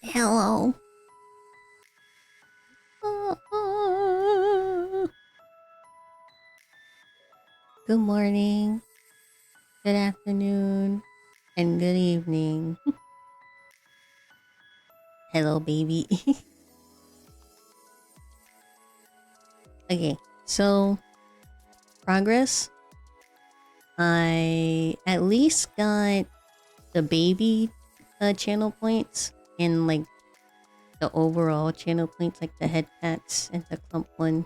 Hello. Good morning, good afternoon, and good evening. Hello, baby. Okay, so progress. I at least got the baby channel points and like the overall channel points, like the head pats and the clump one.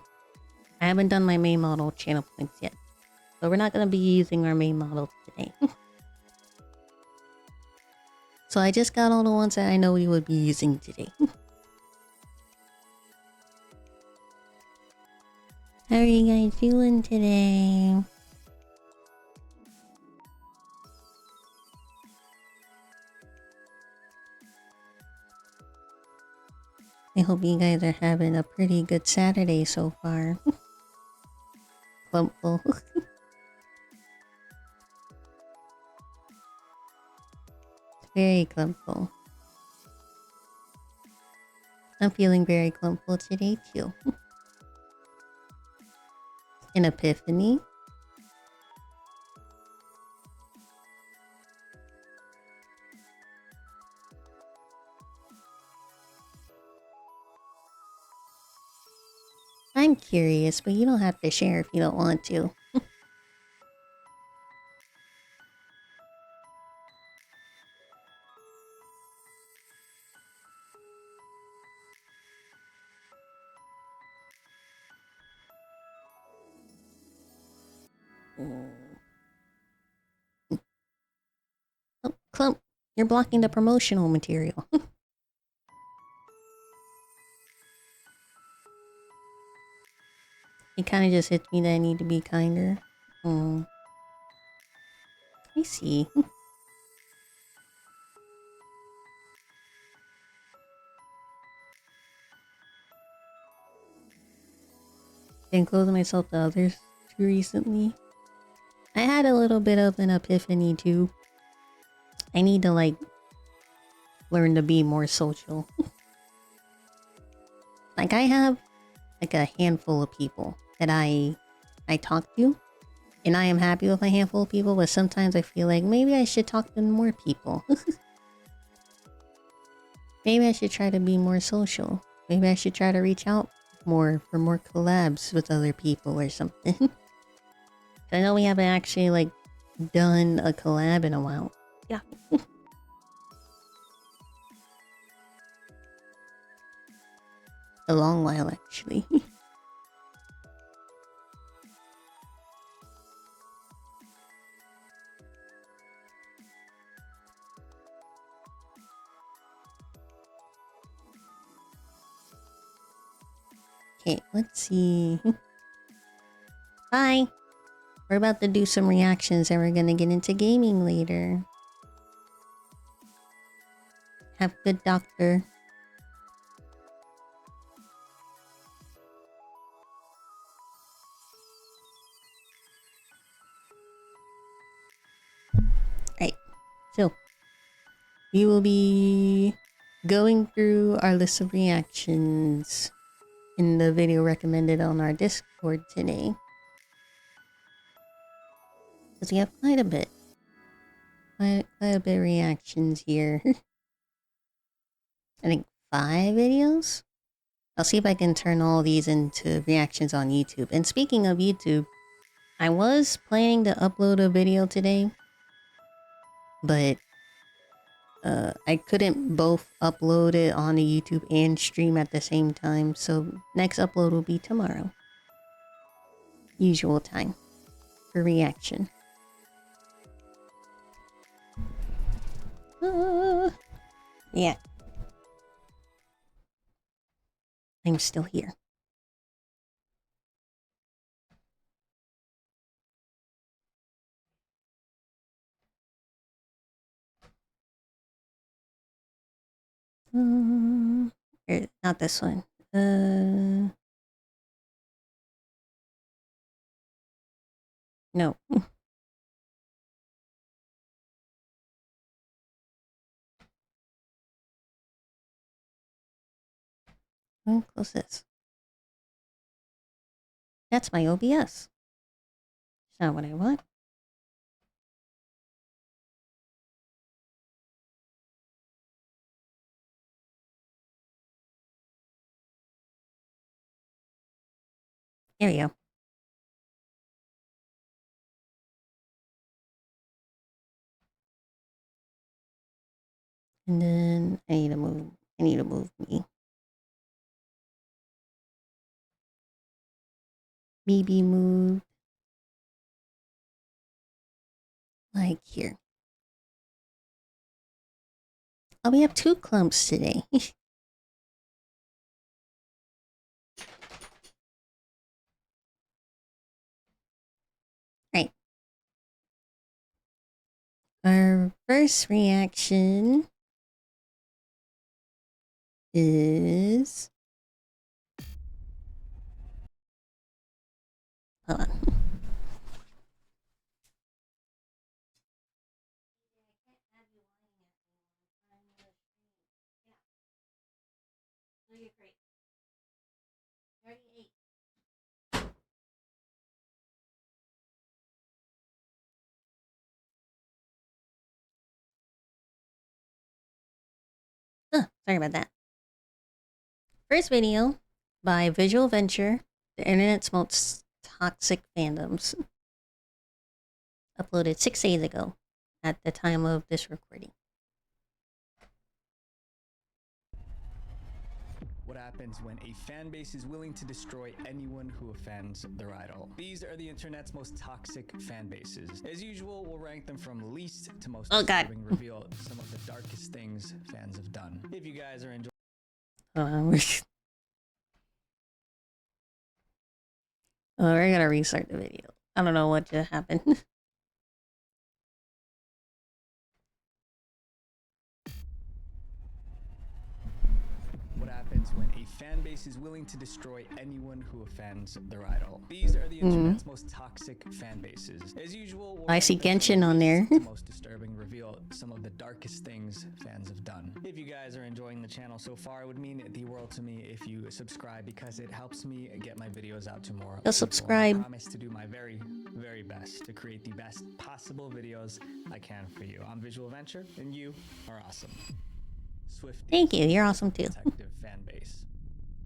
I haven't done my main model channel points yet, so we're not gonna be using our main model today. So I just got all the ones that I know we would be using today. How are you guys doing today? I hope you guys are having a pretty good Saturday so far. Clumpful. Very clumpful. I'm feeling very clumpful today too. An epiphany. I'm curious, but you don't have to share if you don't want to. Oh, Clump, you're blocking the promotional material. It kind of just hits me that I need to be kinder. Oh, I see. Been closing myself to others too recently. I had a little bit of an epiphany too. I need to like learn to be more social. Like I have like a handful of people that I talk to, and I am happy with my handful of people, but sometimes I feel like maybe I should talk to more people. Maybe I should try to be more social. Maybe I should try to reach out more for more collabs with other people or something. I know we haven't actually like done a collab in a while. Yeah. A long while actually. Okay, let's see. Bye. We're about to do some reactions and we're gonna get into gaming later. Have good doctor. Right. So we will be going through our list of reactions in the video recommended on our Discord today. Because we have quite a bit. Quite a bit of reactions here. I think 5 videos? I'll see if I can turn all these into reactions on YouTube. And speaking of YouTube, I was planning to upload a video today, but I couldn't both upload it on the YouTube and stream at the same time, so next upload will be tomorrow. Usual time for reaction. Yeah. I'm still here. Not this one. No. Oh, close this. That's my OBS. It's not what I want. There we go. And then I need to move. I need to move me. Maybe move like here. Oh, we have 2 clumps today. Right. Our first reaction is... Hold on. Sorry about that. First video by Visual Venture, the internet's most toxic fandoms. Uploaded 6 days ago at the time of this recording. What happens when a fan base is willing to destroy anyone who offends their idol? These are the internet's most toxic fan bases. As usual, we'll rank them from least to most disturbing, reveal some of the darkest things fans have done. If you guys are enjoying... Oh, we're gonna restart the video. I don't know what just happened. What happens when a fan base is willing to destroy anyone who offends their idol? These are the internet's most toxic fan bases. As usual, we'll I see Genshin on there. Most disturbing, reveal some of the darkest things fans have done. If you guys are enjoying the channel so far, it would mean the world to me if you subscribe, because it helps me get my videos out to more people. Subscribe. I promise to do my very, very best to create the best possible videos I can for you. I'm Visual Venture, and you are awesome. Swift. Thank you. You're awesome too. Detective fan base.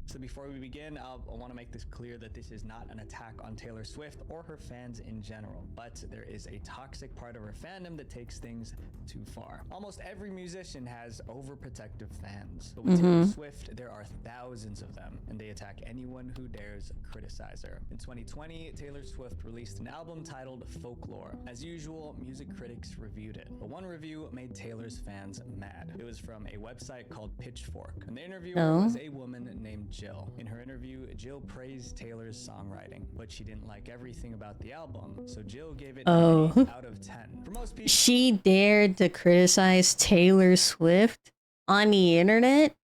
So before we begin, I want to make this clear that this is not an attack on Taylor Swift or her fans in general, but there is a toxic part of her fandom that takes things too far. Almost every musician has overprotective fans, but with Taylor Swift, there are thousands of them, and they attack anyone who dares criticize her. In 2020, Taylor Swift released an album titled Folklore. As usual, music critics reviewed it, but one review made Taylor's fans mad. It was from a website called Pitchfork, and the interviewer was a woman named Jill. In her interview, Jill praised Taylor's songwriting, but she didn't like everything about the album, so Jill gave it an 8 out of 10. For most people, she dared to criticize Taylor Swift on the internet?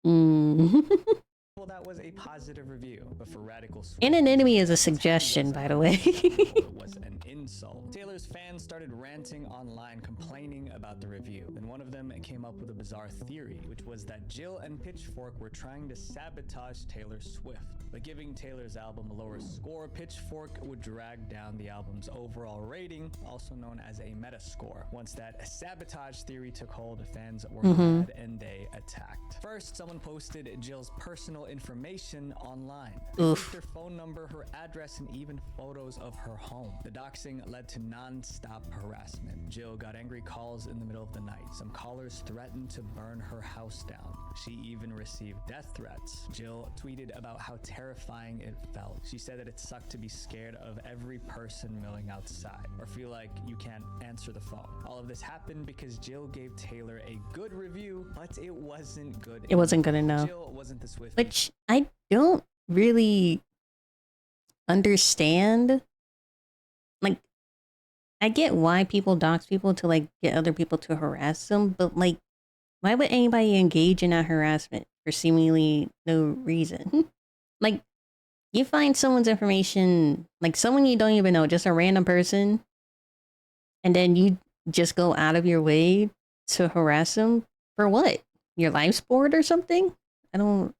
Well, that was a positive review, but for Radical Swift, And an enemy is a suggestion, by the way. It was an insult. Taylor's fans started ranting online, complaining about the review. Then one of them came up with a bizarre theory, which was that Jill and Pitchfork were trying to sabotage Taylor Swift. By giving Taylor's album a lower score, Pitchfork would drag down the album's overall rating, also known as a metascore. Once that sabotage theory took hold, fans were mad and they attacked. First, someone posted Jill's personal information online. They leaked her phone number, her address, and even photos of her home. The doxing led to non-stop harassment. Jill got angry calls in the middle of the night. Some callers threatened to burn her house down. She even received death threats. Jill tweeted about how terrifying it felt. She said that it sucked to be scared of every person milling outside, or feel like you can't answer the phone. All of this happened because Jill gave Taylor a good review, but it wasn't good. It wasn't good enough. Jill wasn't the Swift. Which I don't really understand. Like, I get why people dox people to like get other people to harass them, but like, why would anybody engage in that harassment for seemingly no reason? Like, you find someone's information, like someone you don't even know, just a random person, and then you just go out of your way to harass them for what? Your life support or something? don't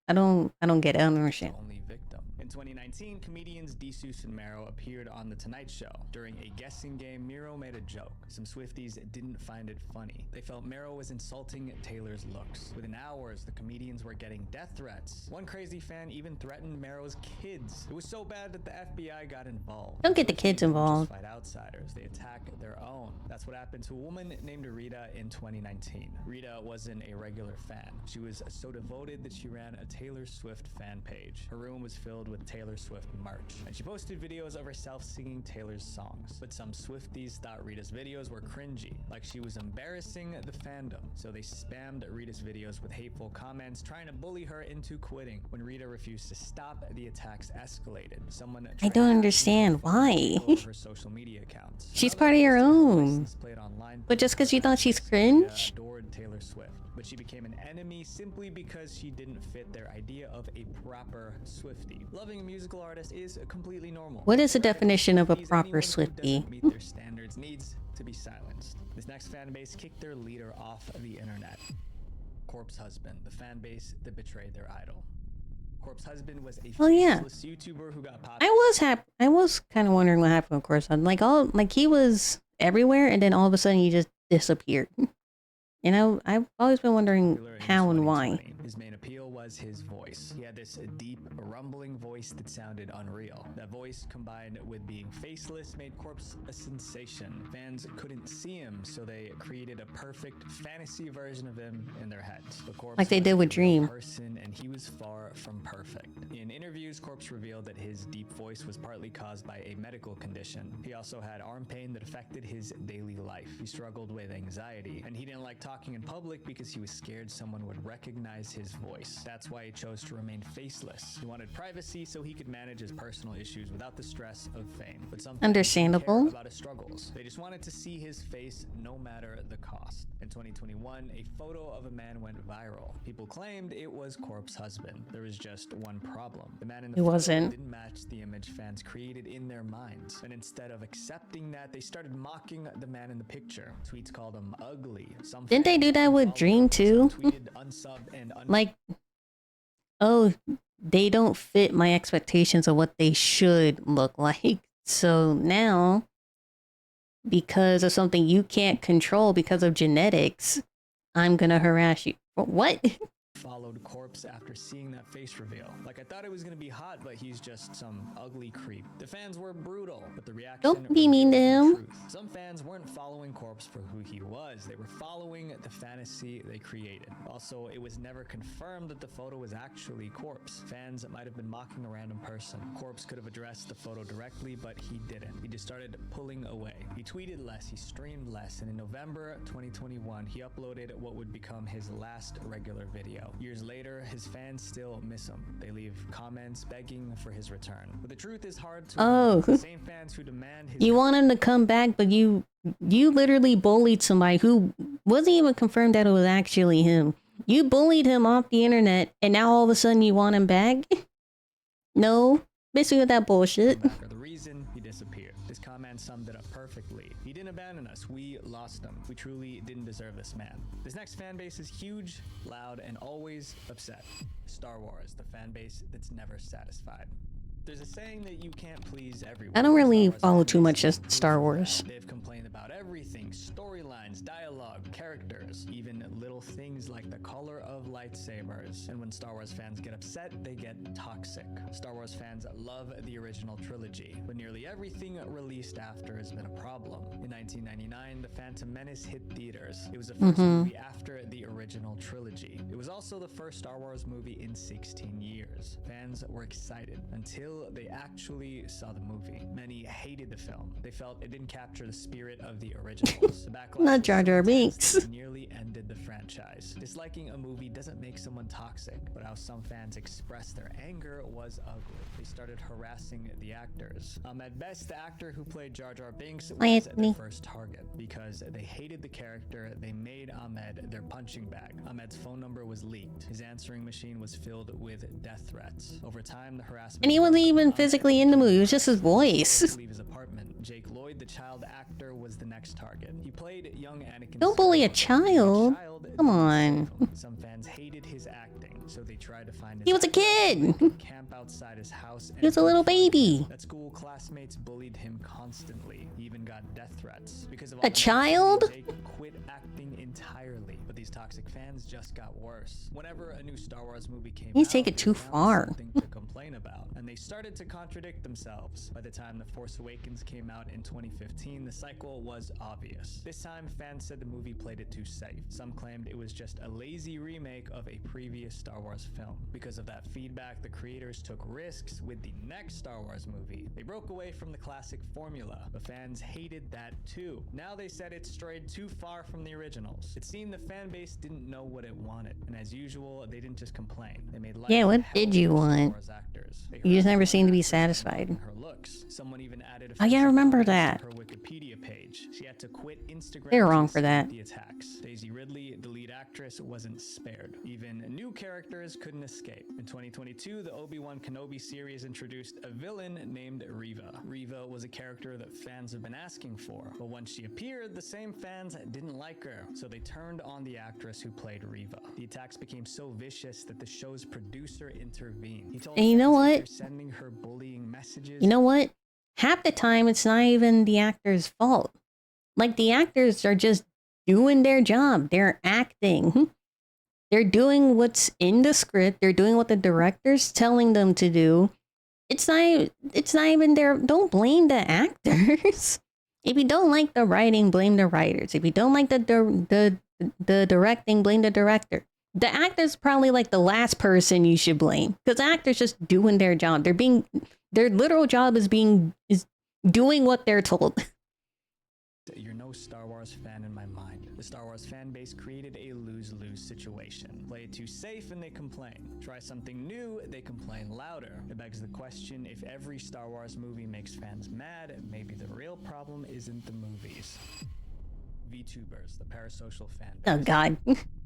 get it. I don't the understand. only victim. In 2019, comedians Desus and Mero appeared on The Tonight Show. During a guessing game, Mero made a joke. Some Swifties didn't find it funny. They felt Mero was insulting Taylor's looks. Within hours, the comedians were getting death threats. One crazy fan even threatened Mero's kids. It was so bad that the FBI got involved. Don't get the kids Swifties don't involved. just fight outsiders, they attack their own. That's what happened to a woman named Rita in 2019. Rita wasn't a regular fan. She was so devoted that she ran a Taylor Swift fan page. Her room was filled with Taylor Swift merch, and she posted videos of herself singing Taylor's songs. But some Swifties thought Rita's videos were cringy, like she was embarrassing the fandom, so they spammed Rita's videos with hateful comments, trying to bully her into quitting. When Rita refused to stop, the attacks escalated. Someone I don't understand why. her social media accounts. She's Another part of your post took place own. and displayed online. But just 'cause you thought she's cringe? Adored Taylor Swift, but she became an enemy simply because she didn't fit their idea of a proper Swiftie. Loving a musical artist is completely normal. What is the definition of a Anyone proper who doesn't Swiftie? meet their standards needs to be silenced. This next fan base kicked their leader off the internet. Corpse Husband, the fan base that betrayed their idol. Corpse Husband was a Oh, yeah. faceless YouTuber who got popular. I was kind of wondering what happened. Of course, like he was everywhere, and then all of a sudden he just disappeared. You know, I've always been wondering popular in how and why. 2020. His main appeal was his voice. He had this deep, rumbling voice that sounded unreal. That voice, combined with being faceless, made Corpse a sensation. Fans couldn't see him, so they created a perfect fantasy version of him in their heads. But Corpse Like they was did with a real Dream. person, and he was far from perfect. In interviews, Corpse revealed that his deep voice was partly caused by a medical condition. He also had arm pain that affected his daily life. He struggled with anxiety, and he didn't like talking in public because he was scared someone would recognize his voice. That's why he chose to remain faceless. He wanted privacy so he could manage his personal issues without the stress of fame. But some fans didn't Understandable. care about his struggles. They just wanted to see his face no matter the cost. In 2021, a photo of a man went viral. People claimed it was Corpse Husband. There was just one problem. The man in the It photo wasn't. didn't match the image fans created in their minds. And instead of accepting that, they started mocking the man in the picture. Tweets called him ugly. Some Didn't they fans do that with unfollowed Dream him, too? some tweeted unsub and Like, oh, they don't fit my expectations of what they should look like. So now, because of something you can't control because of genetics, I'm gonna harass you. What? followed Corpse after seeing that face reveal. Like, I thought it was gonna be hot, but he's just some ugly creep. The fans were brutal, but the reaction Don't be mean to revealed the him. truth. Some fans weren't following Corpse for who he was. They were following the fantasy they created. Also, it was never confirmed that the photo was actually Corpse. Fans might have been mocking a random person. Corpse could have addressed the photo directly, but he didn't. He just started pulling away. He tweeted less, he streamed less, and in November 2021, he uploaded what would become his last regular video. Years later, his fans still miss him. They leave comments begging for his return. But the truth is hard to Oh. The same fans who demand his You want him to come back, but you literally bullied somebody who wasn't even confirmed that it was actually him. You bullied him off the internet, and now all of a sudden you want him back? No, basically with that bullshit. back are the reason he disappeared. This comment summed it up perfectly. He didn't abandon us. We lost him. We truly didn't deserve this man. This next fan base is huge, loud, and always upset. Star Wars, the fan base that's never satisfied. There's a saying that you can't please everyone. I don't really Star Wars follow fan too base much is of proof Star of Wars. that. They've complained about everything, storylines, dialogue, characters, even little things like the color of lightsabers. And when Star Wars fans get upset, they get toxic. Star Wars fans love the original trilogy, but nearly everything released after has been a problem. In 1999, The Phantom Menace hit theaters. It was the first movie after the original trilogy. It was also the first Star Wars movie in 16 years. Fans were excited until they actually saw the movie. Many hated the film. They felt it didn't capture the spirit of the originals. The backlash Not was Jar so Jar intense Binks. that it nearly ended the franchise. Disliking a movie doesn't make someone toxic, but how some fans expressed their anger was ugly. They started harassing the actors. Ahmed Best, the actor who played Jar Jar Binks, was Anthony. their first target because they hated the character. They made Ahmed their punching bag. Ahmed's phone number was leaked. His answering machine was filled with death threats. Over time, the harassment And he wasn't even physically in the movie. It was just his voice. Leave his apartment. Jake Lloyd, the child actor, was the next target. He played young Anakin. Don't bully a child. Come on. Some fans hated his acting, so they tried to find his He was a kid. camp outside his house. He was a little baby. At school, classmates bullied him constantly. He even got death threats because of A child? Jake quit acting entirely. But these toxic fans just got worse. Whenever a new Star Wars movie came You out, take it too they found far. something to complain about, and they started to contradict themselves. By the time The Force Awakens came out in 2015, the cycle was obvious. This time, fans said the movie played it too safe. Some claimed it was just a lazy remake of a previous Star Wars film. Because of that feedback, the creators took risks with the next Star Wars movie. They broke away from the classic formula, but fans hated that too. Now they said it strayed too far from the originals. It seemed the fan base didn't know what it wanted, and as usual, they didn't just complain. They made light Yeah, of what how did you Star want? Wars actors. They You just never harassed seem to be actors satisfied. on her looks. Someone even added a Oh, yeah, I feature remember comment to that. her Wikipedia page. She had to quit Instagram. They were to wrong for escape that. The attacks. Daisy Ridley, the lead actress, wasn't spared. Even new characters couldn't escape. In 2022, the Obi-Wan Kenobi series introduced a villain named Reva. Reva was a character that fans have been asking for, but once she appeared, the same fans didn't like her, so they turned on the actress who played Reva. The attacks became so vicious that the show's producer intervened. He told And you know fans if what? you're sending her bullying messages. You know what? Half the time, it's not even the actor's fault. Like, the actors are just doing their job. They're acting. They're doing what's in the script. They're doing what the director's telling them to do. It's not even their... Don't blame the actors. If you don't like the writing, blame the writers. If you don't like the directing, blame the director. The actor's probably like the last person you should blame, because actors just doing their job. Their literal job is doing what they're told. You're no Star Wars fan in my mind. The Star Wars fan base created a lose-lose situation. Play it too safe and they complain. Try something new, they complain louder. It begs the question, if every Star Wars movie makes fans mad, maybe the real problem isn't the movies. VTubers, the parasocial fan base. Oh God.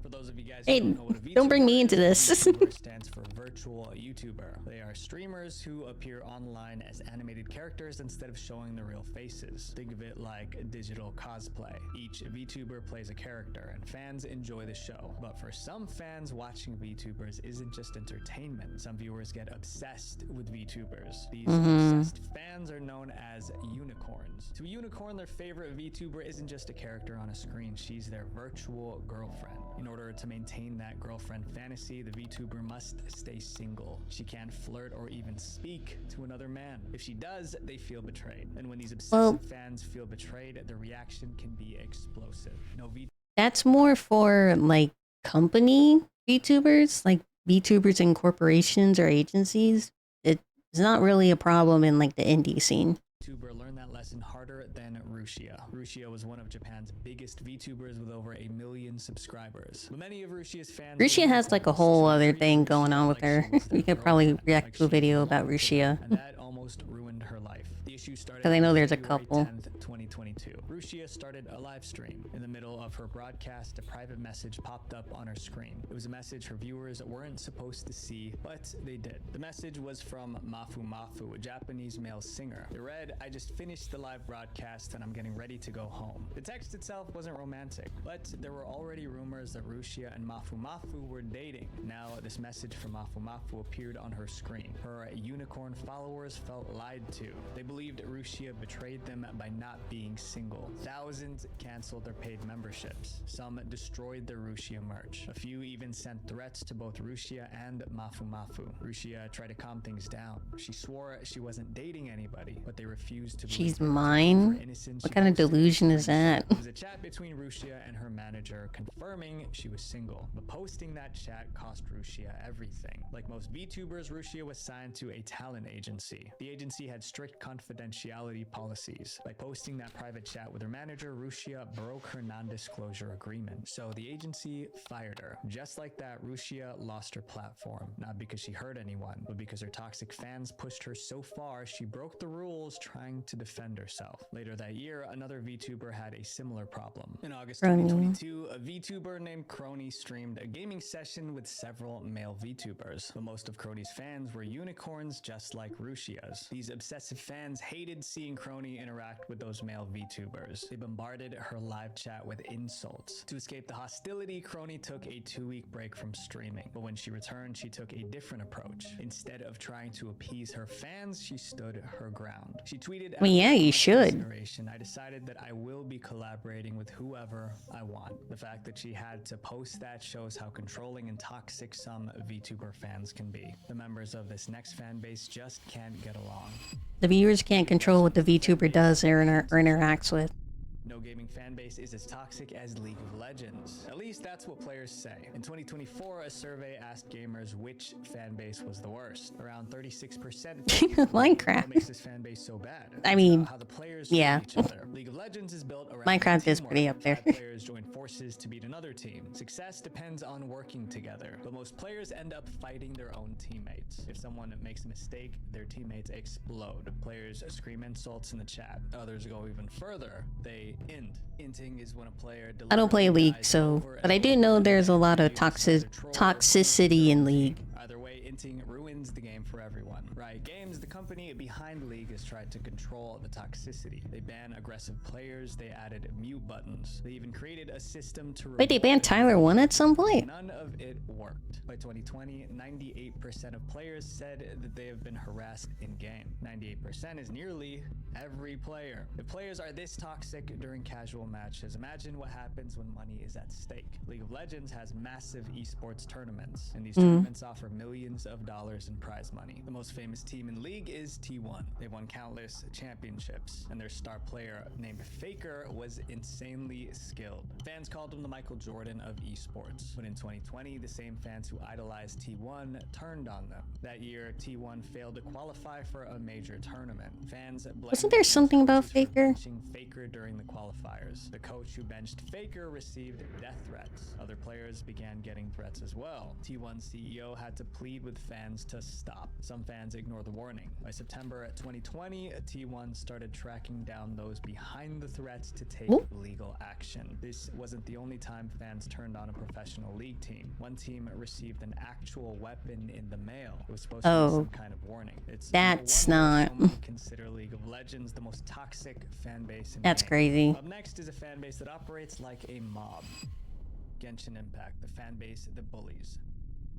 For those of you guys Hey, who don't know what a VTuber don't bring me is, into this. VTuber stands for virtual YouTuber. They are streamers who appear online as animated characters instead of showing their real faces. Think of it like digital cosplay. Each VTuber plays a character and fans enjoy the show. But for some fans, watching VTubers isn't just entertainment. Some viewers get obsessed with VTubers. These obsessed fans are known as unicorns. To a unicorn, their favorite VTuber isn't just a character on a screen, she's their virtual girlfriend. In order to maintain that girlfriend fantasy, the VTuber must stay single. She can't flirt or even speak to another man. If she does, they feel betrayed. And when these obsessive fans feel betrayed, their reaction can be explosive. No That's more for like company VTubers, like VTubers in corporations or agencies. It's not really a problem in like the indie scene. VTuber learned that lesson harder than Rushia. Rushia was one of Japan's biggest VTubers with over 1 million subscribers. But many of Rushia's fans... Rushia has like a whole other thing going on with her. We could probably react to a video about Rushia. And that almost ruined her life. The issue started 'Cause I know there's a February couple. 10th, 2022. Rushia started a live stream. In the middle of her broadcast, a private message popped up on her screen. It was a message her viewers weren't supposed to see, but they did. The message was from Mafu Mafu, a Japanese male singer. It read, "I just finished the live broadcast and I'm getting ready to go home." The text itself wasn't romantic, but there were already rumors that Rushia and Mafu Mafu were dating. Now, this message from Mafu Mafu appeared on her screen. Her unicorn followers felt lied to. They believed Rushia betrayed them by not being single. Thousands canceled their paid memberships. Some destroyed their Rushia merch. A few even sent threats to both Rushia and Mafu Mafu. Rushia tried to calm things down. She swore she wasn't dating anybody, but they refused to believe She's her. mine? For innocence, What she kind of posted delusion is screenshots. that? It was a chat between Rushia and her manager confirming she was single, but posting that chat cost Rushia everything. Like most VTubers, Rushia was signed to a talent agency. The agency had strict confidentiality confidentiality policies. By posting that private chat with her manager, Rusia broke her non-disclosure agreement. So the agency fired her. Just like that, Rusia lost her platform, not because she hurt anyone, but because her toxic fans pushed her so far she broke the rules trying to defend herself. Later that year, another VTuber had a similar problem. In August 2022, a VTuber named Crony streamed a gaming session with several male VTubers, but most of Crony's fans were unicorns just like Rusia's. These obsessive fans hated seeing Crony interact with those male VTubers. They bombarded her live chat with insults. To escape the hostility, Crony took a 2-week break from streaming, but when she returned, she took a different approach. Instead of trying to appease her fans, she stood her ground. She tweeted, Well, yeah, you should. I decided that I will be collaborating with whoever I want. The fact that she had to post that shows how controlling and toxic some VTuber fans can be. The members of this next fan base just can't get along. The viewers can't control what the VTuber does or interacts with. No gaming fan base is as toxic as League of Legends. At least that's what players say. In 2024, a survey asked gamers which fan base was the worst. Around 36% Minecraft. What makes this fan base so bad? I mean, how the players yeah. treat each other. League of Legends is built around Minecraft is teamwork. pretty up there. 5 players join forces to beat another team. Success depends on working together, but most players end up fighting their own teammates. If someone makes a mistake, their teammates explode. Players scream insults in the chat. Others go even further. They int. Inting is when a player I don't play League, so, but I do know there's a lot of toxicity in League. Either way, inting ruins the game for everyone. Riot Games, the company behind League, has tried to control the toxicity. They ban aggressive players, they added mute buttons. They even created a system to Wait, they banned Tyler 1 at some point? None of it worked. By 2020, 98% of players said that they have been harassed in-game. 98% is nearly every player. If players are this toxic during casual matches, imagine what happens when money is at stake. League of Legends has massive esports tournaments, and these tournaments offer millions of dollars in prize money. The most famous team in League is T1. They've won countless championships, and their star player named Faker was insanely skilled. Fans called him the Michael Jordan of esports. But in 2020, the same fans who idolized T1 turned on them. That year, T1 failed to qualify for a major tournament. Fans Wasn't there something about Faker? Faker during the qualifiers. The coach who benched Faker received death threats. Other players began getting threats as well. T1 CEO had to plead with fans to stop. Some fans ignored the warning. By September 2020, T1 started tracking down those behind the threats to take legal action. This wasn't the only time fans turned on a professional League team. One team received an actual weapon in the mail. It was supposed to be some kind of warning. That's not. Consider League of Legends the most toxic fan base in That's game. crazy. Up next is a fan base that operates like a mob. Genshin Impact, the fan base that bullies.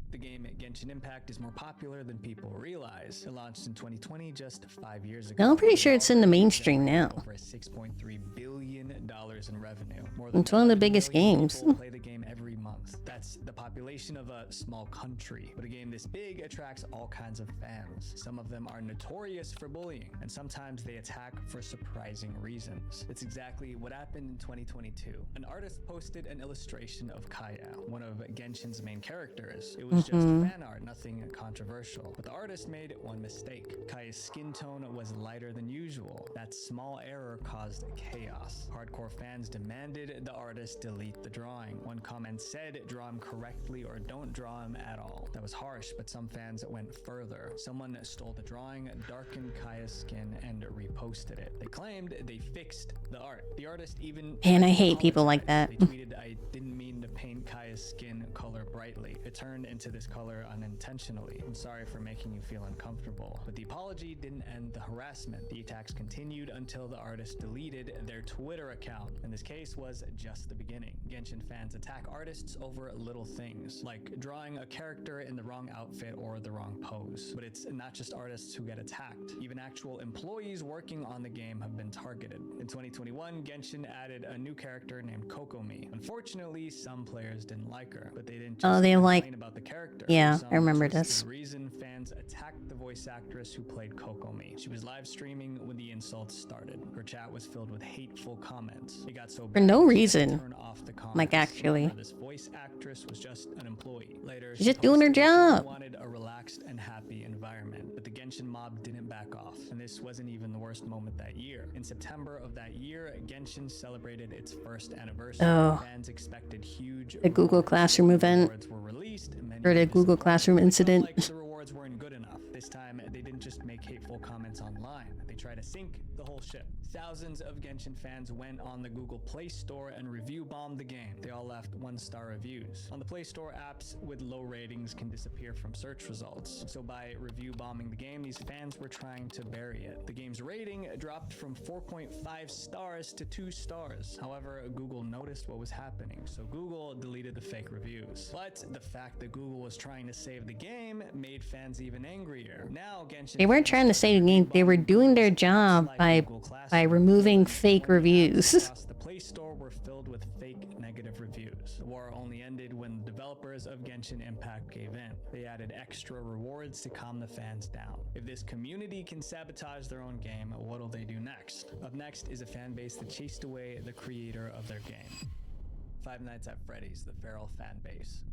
The game Genshin Impact is more popular than people realize. It launched in 2020, just 5 years ago. No, I'm pretty sure it's in the mainstream now. Over $6.3 billion in revenue. More It's one of the biggest games. People play the game every month. That's the population of a small country. But a game this big attracts all kinds of fans. Some of them are notorious for bullying, and sometimes they attack for surprising reasons. It's exactly what happened in 2022. An artist posted an illustration of Kaya, one of Genshin's main characters. It was just fan art, nothing controversial. But the artist made one mistake. Kaya's skin tone was lighter than usual. That small error caused chaos. Hardcore fans demanded the artist delete the drawing. One comment said, draw him correctly or don't draw him at all. That was harsh, but some fans went further. Someone stole the drawing, darkened Kaya's skin, and reposted it. They claimed they fixed the art. The artist even... Man, I hate people like that. They tweeted, I didn't mean to paint Kaya's skin color brightly. It turned into this color unintentionally. I'm sorry for making you feel uncomfortable. But the apology didn't end the harassment. The attacks continued until the artist deleted their Twitter account. And this case was just the beginning. Genshin fans attack artists over little things, like drawing a character in the wrong outfit or the wrong pose. But it's not just artists who get attacked. Even actual employees working on the game have been targeted. In 2021, Genshin added a new character named Kokomi. Unfortunately, some players didn't like her, but they didn't just complain about the character. Yeah, Some I remember this. twisted reason fans attacked the voice actress who played Kokomi. She was live streaming when the insults started. Her chat was filled with hateful comments. It got so For no bad, she had to reason. turn off the comments. Like, actually. This voice actress was just an employee. Later, She's she just doing her posted she job. wanted a relaxed and happy environment, but the Genshin mob didn't back off, and this wasn't even the worst moment that year. In September of that year, Genshin celebrated its first anniversary. Oh. Fans expected huge The Google rewards. Classroom event. Rewards were released, and many Or the were Google disappointed. Classroom They felt incident. like the rewards weren't good enough. This time, they didn't just make hateful comments online. They tried to sink the whole ship. Thousands of Genshin fans went on the Google Play Store and review bombed the game. They all left 1-star reviews. On the Play Store, apps with low ratings can disappear from search results. So by review bombing the game, these fans were trying to bury it. The game's rating dropped from 4.5 stars to 2 stars. However, Google noticed what was happening, so Google deleted the fake reviews. But the fact that Google was trying to save the game made fans even angrier. Now, Genshin They weren't trying to save the game. They were doing their job by removing fake reviews. Across the Play Store were filled with fake negative reviews. The war only ended when the developers of Genshin Impact gave in. They added extra rewards to calm the fans down. If this community can sabotage their own game, what'll they do next? Up next is a fan base that chased away the creator of their game. Five Nights at Freddy's, the feral fan base.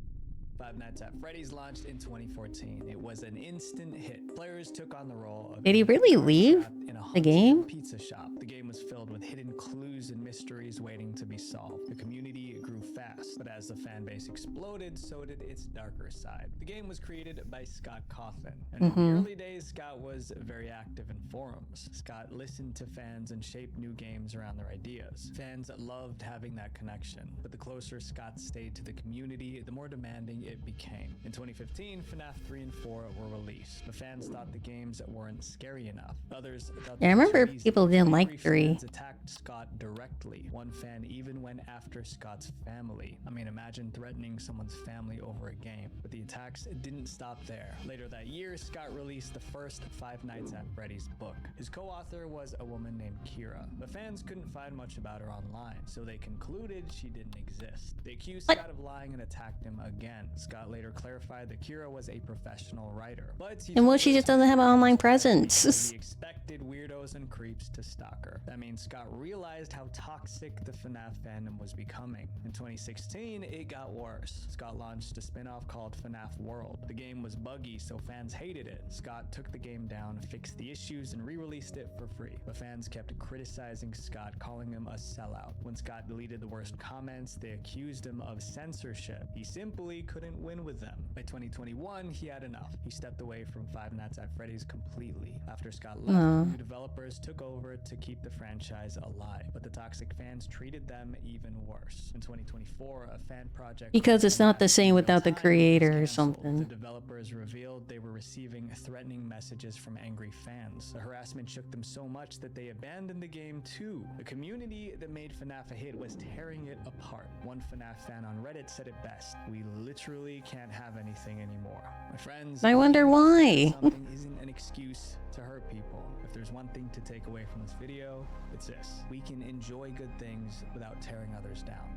Five Nights at Freddy's launched in 2014. It was an instant hit. Players took on the role of Did he really leave in a the game? pizza shop. The game was filled with hidden clues and mysteries waiting to be solved. The community grew fast, but as the fan base exploded, so did its darker side. The game was created by Scott Cawthon, and in the early days, Scott was very active in forums. Scott listened to fans and shaped new games around their ideas. Fans loved having that connection, but the closer Scott stayed to the community, the more demanding it became. In 2015, FNAF 3 and 4 were released, but fans thought the games weren't scary enough. Others thought Yeah, I they were remember too easy. people didn't like Angry 3. fans attacked Scott directly. One fan even went after Scott's family. I mean, imagine threatening someone's family over a game. But the attacks didn't stop there. Later that year, Scott released the first Five Nights at Freddy's book. His co-author was a woman named Kira, but fans couldn't find much about her online, so they concluded she didn't exist. They accused Scott of lying and attacked him again. Scott later clarified that Kira was a professional writer, but he And well, told she her just doesn't have an online because presence. he expected weirdos and creeps to stalk her. That means Scott realized how toxic the FNAF fandom was becoming. In 2016, it got worse. Scott launched a spin-off called FNAF World. The game was buggy, so fans hated it. Scott took the game down, fixed the issues, and re-released it for free. But fans kept criticizing Scott, calling him a sellout. When Scott deleted the worst comments, they accused him of censorship. He simply couldn't win with them. By 2021, he had enough. He stepped away from Five Nights at Freddy's completely. After Scott left, new developers took over to keep the franchise alive, but the toxic fans treated them even worse. In 2024, a fan project Because it's not the same without the creator or The something. developers revealed they were receiving threatening messages from angry fans. The harassment shook them so much that they abandoned the game too. The community that made FNAF a hit was tearing it apart. One FNAF fan on Reddit said it best: "We literally can't have anything anymore." My friends, I wonder why. something isn't an excuse to hurt people. If there's one thing to take away from this video, it's this: we can enjoy good things without tearing others down.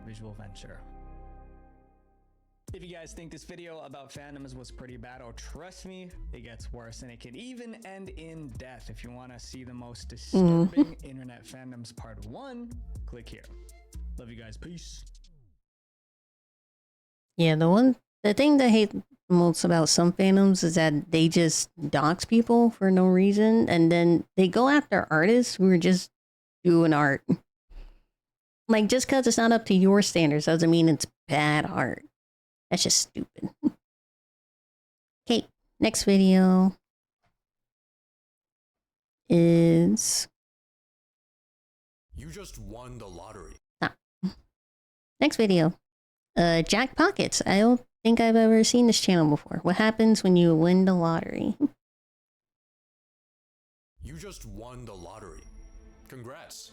Visual Venture. If you guys think this video about fandoms was pretty bad, oh, trust me, it gets worse, and it can even end in death. If you want to see the most disturbing internet fandoms part 1, click here. Love you guys. Peace. Yeah, the thing that I hate most about some fandoms is that they just dox people for no reason, and then they go after artists who are just doing art. Like, just because it's not up to your standards doesn't mean it's bad art. That's just stupid. Okay, next video is... You just won the lottery. Next video. Jack Pockets. I don't think I've ever seen this channel before. What happens when you win the lottery? You just won the lottery. Congrats.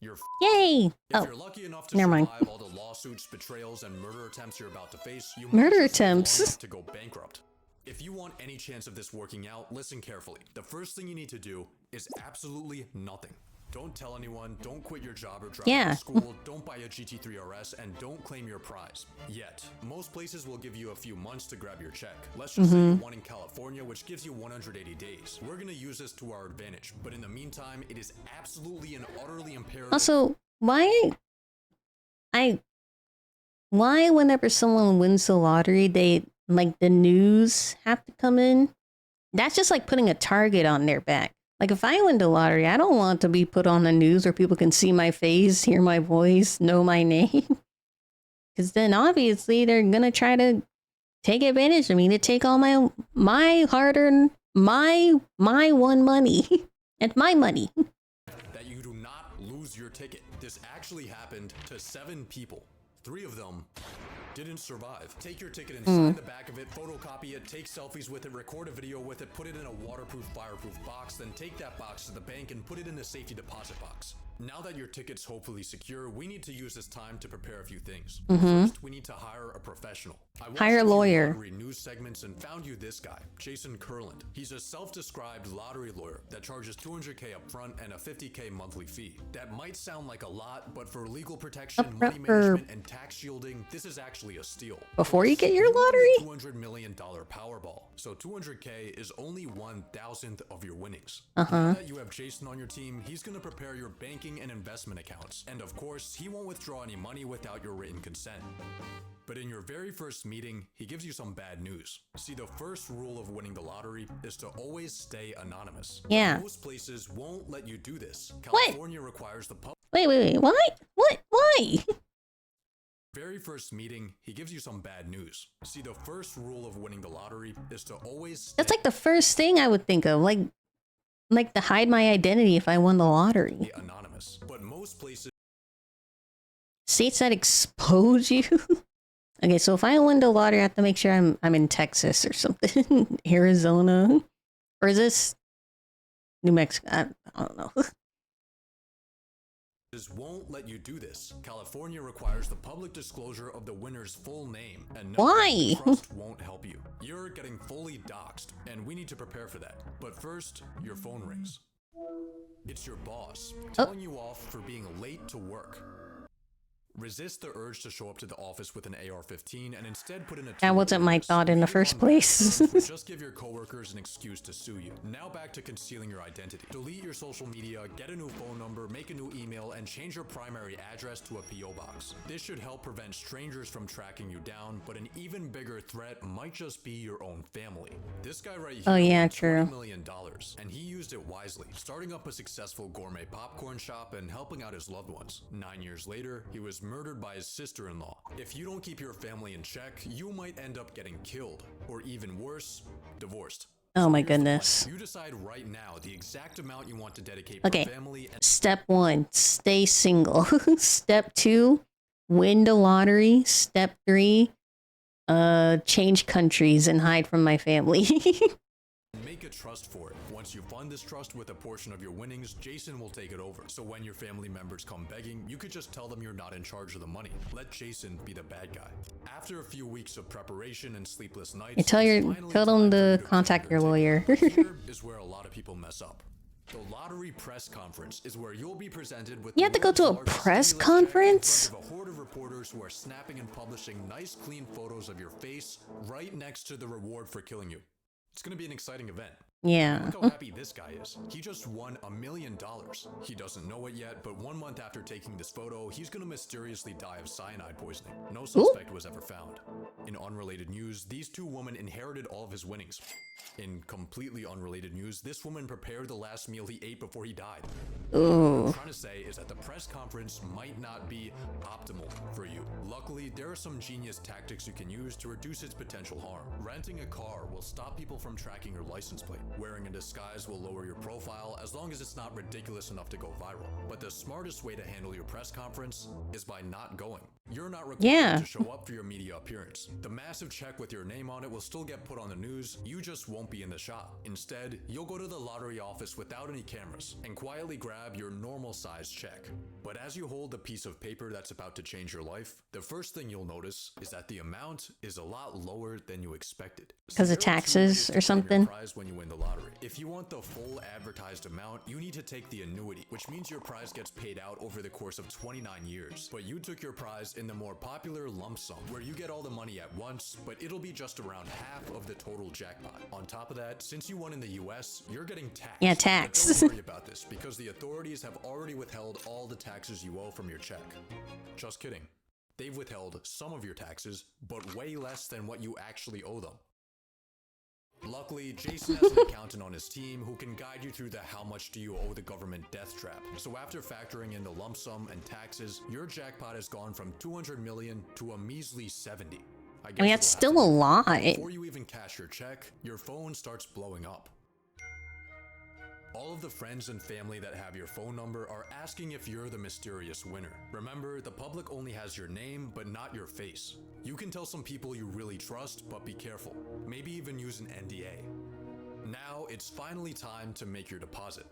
You're Yay! If you're lucky enough to never mind. survive all the lawsuits, betrayals, and murder attempts you're about to face, you Murder might just live long attempts? enough to go bankrupt. If you want any chance of this working out, listen carefully. The first thing you need to do is absolutely nothing. Don't tell anyone, don't quit your job or drop out of school, don't buy a GT3 RS, and don't claim your prize. Yet, most places will give you a few months to grab your check. Let's just say you won in California, which gives you 180 days. We're gonna use this to our advantage, but in the meantime, it is absolutely and utterly imperative. Also, why whenever someone wins the lottery, they, like, the news have to come in? That's just like putting a target on their back. Like if I win the lottery, I don't want to be put on the news where people can see my face, hear my voice, know my name. Because then obviously they're gonna try to take advantage of me to take all my hard-earned my one money and my money. That you do not lose your ticket. This actually happened to 7 people. 3 of them didn't survive. Take your ticket and sign the back of it, photocopy it, take selfies with it, record a video with it, put it in a waterproof, fireproof box, then take that box to the bank and put it in a safety deposit box. Now that your ticket's hopefully secure, we need to use this time to prepare a few things. First, we need to hire a professional. Hire a lawyer. News segments and found you this guy, Jason Kurland. He's a self-described lottery lawyer that charges $200K up front and a $50K monthly fee. That might sound like a lot, but for legal protection, money management, and tax shielding, this is actually a steal. Before you get your lottery? $200 million Powerball. So 200K is only 1,000th of your winnings. Uh-huh. Now that you have Jason on your team, he's gonna prepare your banking and investment accounts. And of course, he won't withdraw any money without your written consent. But in your very first meeting, he gives you some bad news. See, the first rule of winning the lottery is to always stay anonymous. Yeah. Most places won't let you do this. California requires the public. Wait. What? Why? Very first meeting, he gives you some bad news. See, the first rule of winning the lottery is to always stay That's like the first thing I would think of. Like to hide my identity if I won the lottery. anonymous. But most places States that expose you. Okay, so if I win the lottery, I have to make sure I'm in Texas or something, Arizona, or is this New Mexico? I don't know. won't let you do this. California requires the public disclosure of the winner's full name, and no, Why? trust won't help you. You're getting fully doxxed, and we need to prepare for that. But first, your phone rings. It's your boss telling you off for being late to work. Resist the urge to show up to the office with an AR-15 and instead put in a That wasn't my thought in the first place. Just give your coworkers an excuse to sue you. Now back to concealing your identity. Delete your social media, get a new phone number, make a new email, and change your primary address to a PO box. This should help prevent strangers from tracking you down, but an even bigger threat might just be your own family. This guy right here won $20 million, and he used it wisely, starting up a successful gourmet popcorn shop and helping out his loved ones. 9 years later, he was murdered by his sister-in-law. If you don't keep your family in check, you might end up getting killed, or even worse, divorced. Oh my goodness. You decide right now the exact amount you want to dedicate Okay. per family. And Step 1, stay single. Step 2, win the lottery. Step 3, change countries and hide from my family. make a trust for it. Once you fund this trust with a portion of your winnings, Jason will take it over. So when your family members come begging, you could just tell them you're not in charge of the money. Let Jason be the bad guy. After a few weeks of preparation and sleepless nights, You tell them to contact your lawyer. Here is where a lot of people mess up. The lottery press conference is where you'll be presented with. You have to go to a press conference? In front of a horde of reporters who are snapping and publishing nice, clean photos of your face right next to the reward for killing you. It's gonna be an exciting event. Yeah. Look how happy this guy is. He just won $1 million. He doesn't know it yet, but 1 month after taking this photo, he's gonna mysteriously die of cyanide poisoning. No suspect was ever found. In unrelated news, these 2 women inherited all of his winnings. In completely unrelated news, this woman prepared the last meal he ate before he died. What I'm trying to say is that the press conference might not be optimal for you. Luckily, there are some genius tactics you can use to reduce its potential harm. Renting a car will stop people from tracking your license plate. Wearing a disguise will lower your profile as long as it's not ridiculous enough to go viral. But the smartest way to handle your press conference is by not going. You're not required to show up for your media appearance. The massive check with your name on it will still get put on the news, you just won't be in the shot. Instead, you'll go to the lottery office without any cameras and quietly grab your normal size check. But as you hold the piece of paper that's about to change your life, the first thing you'll notice is that the amount is a lot lower than you expected. Because of taxes or something? When you win the lottery. If you want the full advertised amount, you need to take the annuity, which means your prize gets paid out over the course of 29 years. But you took your prize in the more popular lump sum, where you get all the money at once, but it'll be just around half of the total jackpot. On top of that, since you won in the US, you're getting taxed. Yeah, tax. But don't worry about this, because the authorities have already withheld all the taxes you owe from your check. Just kidding. They've withheld some of your taxes, but way less than what you actually owe them. luckily, Jason has an accountant on his team who can guide you through the how much do you owe the government death trap. So after factoring in the lump sum and taxes, your jackpot has gone from 200 million to a measly 70. I mean, that's still a lot. Before you even cash your check, your phone starts blowing up. All of the friends and family that have your phone number are asking if you're the mysterious winner. Remember, the public only has your name, but not your face. You can tell some people you really trust, but be careful. Maybe even use an NDA. Now, it's finally time to make your deposit.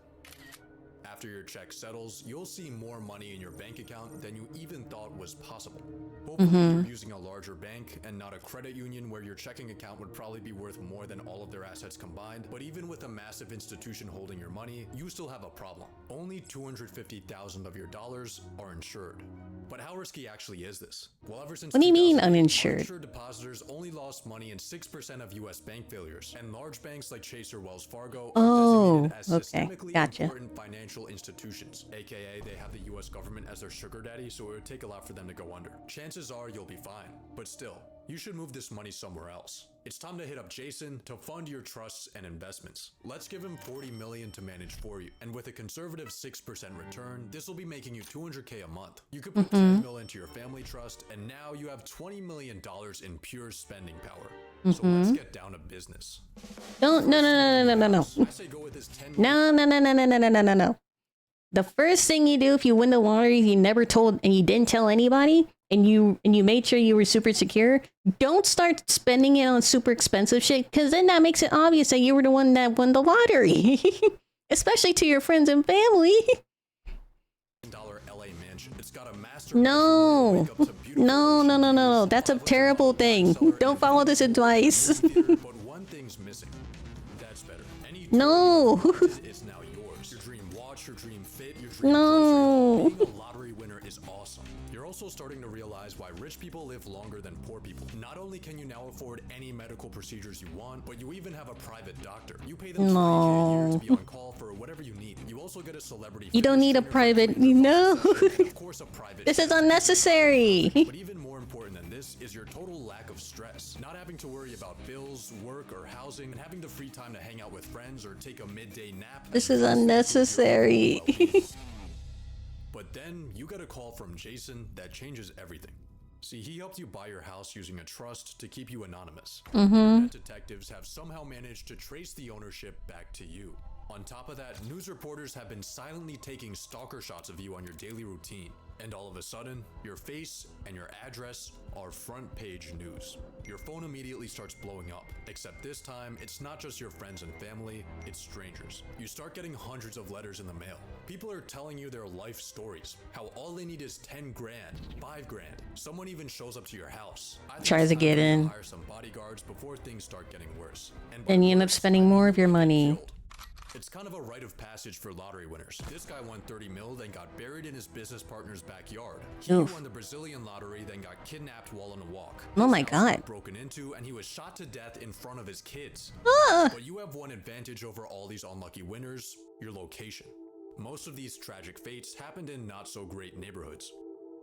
After your check settles, you'll see more money in your bank account than you even thought was possible. Hopefully you're using a larger bank and not a credit union where your checking account would probably be worth more than all of their assets combined. But even with a massive institution holding your money, you still have a problem. Only 250,000 of your dollars are insured. But how risky actually is this? Well, ever since what do you mean uninsured? Uninsured depositors only lost money in 6% of US bank failures, and large banks like Chase or Wells Fargo are designated as systemically important financial institutions, aka they have the US government as their sugar daddy, so it would take a lot for them to go under. Chances are you'll be fine, but still, you should move this money somewhere else. It's time to hit up Jason to fund your trusts and investments. Let's give him 40 million to manage for you, and with a conservative 6% return, this will be making you 200K a month. You could put 10 mil into your family trust, and now you have $20 million in pure spending power. So let's get down to business. No. I say go with this 10 No. The first thing you do if you win the lottery, you never told and you didn't tell anybody, and you made sure you were super secure, don't start spending it on super expensive shit, because then that makes it obvious that you were the one that won the lottery. Especially to your friends and family. LA mansion. It's got a master No. That's a terrible thing. Don't follow this advice. But one thing's missing. That's better. No. It's now yours. Your dream watch, your dream fit, your dream No. being a lottery winner is awesome. You're also starting to realize why rich people live longer than poor people. Not only can you now afford any medical procedures you want, but you even have a private doctor. You pay them $20K a year to be on call for whatever you need. You also get a celebrity. You don't need a private. No. Of course, a private. This is unnecessary. But even more important than this is your total lack of stress. Not having to worry about bills, work, or housing, and having the free time to hang out with friends or take a midday nap. This is unnecessary. But then you get a call from Jason that changes everything. See, he helped you buy your house using a trust to keep you anonymous. Detectives have somehow managed to trace the ownership back to you. On top of that, news reporters have been silently taking stalker shots of you on your daily routine. And all of a sudden, your face and your address are front page news. Your phone immediately starts blowing up, except this time, it's not just your friends and family, it's strangers. You start getting hundreds of letters in the mail. People are telling you their life stories, how all they need is 10 grand, 5 grand. Someone even shows up to your house. Tries to get in. Hire some bodyguards before things start getting worse. And Then you end up spending more of your money. It's kind of a rite of passage for lottery winners. This guy won 30 mil, then got buried in his business partner's backyard. He won the Brazilian lottery, then got kidnapped while on a walk. Oh my God. Broken into, and he was shot to death in front of his kids. Ah. But you have one advantage over all these unlucky winners: your location. Most of these tragic fates happened in not so great neighborhoods.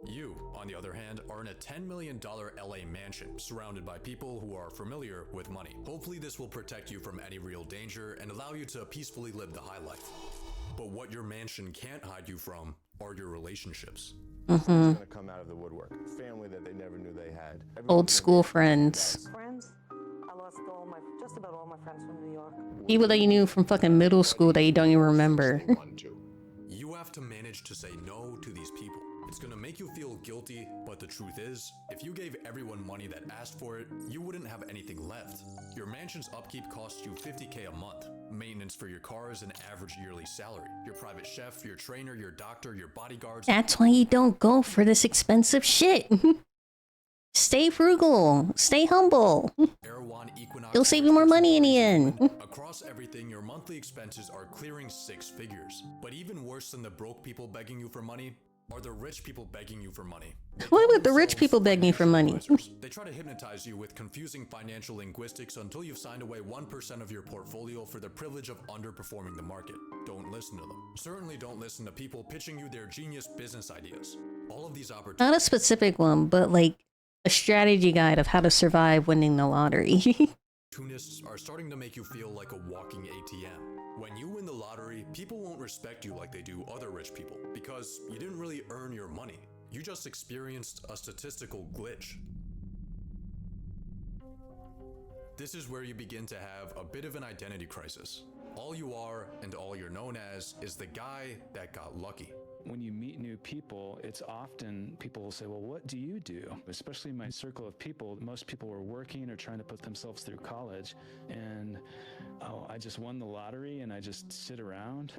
You, on the other hand, are in a $10 million LA mansion, surrounded by people who are familiar with money. Hopefully this will protect you from any real danger and allow you to peacefully live the high life. But what your mansion can't hide you from are your relationships. It's gonna come out of the woodwork. Family that they never knew they had. Old school friends. Friends. I lost just about all my friends from New York. People that you knew from fucking middle school that you don't even remember. You have to manage to say no to these people. It's gonna make you feel guilty, but the truth is, if you gave everyone money that asked for it, you wouldn't have anything left. Your mansion's upkeep costs you $50K a month. Maintenance for your car is an average yearly salary. Your private chef, your trainer, your doctor, your bodyguards. That's why you don't go for this expensive shit. Stay frugal. Stay humble. It'll save you more money in the end. Across everything, your monthly expenses are clearing 6 figures. But even worse than the broke people begging you for money are the rich people begging you for money. What about the rich people begging you for money? They try to hypnotize you with confusing financial linguistics until you've signed away 1% of your portfolio for the privilege of underperforming the market. Don't listen to them. Certainly don't listen to people pitching you their genius business ideas. All of these opportunities. Not a specific one, but like a strategy guide of how to survive winning the lottery. Opportunists are starting to make you feel like a walking ATM. When you win the lottery, people won't respect you like they do other rich people because you didn't really earn your money. You just experienced a statistical glitch. This is where you begin to have a bit of an identity crisis. All you are and all you're known as is the guy that got lucky. When you meet new people, it's often people will say, well, what do you do? Especially in my circle of people, most people were working or trying to put themselves through college. And, oh, I just won the lottery and I just sit around.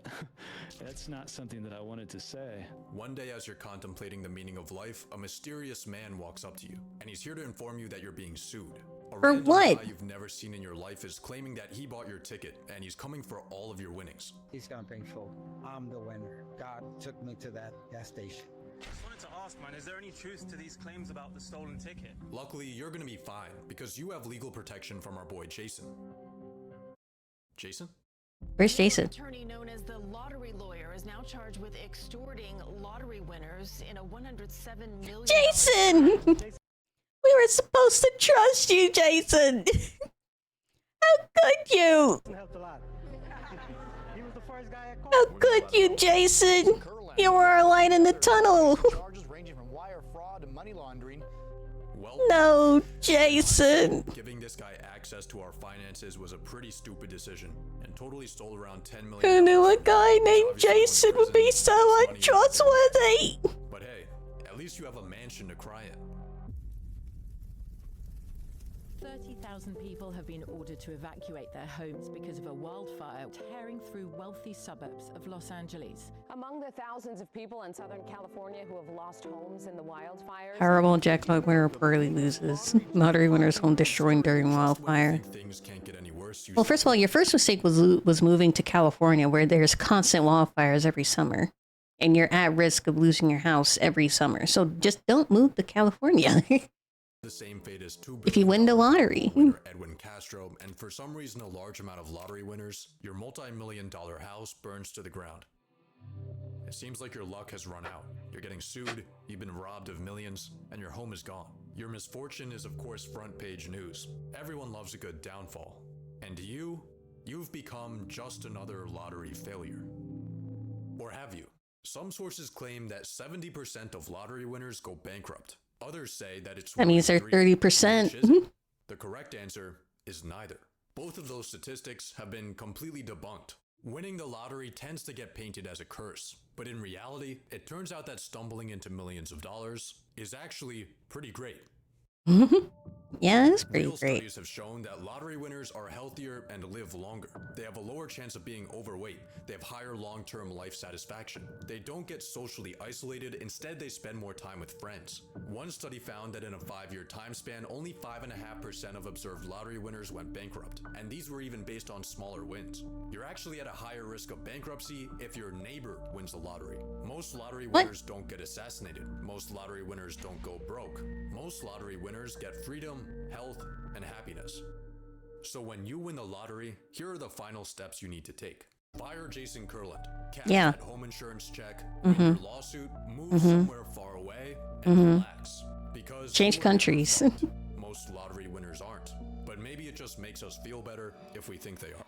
That's not something that I wanted to say. One day as you're contemplating the meaning of life, a mysterious man walks up to you and he's here to inform you that you're being sued. A For random what? guy you've never seen in your life is claiming that he bought your ticket and he's coming for all of your winnings. He's gonna pay full. I'm the winner. God took me to that gas station. Just wanted to ask, man, is there any truth to these claims about the stolen ticket? Luckily, you're gonna be fine because you have legal protection from our boy Jason. Jason? Where's Jason? Attorney known as the lottery lawyer is now charged with extorting lottery winners in a $107 million. Jason! We were supposed to trust you, Jason. How could you? Helped a lot. He was the first guy I called. How could you, Jason? You were our light in the tunnel. Charges ranging from wire fraud to money laundering. Well, No, Jason. giving this guy access to our finances was a pretty stupid decision and totally stole around $10 million. Who knew a guy named Obviously going to Jason would be prison, so money, untrustworthy? But hey, at least you have a mansion to cry in. 30,000 people have been ordered to evacuate their homes because of a wildfire tearing through wealthy suburbs of Los Angeles. Among the thousands of people in Southern California who have lost homes in the wildfires. Horrible jackpot winner reportedly loses. Lottery winner's home destroyed during wildfire. Things can't get any worse. Well, first of all, your first mistake was moving to California, where there's constant wildfires every summer, and you're at risk of losing your house every summer. So just don't move to California. The same fate as two If you win the lottery. winner Edwin Castro, and for some reason a large amount of lottery winners, your multi-million-dollar house burns to the ground. It seems like your luck has run out. You're getting sued, you've been robbed of millions, and your home is gone. Your misfortune is of course front page news. Everyone loves a good downfall. And you've become just another lottery failure. Or have you? Some sources claim that 70% of lottery winners go bankrupt. Others say that it's That means they're 30%. Which is it? The correct answer is neither. Both of those statistics have been completely debunked. Winning the lottery tends to get painted as a curse, but in reality, it turns out that stumbling into millions of dollars is actually pretty great. Yeah, that's pretty Real great. studies have shown that lottery winners are healthier and live longer. They have a lower chance of being overweight. They have higher long-term life satisfaction. They don't get socially isolated. Instead, they spend more time with friends. One study found that in a 5-year time span, only 5.5% of observed lottery winners went bankrupt. And these were even based on smaller wins. You're actually at a higher risk of bankruptcy if your neighbor wins the lottery. Most lottery winners don't get assassinated. Most lottery winners don't go broke. Most lottery winners get freedom, health, and happiness. So when you win the lottery, here are the final steps you need to take. Fire Jason Kurland, cash that home insurance check, win your lawsuit, move somewhere far away, and relax. Because Change countries. most lottery winners aren't. But maybe it just makes us feel better if we think they are.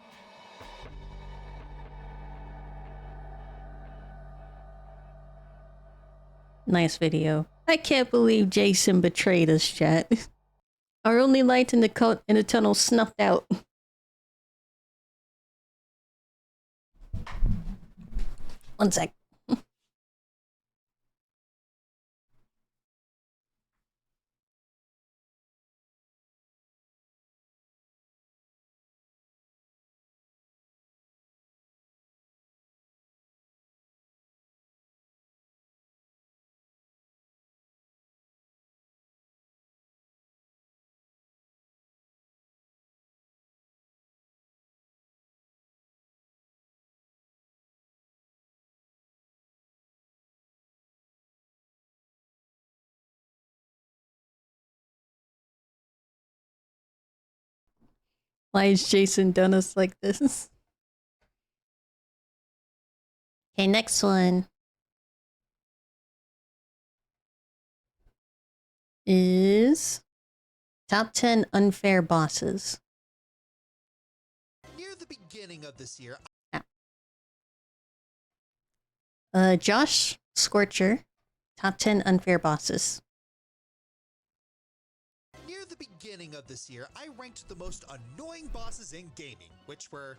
Nice video. I can't believe Jason betrayed us, chat. Our only light in the tunnel snuffed out. One sec. Why has Jason done us like this? Okay, next one is top 10 unfair bosses. Near the beginning of this year, Josh Scorcher, top 10 unfair bosses. Near the beginning of this year, I ranked the most annoying bosses in gaming, which were...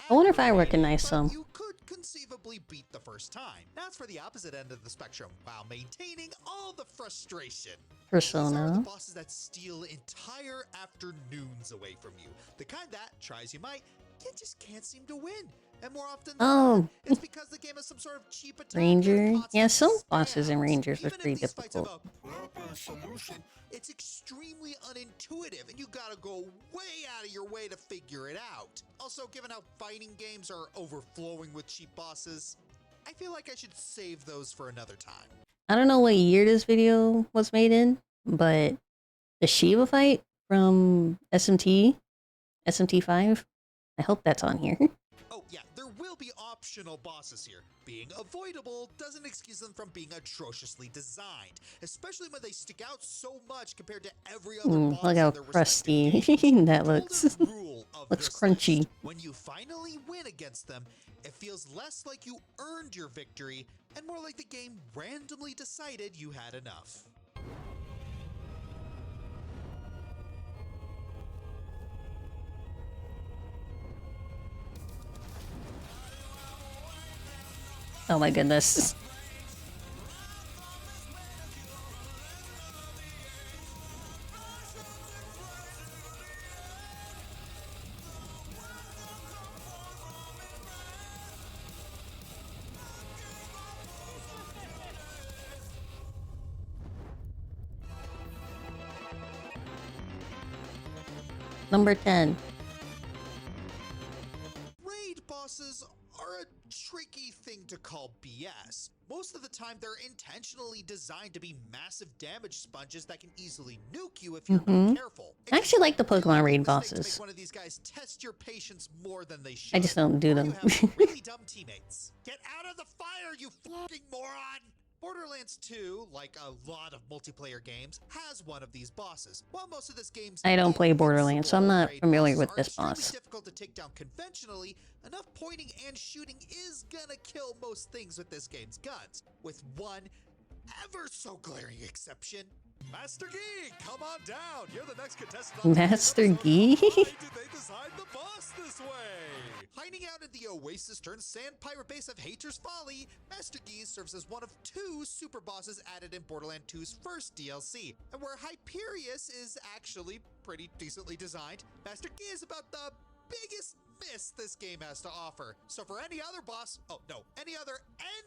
I wonder if I recognize some. You could conceivably beat the first time. That's for the opposite end of the spectrum, while maintaining all the frustration. Persona. These are the bosses that steal entire afternoons away from you. The kind that, try as you might, you just can't seem to win. And more often than not, it's because the game has some sort of cheap attack. Ranger. Yeah, some bosses and Rangers are pretty difficult. It's extremely unintuitive, and you gotta go way out of your way to figure it out. Also, given how fighting games are overflowing with cheap bosses, I feel like I should save those for another time. I don't know what year this video was made in, but the Shiva fight from SMT5, I hope that's on here. Oh yeah, there will be optional bosses here. Being avoidable doesn't excuse them from being atrociously designed, especially when they stick out so much compared to every other boss. Look how crusty that looks. Looks crunchy. When you finally win against them, it feels less like you earned your victory and more like the game randomly decided you had enough. Oh my goodness. Number 10. Raid bosses are a tricky thing to call BS. Most of the time, they're intentionally designed to be massive damage sponges that can easily nuke you if you're not careful. I actually like the Pokemon raid bosses. Make one of these guys test your patience more than they should. I just don't do them. You have really dumb teammates. Get out of the fire, you fucking moron! Borderlands 2, like a lot of multiplayer games, has one of these bosses. While most of this game's I don't play Borderlands, so I'm not familiar with this boss. Difficult to take down conventionally, enough pointing and shooting is gonna kill most things with this game's guns, with one ever so glaring exception. Master Gee, come on down. You're the next contestant on Master Gee? Why did they design the boss this way? Hiding out in the Oasis turned sand pirate base of Hater's Folly, Master Gee serves as one of 2 super bosses added in Borderlands 2's first DLC. And where Hyperius is actually pretty decently designed, Master Gee is about the biggest miss this game has to offer. So for any other boss, any other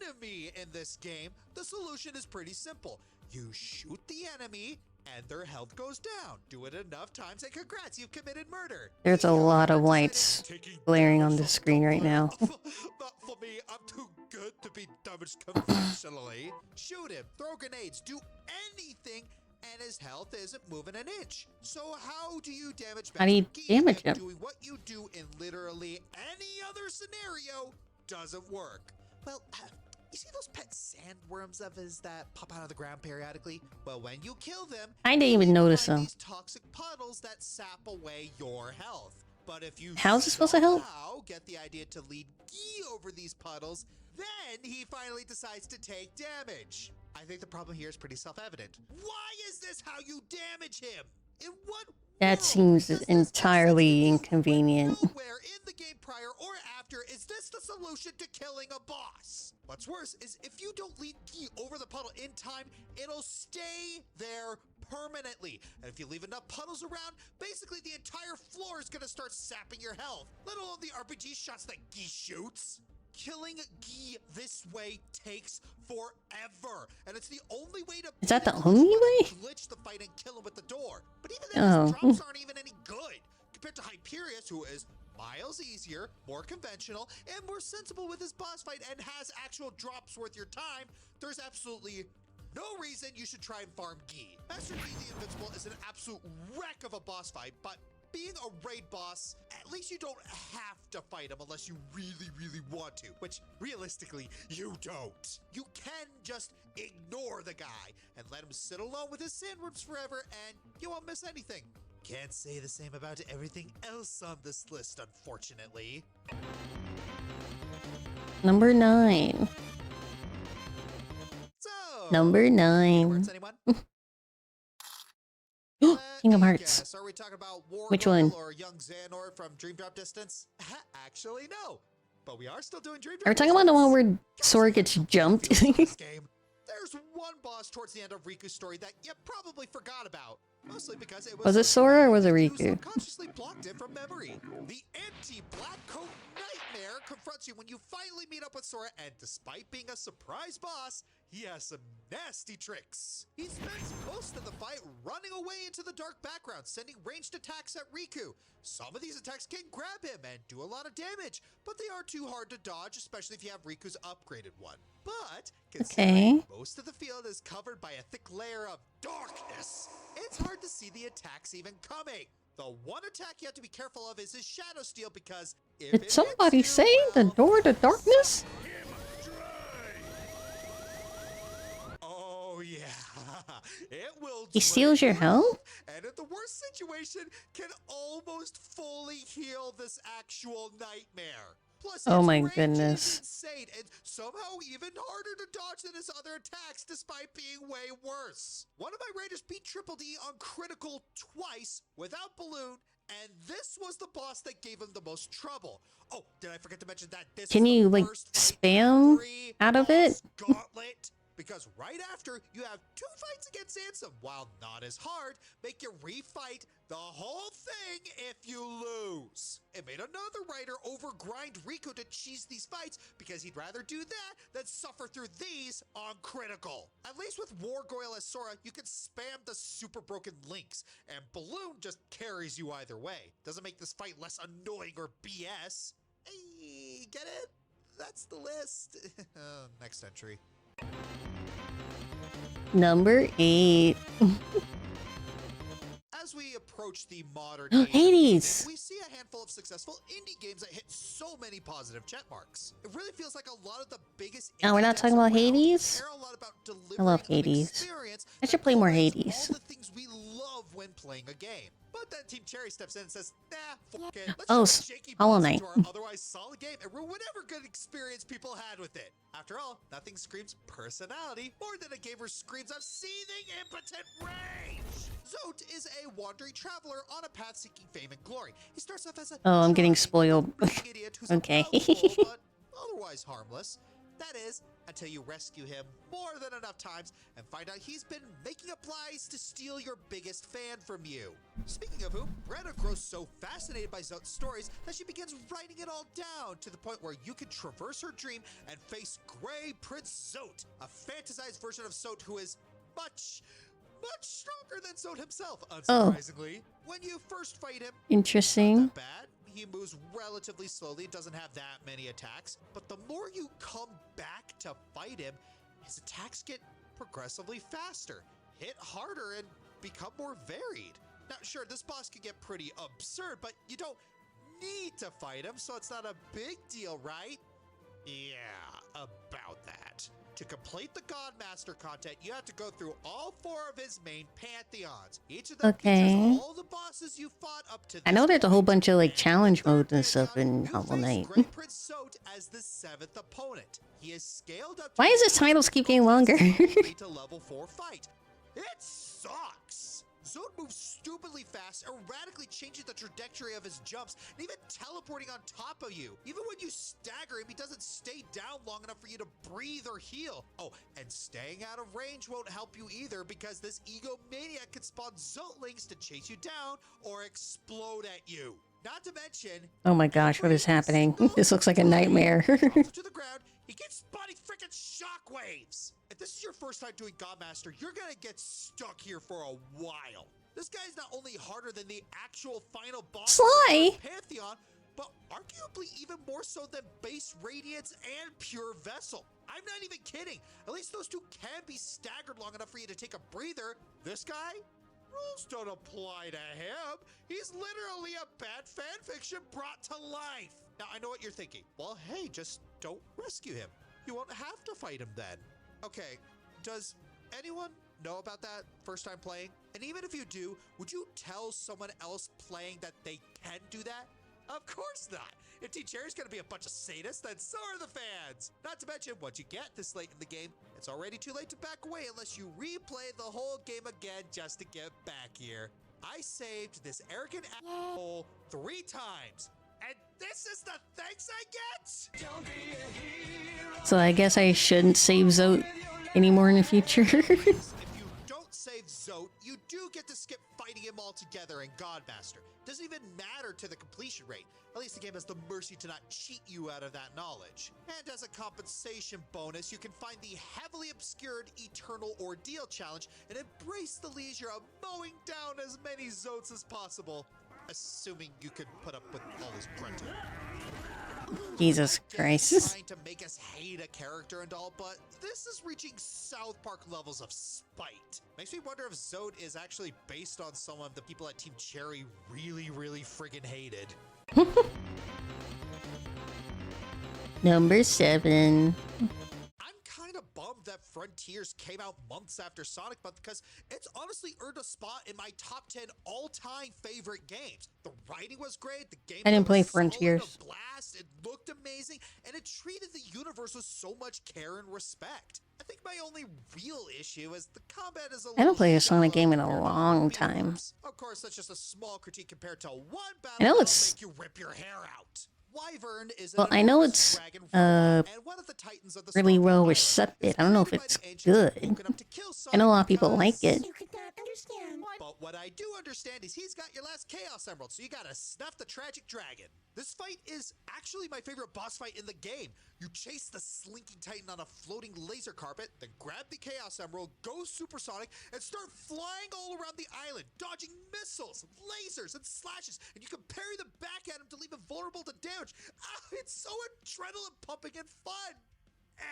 enemy in this game, the solution is pretty simple. You shoot the enemy, and their health goes down. Do it enough times, and congrats, you've committed murder. There's a lot of lights glaring on the screen right now. Not for me, I'm too good to be damaged conventionally. Shoot him, throw grenades, do anything, and his health isn't moving an inch. So how do you damage How do you damage him? Doing what you do in literally any other scenario doesn't work. Well, you see those pet sandworms of his that pop out of the ground periodically? Well, when you kill them, I didn't even notice them. these toxic puddles that sap away your health. But if you How's it supposed to help? Get the idea to lead Gee over these puddles, then he finally decides to take damage. I think the problem here is pretty self-evident. Why is this how you damage him? In what That seems entirely inconvenient. nowhere in the game prior or after is this the solution to killing a boss. What's worse is if you don't lead Gee over the puddle in time, it'll stay there permanently. And if you leave enough puddles around, basically the entire floor is gonna start sapping your health, let alone the RPG shots that Gee shoots. Killing Gee this way takes forever, and it's the only way to Is that the only way? glitch the fight and kill him with the door. But even then, his drops aren't even any good compared to Hyperius, who is miles easier, more conventional, and more sensible with his boss fight and has actual drops worth your time. There's absolutely no reason you should try and farm Gee. Master Gee the Invincible is an absolute wreck of a boss fight, but being a raid boss, at least you don't have to fight him unless you really, really want to, which realistically, you don't. You can just ignore the guy and let him sit alone with his sandworms forever and you won't miss anything. Can't say the same about everything else on this list, unfortunately. Number 9. So, Number 9. words, anyone? Kingdom Hearts. Guess, are we talking about War Which one? or Young Xehanort from Dream Drop Distance? Actually, no. But we are still doing Dream Drop Are we talking about the one where Sora gets jumped? This game. There's one boss towards the end of Riku's story that you probably forgot about. Mostly because it Was it Sora or was it Riku? Consciously blocked it from memory. The anti-black coat nightmare confronts you when you finally meet up with Sora, and despite being a surprise boss, he has some nasty tricks. He spends most of the fight running away into the dark background, sending ranged attacks at Riku. Some of these attacks can grab him and do a lot of damage, but they are too hard to dodge, especially if you have Riku's upgraded one. But considering most of the field is covered by a thick layer of darkness, it's hard to see the attacks even coming. The one attack you have to be careful of is his Shadow Steel, because if Did somebody say the door to darkness? Oh yeah, it will. He steals your health? And in the worst situation, can almost fully heal this actual nightmare. Plus, Oh his my range goodness. is insane and somehow even harder to dodge than his other attacks, despite being way worse. One of my raiders beat Triple D on critical twice without Balloon, and this was the boss that gave him the most trouble. Oh, did I forget to mention that this Can is the you like first spam out of it? gauntlet? Because right after, you have 2 fights against Ansem. While not as hard, make you refight the whole thing if you lose. It made another writer overgrind Riku to cheese these fights because he'd rather do that than suffer through these on critical. At least with Wargoyle as Sora, you can spam the super broken links, and Balloon just carries you either way. Doesn't make this fight less annoying or BS. Hey, get it? That's the list. Next entry. Number 8. As we approach the modern Hades! we see a handful of successful indie games that hit so many positive check marks. It really feels like a lot of the biggest. Oh, we're not talking about Hades? Care a lot about I love delivering an Hades. experience I should that play more combines Hades. all the things we love when playing a game. But then Team Cherry steps in and says, nah, fuck it. Let's Oh, just shaky Hollow balls Knight. into our otherwise solid game and ruin whatever good experience people had with it. After all, nothing screams personality more than a gamer screams of seething impotent rage. Zote is a wandering traveler on a path seeking fame and glory. He starts off as a Oh, I'm getting spoiled. idiot who's Okay. mouthful, but otherwise harmless. That is, until you rescue him more than enough times and find out he's been making up lies to steal your biggest fan from you. Speaking of whom, Brenna grows so fascinated by Zote's stories that she begins writing it all down to the point where you can traverse her dream and face Grey Prince Zote, a fantasized version of Zote who is much stronger than Zote himself, unsurprisingly. When you first fight him, Interesting. not that bad. He moves relatively slowly, doesn't have that many attacks, but the more you come back to fight him, his attacks get progressively faster, hit harder, and become more varied. Now, sure, this boss can get pretty absurd, but you don't need to fight him, so it's not a big deal, right? Yeah, about that. To complete the Godmaster content, you have to go through all 4 of his main pantheons. Each of them features all the bosses you fought up to this I know there's a whole point, bunch of like and challenge the third modes and stuff pantheon, in you Hollow face Knight. Grey Prince Zote as the 7th opponent. He is scaled up to Why does his titles keep getting longer? to level 4 fight. It sucks. Zote moves stupidly fast, erratically changing the trajectory of his jumps, and even teleporting on top of you. Even when you stagger him, he doesn't stay down long enough for you to breathe or heal. Oh, and staying out of range won't help you either, because this egomaniac can spawn Zotelings to chase you down or explode at you. Not to mention, Oh my gosh, what is happening? This looks like a nightmare. drops to the ground, he gets spotty freaking shockwaves. If this is your first time doing Godmaster, you're gonna get stuck here for a while. This guy's not only harder than the actual final boss Sly! of the Pantheon, but arguably even more so than Base Radiance and Pure Vessel. I'm not even kidding. At least those 2 can be staggered long enough for you to take a breather. This guy? Rules don't apply to him. He's literally a bad fanfiction brought to life. Now, I know what you're thinking. Well, hey, just don't rescue him. You won't have to fight him then. Okay, does anyone know about that first time playing? And even if you do, would you tell someone else playing that they can do that? Of course not. If Team Cherry's gonna be a bunch of sadists, then so are the fans. Not to mention, once you get this late in the game, it's already too late to back away unless you replay the whole game again just to get back here. I saved this arrogant asshole 3 times. And this is the thanks I get? So I guess I shouldn't save Zote anymore in the future. If you don't save Zote, you do get to skip fighting him altogether in Godmaster. Doesn't even matter to the completion rate. At least the game has the mercy to not cheat you out of that knowledge. And as a compensation bonus, you can find the heavily obscured Eternal Ordeal challenge and embrace the leisure of mowing down as many Zotes as possible. Assuming you could put up with all his grunting. Jesus Christ. Trying to make us hate a character and all, but this is reaching South Park levels of spite. Makes me wonder if Zote is actually based on someone the people at Team Cherry really friggin' hated. Number 7. Kind of bummed that Frontiers came out months after Sonic Month because it's honestly earned a spot in my top 10 all-time favorite games. The writing was great, the game I didn't play was Frontiers. a blast, it looked amazing, and it treated the universe with so much care and respect. I think my only real issue is the combat is a I haven't played a shallow Sonic game in a compared to long the time. others. Of course, that's just a small critique compared to one battle I know that'll it's- make you rip your hair out. Wyvern is Well, an I know enormous it's dragon and one of the titans of the really Starfall well Islands. accepted. I don't know if it's good. I know a lot of people like it. But what I do understand is he's got your last Chaos Emerald, so you gotta snuff the tragic dragon. This fight is actually my favorite boss fight in the game. You chase the slinking titan on a floating laser carpet, then grab the Chaos Emerald, go supersonic, and start flying all around the island, dodging missiles, lasers, and slashes, and you can parry them back at him to leave him vulnerable to damage. Ah, it's so adrenaline pumping and fun!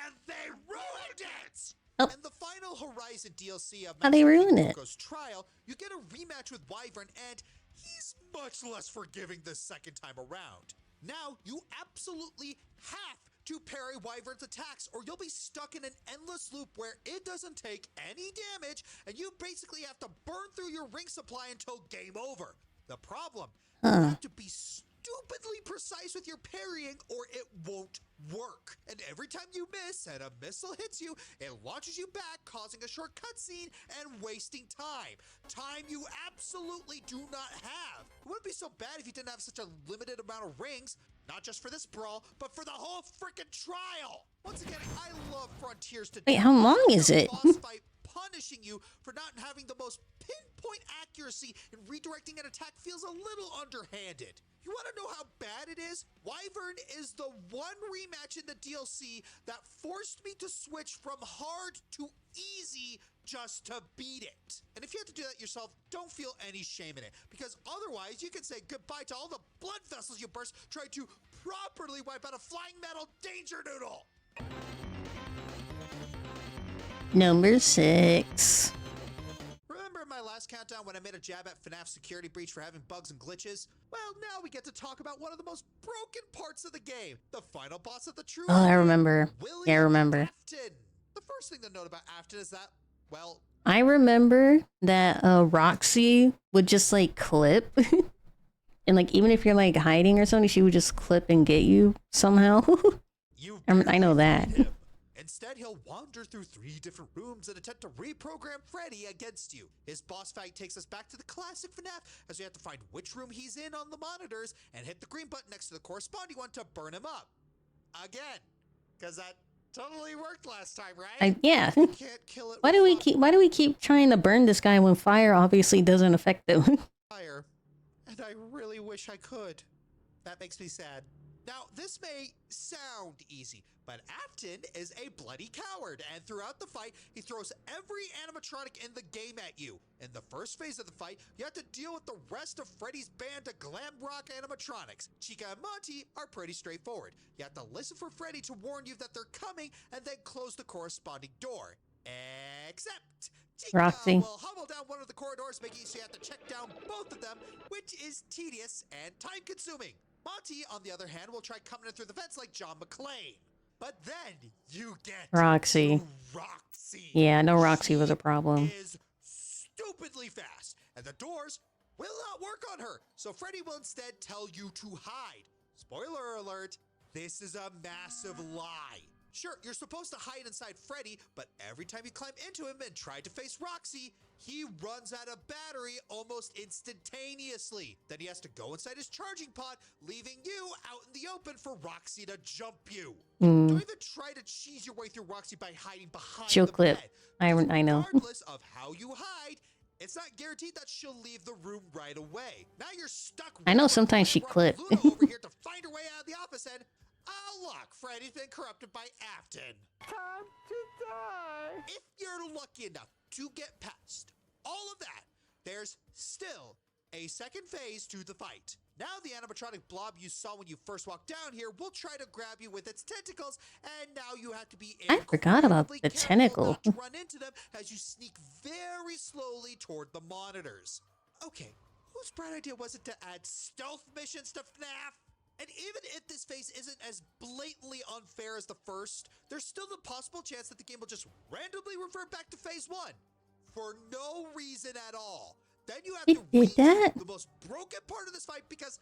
And they ruined it! Oh. In the final Horizon DLC of How'd they ruin it? Coco's Trial, you get a rematch with Wyvern, and he's much less forgiving this second time around. Now, you absolutely have to parry Wyvern's attacks, or you'll be stuck in an endless loop where it doesn't take any damage, and you basically have to burn through your ring supply until game over. The problem, you have to be stupidly precise with your parrying or it won't work. And every time you miss and a missile hits you, it launches you back, causing a short cutscene and wasting time. Time you absolutely do not have. It wouldn't be so bad if you didn't have such a limited amount of rings, not just for this brawl, but for the whole freaking trial. Once again, I love Frontiers to Wait, how long is it? boss fight punishing you for not having the most pinpoint accuracy in redirecting an attack feels a little underhanded. You want to know how bad it is? Wyvern is the one rematch in the DLC that forced me to switch from hard to easy just to beat it. And if you have to do that yourself, don't feel any shame in it, because otherwise you can say goodbye to all the blood vessels you burst trying to properly wipe out a flying metal danger noodle. Number 6. Remember in my last countdown when I made a jab at FNAF Security Breach for having bugs and glitches? Well, now we get to talk about one of the most broken parts of the game, the final boss of the true Oh, I ending, remember. William Yeah, I remember. Afton. The first thing to note about Afton is that, well, I remember that Roxy would just like clip. And like even if you're like hiding or something, she would just clip and get you somehow. I know that. Instead, he'll wander through 3 different rooms and attempt to reprogram Freddy against you. His boss fight takes us back to the classic FNAF, as we have to find which room he's in on the monitors and hit the green button next to the corresponding one to burn him up. Again, because that totally worked last time, right? Yeah. You can't kill it Why with do we keep trying to burn this guy when fire obviously doesn't affect him? fire, and I really wish I could. That makes me sad. Now, this may sound easy, but Afton is a bloody coward, and throughout the fight, he throws every animatronic in the game at you. In the first phase of the fight, you have to deal with the rest of Freddy's band of glam rock animatronics. Chica and Monty are pretty straightforward. You have to listen for Freddy to warn you that they're coming, and then close the corresponding door. Except Chica Roxy. will hobble down one of the corridors, making it so you have to check down both of them, which is tedious and time-consuming. Monty, on the other hand, will try coming in through the vents like John McClane. But then you get Roxy. Roxy. Yeah, I know Roxy was a problem. Is stupidly fast, and the doors will not work on her. So Freddy will instead tell you to hide. Spoiler alert, this is a massive lie. Sure, you're supposed to hide inside Freddy, but every time you climb into him and try to face Roxy, he runs out of battery almost instantaneously. Then he has to go inside his charging pod, leaving you out in the open for Roxy to jump you. Don't even try to cheese your way through Roxy by hiding behind She'll the clip. bed. I know. Regardless of how you hide, it's not guaranteed that she'll leave the room right away. Now you're stuck. I know sometimes she clip. over here to find her way out of the office, and oh look, Freddy's been corrupted by Afton. Time to die. If you're lucky enough to get past all of that, there's still a second phase to the fight. Now the animatronic blob you saw when you first walked down here will try to grab you with its tentacles, and now you have to be I forgot about the incredibly careful tentacle. not to run into them as you sneak very slowly toward the monitors. Okay, whose bright idea was it to add stealth missions to FNAF? And even if this phase isn't as blatantly unfair as the first, there's still the possible chance that the game will just randomly revert back to phase 1 for no reason at all. Then you have to did that? the most broken part of this fight because,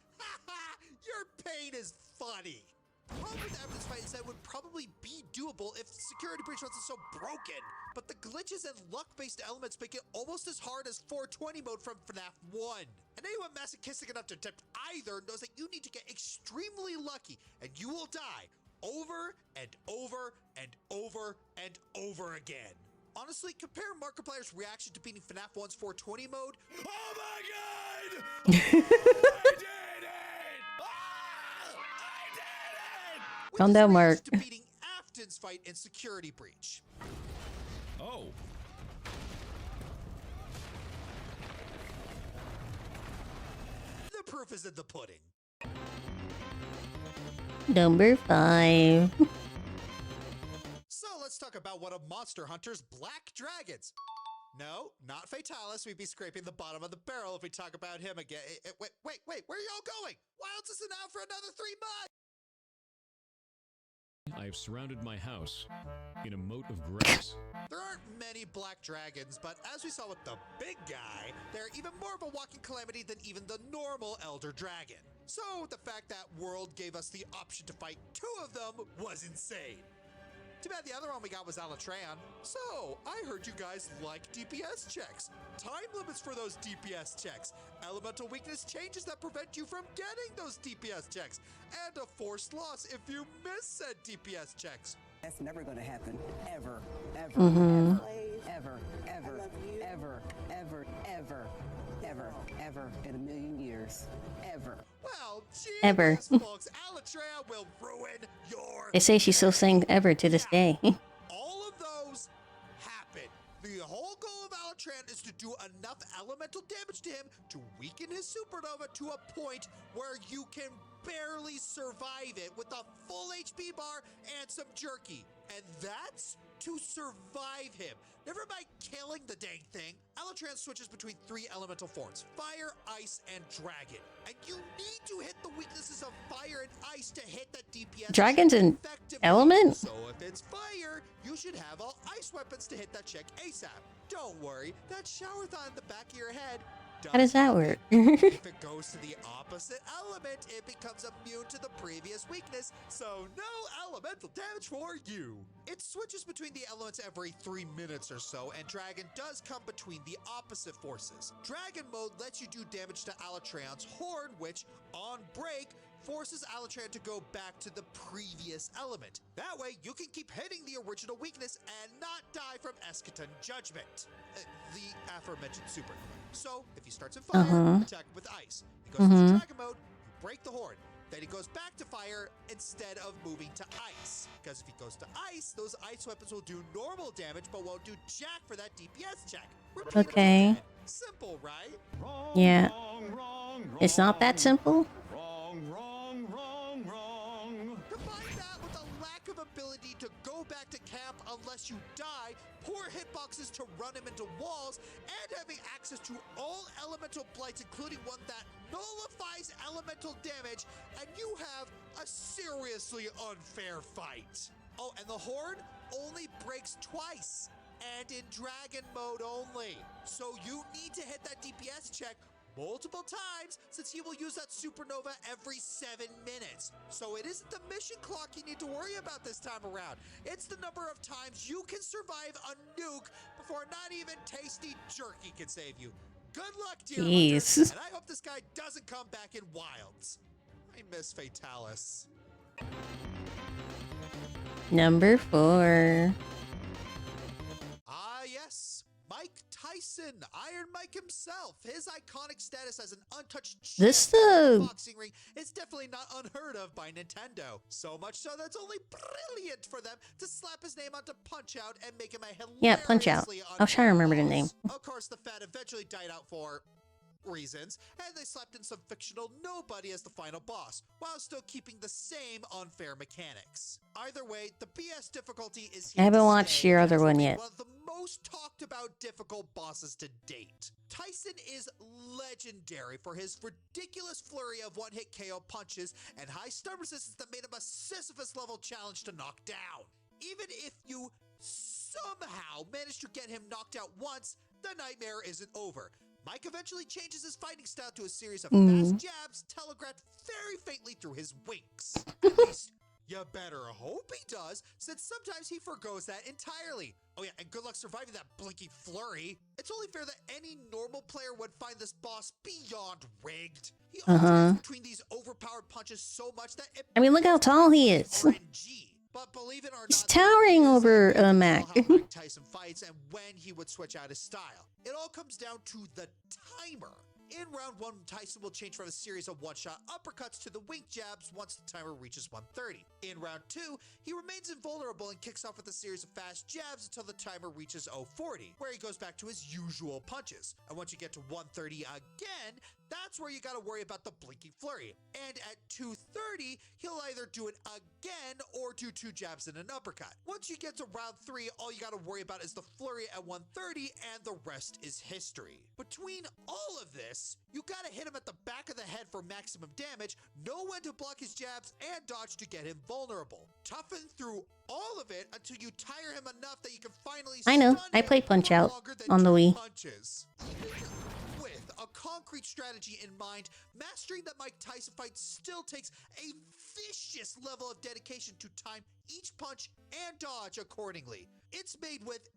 your pain is funny. The problem with this fight is that it would probably be doable if Security Breach wasn't so broken. But the glitches and luck-based elements make it almost as hard as 420 mode from FNAF 1. And anyone masochistic enough to attempt either knows that you need to get extremely lucky, and you will die over and over and over and over again. Honestly, compare Markiplier's reaction to beating FNAF 1's 420 mode. Oh my god! I did it! I did it! Calm down, Mark. To beating Afton's fight in Security Breach. Oh. The proof is in the pudding. Number 5. So let's talk about one of Monster Hunter's black dragons. No, not Fatalis. We'd be scraping the bottom of the barrel if we talk about him again. Wait, where are y'all going? Why else is it out for another 3 months? I have surrounded my house in a moat of grass. There aren't many black dragons, but as we saw with the big guy, they're even more of a walking calamity than even the normal Elder Dragon. So the fact that World gave us the option to fight 2 of them was insane. Too bad the other one we got was Alatran. So, I heard you guys like DPS checks. Time limits for those DPS checks. Elemental weakness changes that prevent you from getting those DPS checks. And a forced loss if you miss said DPS checks. That's never gonna happen. Ever. Ever. Mhm. Ever. Ever. Ever. Ever. Ever. Ever. Ever. In a million years. Ever. Well, Ever. folks, Alatran will ruin your... They say she's still saying ever to this day. All of those happen. The whole goal of Alatran is to do enough elemental damage to him to weaken his supernova to a point where you can barely survive it with a full HP bar and some jerky. And that's to survive him. Never mind killing the dang thing. Alatran switches between 3 elemental forms: fire, ice, and dragon. And you need to hit the weaknesses of fire and ice to hit that DPS. Dragon's an element? So if it's fire, you should have all ice weapons to hit that check ASAP. Don't worry, that shower thought in the back of your head. How does that work? If it goes to the opposite element, it becomes immune to the previous weakness, so no elemental damage for you. It switches between the elements every 3 minutes or so, and Dragon does come between the opposite forces. Dragon mode lets you do damage to Alatran's horn, which, on break, forces Alatran to go back to the previous element. That way, you can keep hitting the original weakness and not die from Eschaton Judgment, the aforementioned supernova. So, if he starts in fire, attack him with ice. He goes into Dragon mode, you break the horn. Then he goes back to fire instead of moving to ice. Because if he goes to ice, those ice weapons will do normal damage, but won't do jack for that DPS check. Okay. Simple, right? Yeah. It's not that simple? Combine that with a lack of ability to go back to camp unless you die, poor hitboxes to run him into walls, and having access to all elemental blights, including one that nullifies elemental damage, and you have a seriously unfair fight. Oh, and the horn only breaks twice, and in dragon mode only. So you need to hit that DPS check multiple times, since he will use that supernova every 7 minutes. So it isn't the mission clock you need to worry about this time around. It's the number of times you can survive a nuke before not even tasty jerky can save you. Good luck, dear Jeez. hunter, and I hope this guy doesn't come back in wilds. I miss Fatalis. Number 4. Ah, yes. Mike Tyson, Iron Mike himself. His iconic status as an untouched This champion in the the boxing ring is definitely not unheard of by Nintendo. So much so that's only brilliant for them to slap his name onto Punch-Out and make him a hilariously yeah, Punch-Out. I was trying to remember the name. Of course, the fad eventually died out for reasons, and they slapped in some fictional nobody as the final boss, while still keeping the same unfair mechanics. Either way, the BS difficulty is here I haven't to watched stay your as other one being yet. one of the most talked about difficult bosses to date. Tyson is legendary for his ridiculous flurry of one-hit KO punches and high stun resistance that made him a Sisyphus-level challenge to knock down. Even if you somehow manage to get him knocked out once, the nightmare isn't over. Mike eventually changes his fighting style to a series of fast jabs telegraphed very faintly through his winks. At least, you better hope he does, since sometimes he forgoes that entirely. Oh yeah, and good luck surviving that blinky flurry. It's only fair that any normal player would find this boss beyond rigged. He alternates between these overpowered punches so much that it I mean, look how tall he is. RNG. But believe it or He's not, towering over Mac. how Mike Tyson fights and when he would switch out his style. It all comes down to the timer. In round 1, Tyson will change from a series of one-shot uppercuts to the wink jabs once the timer reaches 130. In round 2, he remains invulnerable and kicks off with a series of fast jabs until the timer reaches 040, where he goes back to his usual punches. And once you get to 130 again, that's where you gotta worry about the blinking flurry. And at 230, he'll either do it again or do 2 jabs and an uppercut. Once you get to round 3, all you gotta worry about is the flurry at 130, and the rest is history. Between all of this, you gotta hit him at the back of the head for maximum damage, know when to block his jabs, and dodge to get him vulnerable. Toughen through all of it until you tire him enough that you can finally I know. stun I him played for Punch-Out longer than on the 2 Wii. punches. With a concrete strategy in mind, mastering the Mike Tyson fight still takes a vicious level of dedication to time each punch and dodge accordingly. It's made with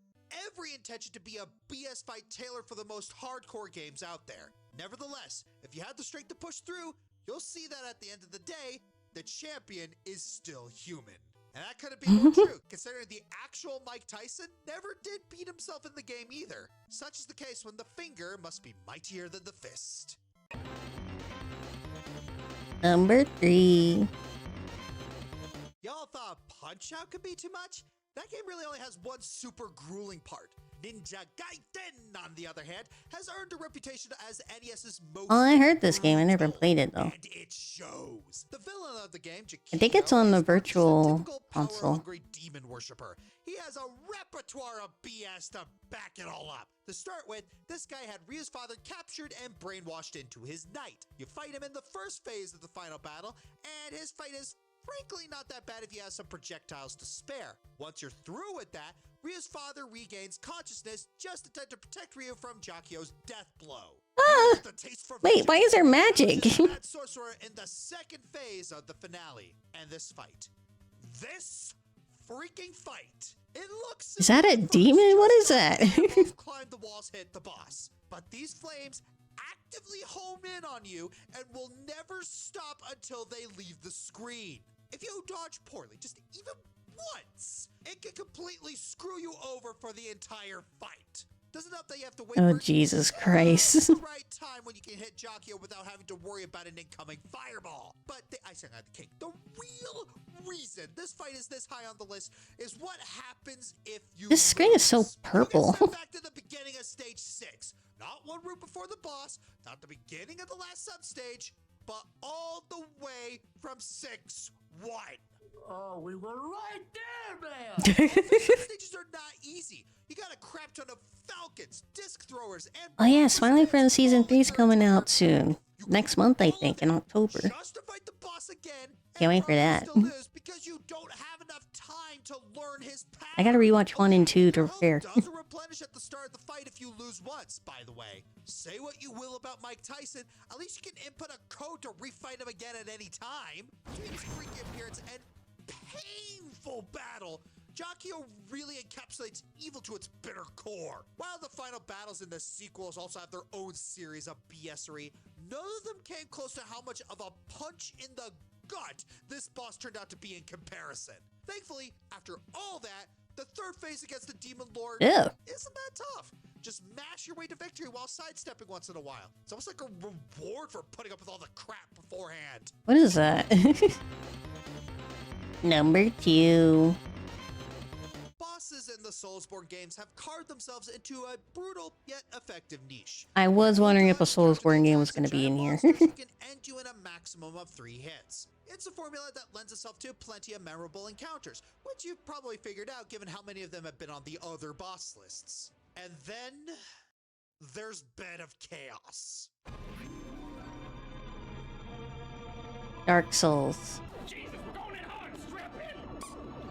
every intention to be a BS fight tailored for the most hardcore games out there. Nevertheless, if you had the strength to push through, you'll see that at the end of the day, the champion is still human. And that couldn't be more true, considering the actual Mike Tyson never did beat himself in the game either. Such is the case when the finger must be mightier than the fist. Number 3. Y'all thought Punch-Out could be too much? That game really only has one super grueling part. Ninja Gaiden, on the other hand, has earned a reputation as NES's most Oh, I heard this game. I never played it though. and it shows. The villain of the game, I think it's on the virtual typical console. power-hungry demon worshiper. He has a repertoire of BS to back it all up. To start with, this guy had Rya's father captured and brainwashed into his knight. You fight him in the first phase of the final battle, and his fight is frankly not that bad if you have some projectiles to spare. Once you're through with that, Rya's father regains consciousness just in time to protect Ryu from Jakio's death blow. The taste for Wait, why is there magic? Mad sorcerer in the second phase of the finale. And this fight. This freaking fight. It looks Is that a demon? What is that? both climb the walls, hit the boss. But these flames actively home in on you and will never stop until they leave the screen. If you dodge poorly, just even once, it can completely screw you over for the entire fight. Doesn't help that you have to wait Oh, for Jesus Christ. the right time when you can hit Jakio without having to worry about an incoming fireball. But the icing on the cake, the real reason this fight is this high on the list is what happens if you This screen is so lose. purple. You get sent back to the beginning of stage 6. Not one route before the boss, not the beginning of the last substage, but all the way from 6-1. Oh, we were right there, man! Stages are not easy. You got a crap ton of falcons, disc throwers, and Oh yeah, Smiling Friends Season 3 is coming out soon. Next month, I think, in October. just to fight the boss again. Can't wait for that. Still lose because you don't have enough time time to learn his pattern. I gotta rewatch 1 and 2 to prepare. Doesn't replenish at the start of the fight if you lose once, by the way. Say what you will about Mike Tyson, at least you can input a code to refight him again at any time. Between his freaky appearance and painful battle, Jacchio really encapsulates evil to its bitter core. While the final battles in the sequels also have their own series of BS-ery, none of them came close to how much of a punch in the gut this boss turned out to be in comparison. Thankfully, after all that, the third phase against the Demon Lord isn't that tough. Just mash your way to victory while sidestepping once in a while. It's almost like a reward for putting up with all the crap beforehand. What is that? Number 2. Bosses in the Soulsborne games have carved themselves into a brutal yet effective niche. I was wondering if a Soulsborne game was going to be in here. Can end you in a maximum of 3 hits. It's a formula that lends itself to plenty of memorable encounters, which you've probably figured out given how many of them have been on the other boss lists. And then there's Bed of Chaos. Dark Souls.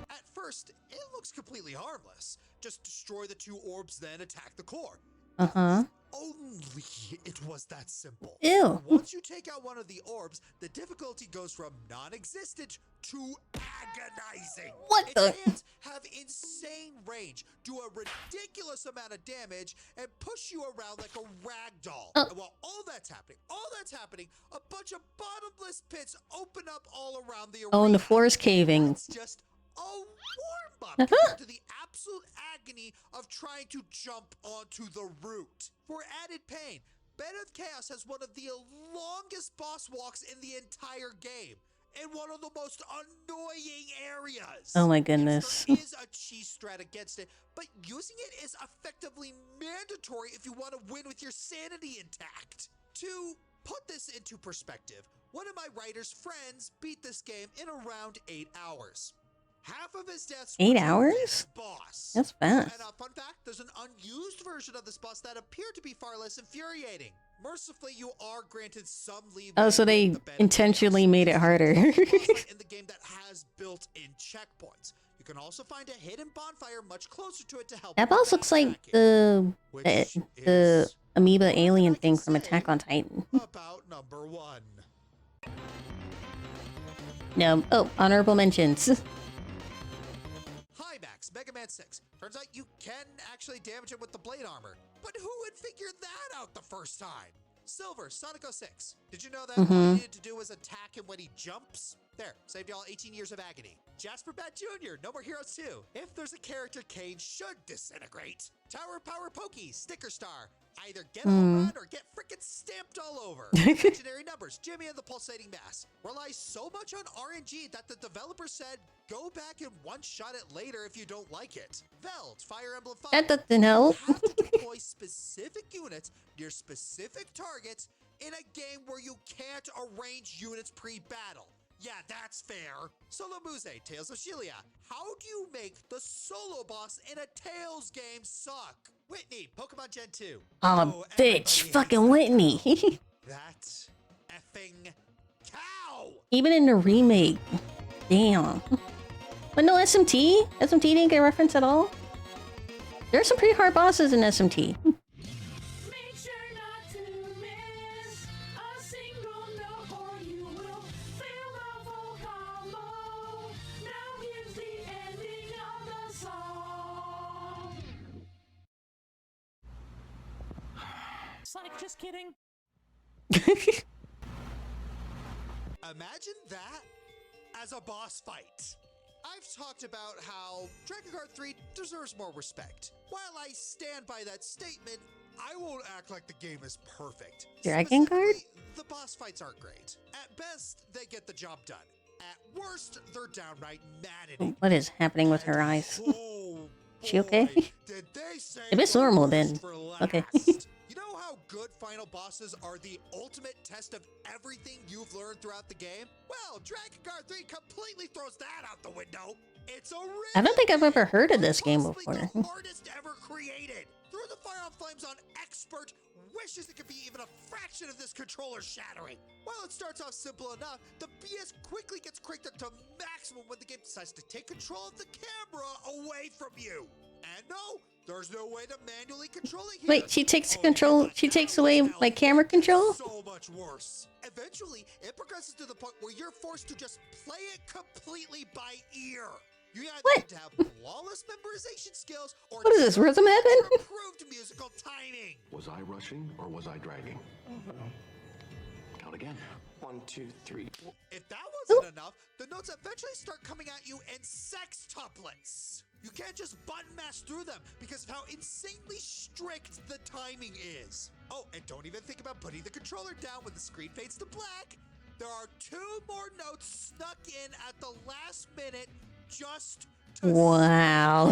At first, it looks completely harmless. Just destroy the 2 orbs, then attack the core. Uh-huh. Only it was that simple. Ew. Once you take out one of the orbs, the difficulty goes from non-existent to agonizing. What its the? hands have insane range, do a ridiculous amount of damage, and push you around like a rag doll. And while all that's happening, a bunch of bottomless pits open up all around the arena. Oh, and the floor is caving. That's just a warm-up compared to the absolute agony of trying to jump onto the root. For added pain, Bed of Chaos has one of the longest boss walks in the entire game, in one of the most annoying areas. Oh my goodness. There is a cheese strat against it, but using it is effectively mandatory if you want to win with your sanity intact. To put this into perspective, one of my writer's friends beat this game in around 8 hours. Half of his deaths 8 were to hours? this boss. That's fast. And fun fact, there's an unused version of this boss that appeared to be far less infuriating. Mercifully, you are granted some leeway. Oh, so they intentionally made it harder. in the game that has built-in checkpoints. You can also find a hidden bonfire much closer to it to help. That boss looks like the amoeba alien thing from Attack on Titan. About number 1. No. Oh, honorable mentions. Hymax, Mega Man 6. Turns out you can actually damage him with the blade armor. But who would figure that out the first time? Silver, Sonic 06. Did you know that all you needed to do was attack him when he jumps? There, saved y'all 18 years of agony. Jasper Bat Jr., No More Heroes 2. If there's a character Kane should disintegrate. Tower Power Pokey, Sticker Star. Either get all run or get frickin' stamped all over. Legendary Numbers, Jimmy and the Pulsating Mass. Relies so much on RNG that the developer said, go back and one-shot it later if you don't like it. Veld, Fire Emblem 5. That doesn't help. You have to deploy specific units near specific targets in a game where you can't arrange units pre-battle. Yeah, that's fair. Solo Muze, Tales of Shilia. How do you make the solo boss in a Tales game suck? Whitney, Pokemon Gen 2. Oh, bitch. Fucking Whitney. That effing cow! Even in the remake. Damn. But no SMT? SMT didn't get referenced at all? There are some pretty hard bosses in SMT. Like, just kidding. Imagine that as a boss fight. I've talked about how Drakengard 3 deserves more respect. While I stand by that statement, I won't act like the game is perfect. Drakengard? The boss fights aren't great. At best, they get the job done. At worst, they're downright maddening. What is happening with her eyes? She okay? Did they say if it's normal, then okay. You know how good final bosses are the ultimate test of everything you've learned throughout the game? Well, Drakengard 3 completely throws that out the window. It's a I don't think I've ever heard of this game before. the hardest ever created. threw the Fire on Flames on expert, wishes it could be even a fraction of this controller shattering. While it starts off simple enough, the BS quickly gets cranked up to maximum when the game decides to take control of the camera away from you. And no, there's no way to manually control it here. Wait, she takes control. She takes away my camera control? So much worse. Eventually, it progresses to the point where you're forced to just play it completely by ear. You either need to have flawless memorization skills or what is this, Rhythm Heaven? improved musical timing. Was I rushing or was I dragging? Count again. 1, 2, 3. If that wasn't enough, the notes eventually start coming at you in sextuplets. You can't just button mash through them because of how insanely strict the timing is. Oh, and don't even think about putting the controller down when the screen fades to black. There are 2 more notes snuck in at the last minute just to wow.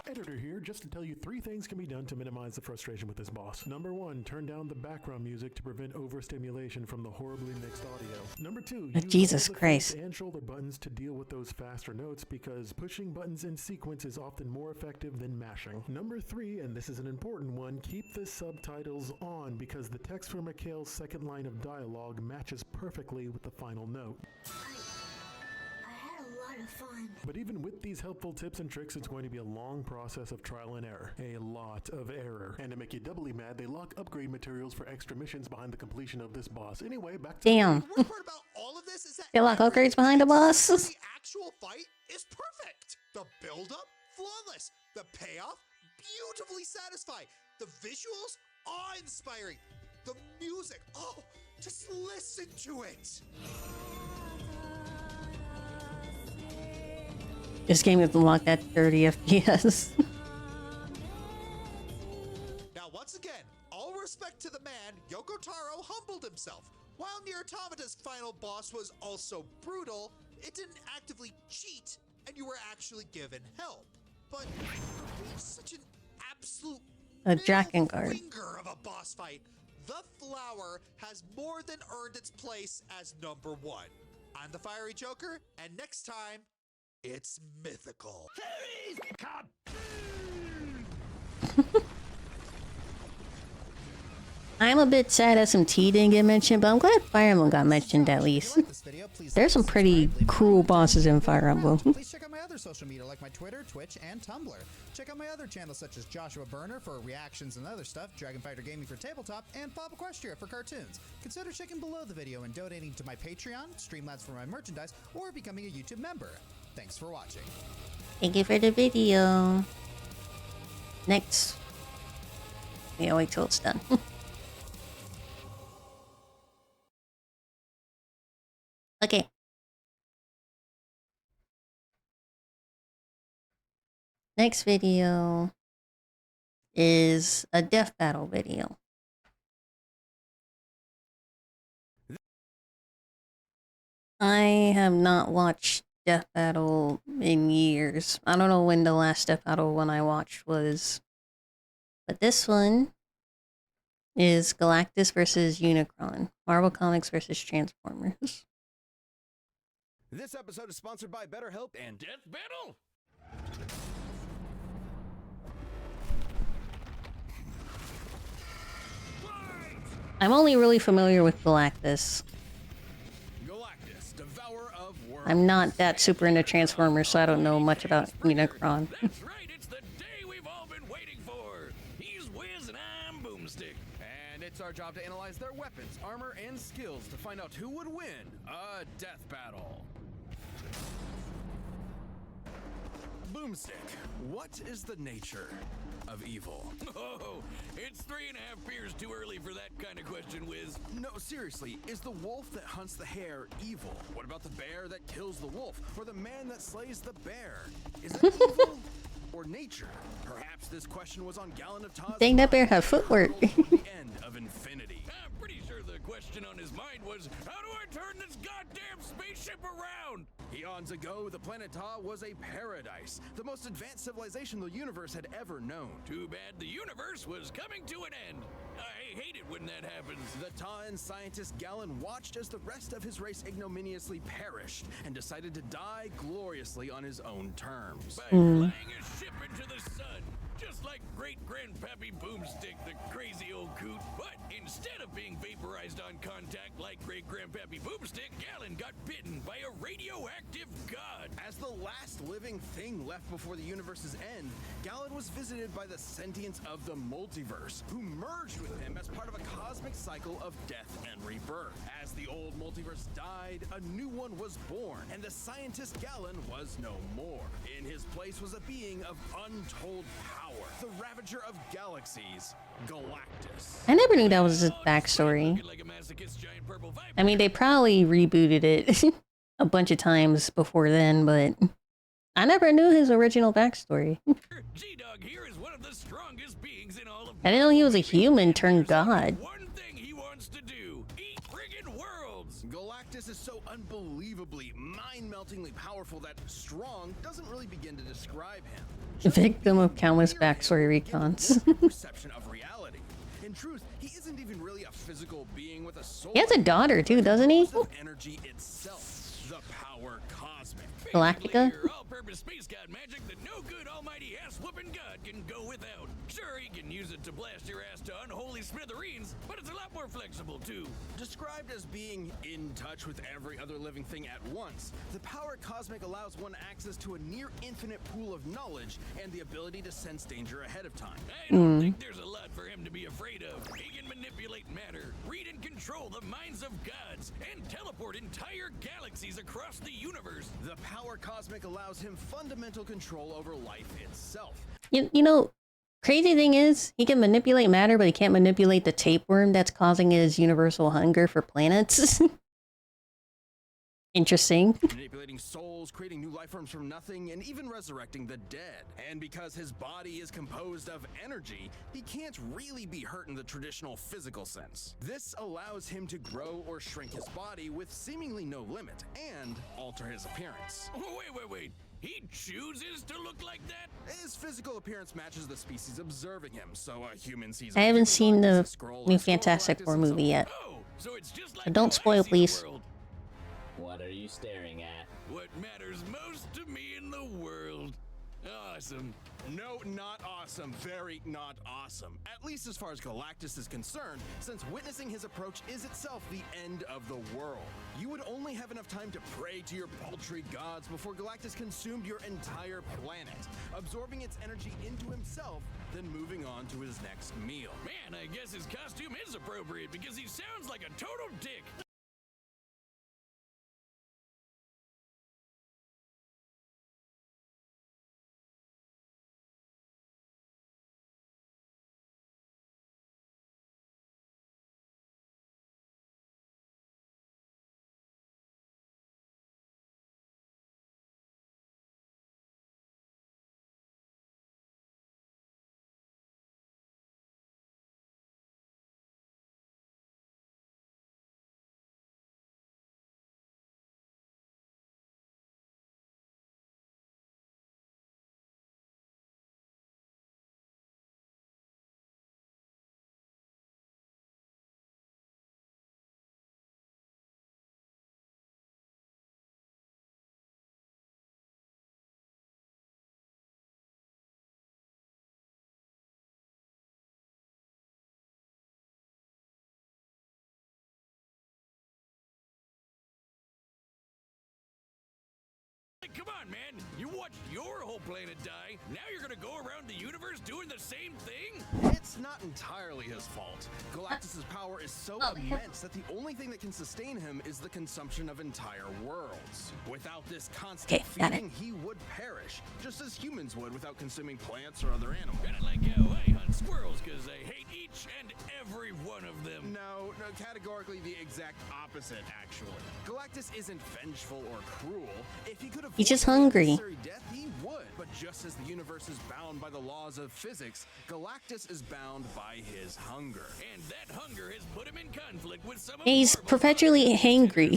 Editor here, just to tell you 3 things can be done to minimize the frustration with this boss. Number 1, turn down the background music to prevent overstimulation from the horribly mixed audio. Number 2, use Jesus both the Christ. face and shoulder buttons to deal with those faster notes because pushing buttons in sequence is often more effective than mashing. Number 3, and this is an important one, keep the subtitles on because the text for Mikhail's second line of dialogue matches perfectly with the final note. Fun. But even with these helpful tips and tricks, it's going to be a long process of trial and error. A lot of error. And to make you doubly mad, they lock upgrade materials for extra missions behind the completion of this boss. Anyway, back to damn. The worst part about all of this is that They lock upgrades behind the boss. the actual fight is perfect. The build-up, flawless. The payoff, beautifully satisfying. The visuals, awe-inspiring. The music, oh, just listen to it. This game is locked at 30 FPS. Now, once again, all respect to the man, Yoko Taro humbled himself. While Nier Automata's final boss was also brutal, it didn't actively cheat, and you were actually given help. But for being such an absolute Drakengard finger of a boss fight, the Flower has more than earned its place as number 1. I'm the Fiery Joker, and next time, it's mythical. I'm a bit sad SMT didn't get mentioned, but I'm glad Fire Emblem got mentioned at least. There's some pretty cruel bosses in Fire Emblem. Please check out my other social media like my Twitter, Twitch, and Tumblr. Check out my other channels such as Joshua Burner for reactions and other stuff, Dragon Fighter Gaming for tabletop, and Bob Equestria for cartoons. Consider checking below the video and donating to my Patreon, Streamlabs for my merchandise, or becoming a YouTube member. Thanks for watching. Thank you for the video. Next. Yeah, wait till it's done. Okay. Next video is a death battle video. I have not watched Death Battle in years. I don't know when the last Death Battle one I watched was. But this one is Galactus versus Unicron. Marvel Comics versus Transformers. This episode is sponsored by BetterHelp and Death Battle. I'm only really familiar with Galactus. Galactus, Devourer of Worlds. I'm not that super into Transformers, so I don't know much about Unicron. That's right, it's the day we've all been waiting for. He's Wiz and I'm Boomstick. And it's our job to analyze their weapons, armor, and skills to find out who would win a death battle. Boomstick, what is the nature of evil? Oh, it's 3.5 beers too early for that kind of question, Wiz. No, seriously, is the wolf that hunts the hare evil? What about the bear that kills the wolf? Or the man that slays the bear? Is that evil or nature? Perhaps this question was on Gallon of Taz. Dang, that bear had footwork. The end of infinity. I'm pretty sure the question on his mind was, how do I turn this goddamn spaceship around? Eons ago, the planet Ta was a paradise, the most advanced civilization the universe had ever known. Too bad the universe was coming to an end. Hey, hate it when that happens. The Ta'an scientist Galen watched as the rest of his race ignominiously perished and decided to die gloriously on his own terms. By flying a ship into the sun, just like great-grandpappy Boomstick, the crazy old coot. But instead of being vaporized on contact like great-grandpappy Boomstick, Galen got bitten by a radioactive god. As the last living thing left before the universe's end, Galen was visited by the sentience of the multiverse, who merged with him as part of a cosmic cycle of death and rebirth. As the old multiverse died, a new one was born, and the scientist Galen was no more. In his place was a being of untold power, the Ravager of Galaxies, Galactus. I never knew that was his backstory. I mean, they probably rebooted it a bunch of times before then, but I never knew his original backstory. G-Dog here is one of the strongest beings in all of I didn't know he was a human turned god. one thing he wants to do: eat friggin' worlds. Galactus is so unbelievably, mind-meltingly powerful that strong doesn't really begin to describe him. Victim of countless backstory recons. Perception of reality. In truth, he isn't even really a physical being with a soul. He has a daughter too, doesn't he? Energy itself, the power cosmic. Galactica? All-purpose space god magic that no good almighty ass-whooping god can go without. Sure, he can use it to blast your ass to unholy smithereens, but it's a lot more flexible too. Described as being in touch with every other living thing at once, the power cosmic allows one access to a near infinite pool of knowledge and the ability to sense danger ahead of time. I don't think there's a lot for him to be afraid of. He can manipulate matter, read and control the minds of gods, and teleport entire galaxies across the universe. The power cosmic allows him fundamental control over life itself. You know, crazy thing is, he can manipulate matter, but he can't manipulate the tapeworm that's causing his universal hunger for planets. Interesting. Manipulating souls, creating new life forms from nothing, and even resurrecting the dead. And because his body is composed of energy, he can't really be hurt in the traditional physical sense. This allows him to grow or shrink his body with seemingly no limit, and alter his appearance. Wait. He chooses to look like that? His physical appearance matches the species observing him, so a human sees. I haven't seen the new Fantastic Four movie yet. So it's just like So don't spoil, please. What are you staring at? What matters most to me in the world. Awesome. No, not awesome. Very not awesome. At least as far as Galactus is concerned, since witnessing his approach is itself the end of the world. You would only have enough time to pray to your paltry gods before Galactus consumed your entire planet, absorbing its energy into himself, then moving on to his next meal. Man, I guess his costume is appropriate because he sounds like a total dick. Come on, man. You watched your whole planet die. Now you're gonna go around the universe doing the same thing? It's not entirely his fault. Galactus' power is so immense that the only thing that can sustain him is the consumption of entire worlds. Without this constant feeding, he would perish, just as humans would without consuming plants or other animals. Kinda like how I hunt squirrels, because I hate each and every one of them. No, categorically the exact opposite, actually. Galactus isn't vengeful or cruel. If he could have He's just hungry. death, he would. But just as the universe is bound by the laws of physics, Galactus is bound by his hunger. And that hunger has put him in conflict with some of He's perpetually hangry.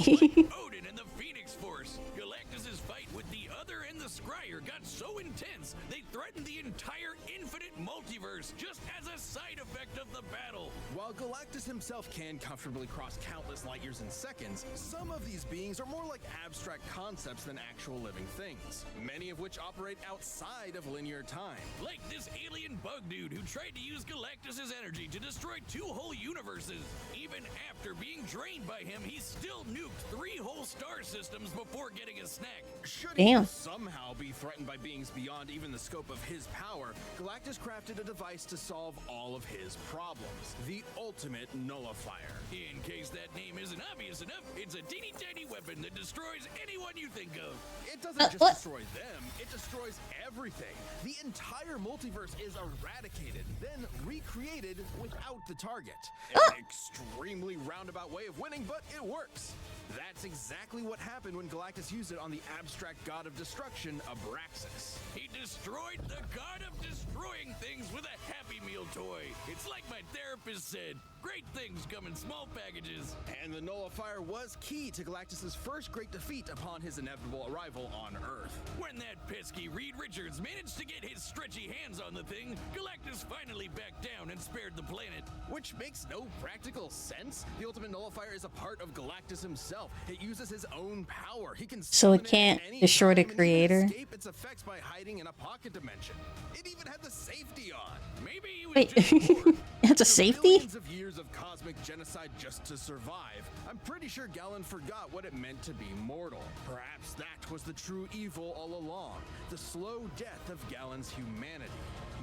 Odin and the Phoenix Force. Galactus' fight with the Other and the Scryer got so intense, they threatened the entire infinite multiverse just as a side effect of the battle. While While Galactus himself can comfortably cross countless light years in seconds, some of these beings are more like abstract concepts than actual living things, many of which operate outside of linear time. Like this alien bug dude who tried to use Galactus's energy to destroy 2 whole universes. Even after being drained by him, he still nuked 3 whole star systems before getting a snack. Should Damn. he somehow be threatened by beings beyond even the scope of his power, Galactus crafted a device to solve all of his problems, the Ultimate Nullifier. In case that name isn't obvious enough, it's a teeny tiny weapon that destroys anyone you think of. It doesn't just destroy them, it destroys everything. The entire multiverse is eradicated, then recreated without the target. An extremely roundabout way of winning, but it works. That's exactly what happened when Galactus used it on the abstract god of destruction, Abraxas. He destroyed the god of destroying things with a Happy Meal toy. It's like my therapist said, great things come in small packages. And the Nullifier was key to Galactus' first great defeat upon his inevitable arrival on Earth. When that pesky Reed Richards managed to get his stretchy hands on the thing, Galactus finally backed down and spared the planet. Which makes no practical sense. The Ultimate Nullifier is a part of Galactus himself. It uses his own power. He can So it can't destroy the creator. escape its effects by hiding in a pocket dimension. It even had the safety on. Maybe he was Wait, just bored. it's a safety? Millions of years of cosmic genocide just to survive. I'm pretty sure Galen forgot what it meant to be mortal. Perhaps that was the true evil all along, the slow death of Galen's humanity.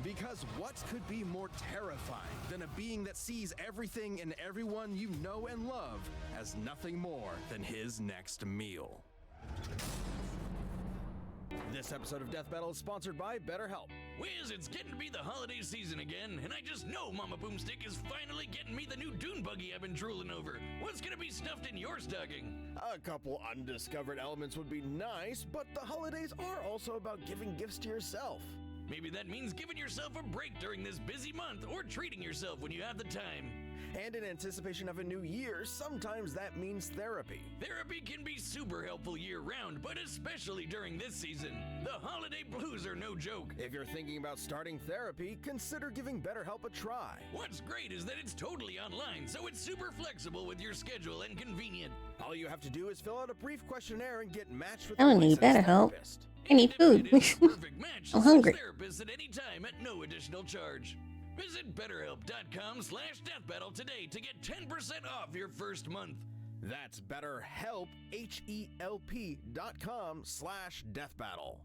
Because what could be more terrifying than a being that sees everything and everyone you know and love as nothing more than his next meal? This episode of Death Battle is sponsored by BetterHelp. Wiz, it's getting to be the holiday season again, and I just know Mama Boomstick is finally getting me the new dune buggy I've been drooling over. What's gonna be stuffed in your stocking? A couple undiscovered elements would be nice, but the holidays are also about giving gifts to yourself. Maybe that means giving yourself a break during this busy month, or treating yourself when you have the time. And in anticipation of a new year, sometimes that means therapy. Therapy can be super helpful year-round, but especially during this season. The holiday blues are no joke. If you're thinking about starting therapy, consider giving BetterHelp a try. What's great is that it's totally online, so it's super flexible with your schedule and convenient. All you have to do is fill out a brief questionnaire and get matched with I don't a need licensed BetterHelp. therapist. I need food. Perfect match. I'm hungry. Therapists at any time at no additional charge. Visit BetterHelp.com/deathbattle today to get 10% off your first month. That's BetterHelp, HELP.com/deathbattle.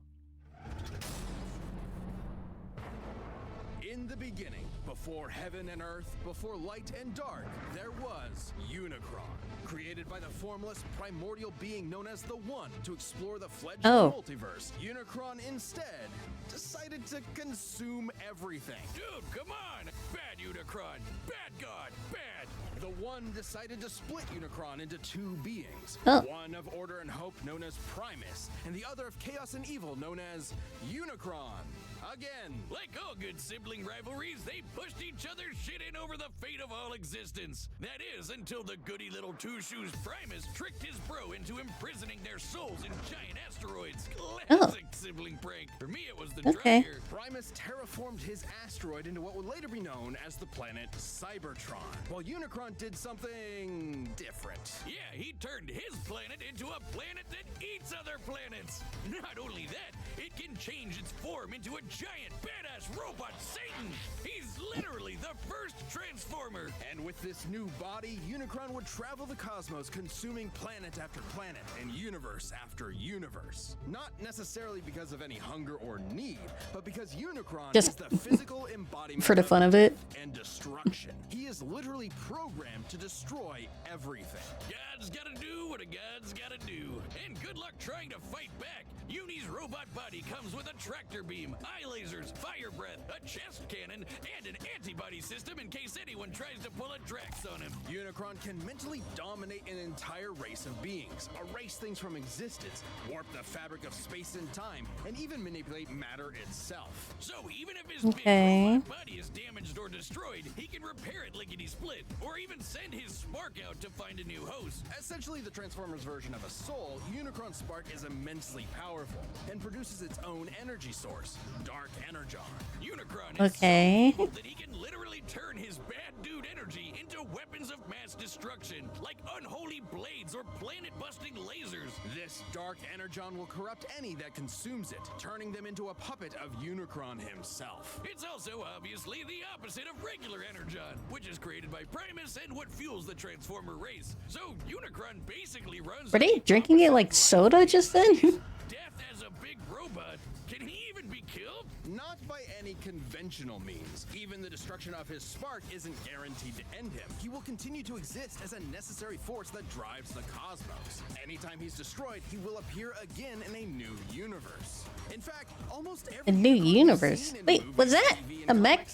In the beginning, before heaven and earth, before light and dark, there was Unicron, created by the formless primordial being known as the One to explore the fledgling multiverse. Unicron instead decided to consume everything. Dude, come on! Bad Unicron! Bad God! Bad! The One decided to split Unicron into 2 beings. Oh. One of order and hope known as Primus, and the other of chaos and evil known as Unicron. Again. Like all good sibling rivalries, they pushed each other's shit in over the fate of all existence. That is, until the goody little two-shoes Primus tricked his bro into imprisoning their souls in giant asteroids. Classic sibling prank. For me, it was the dryer. Primus terraformed his asteroid into what would later be known as the planet Cybertron, while Unicron did something different. Yeah, he turned his planet into a planet that eats other planets. Not only that, it can change its form into a giant badass robot Satan. He's literally the first Transformer. And with this new body, Unicron would travel the cosmos, consuming planet after planet and universe after universe. Not necessarily because of any hunger or need, but because Unicron is the physical embodiment for the fun of it and destruction. He is literally programmed to destroy everything. God's gotta do what a God's gotta do. And good luck trying to fight back. Uni's robot body comes with a tractor beam, eye lasers, fire breath, a chest cannon, and an antibody system in case anyone tries to pull a Drax on him. Unicron can mentally dominate an entire race of beings, erase things from existence, warp the fabric of space and time, and even manipulate matter itself. So even if his big robot body is damaged or destroyed, he can repair it lickety-split, or even send his spark out to find a new host. Essentially the Transformers version of a soul, Unicron's spark is immensely powerful, powerful and produces its own energy source, Dark Energon. Unicron is Okay. so evil that he can literally turn his bad dude energy into weapons of mass destruction, like unholy blades or planet-busting lasers. This Dark Energon will corrupt any that consumes it, turning them into a puppet of Unicron himself. It's also obviously the opposite of regular Energon, which is created by Primus and what fuels the Transformer race. So Unicron basically runs. Were they drinking it like soda just then? Death as a big robot. Can he even be killed? Not by any conventional means. Even the destruction of his spark isn't guaranteed to end him. He will continue to exist as a necessary force that drives the cosmos. Anytime he's destroyed, he will appear again in a new universe. In fact, almost every A new universe. Wait, was that a mech?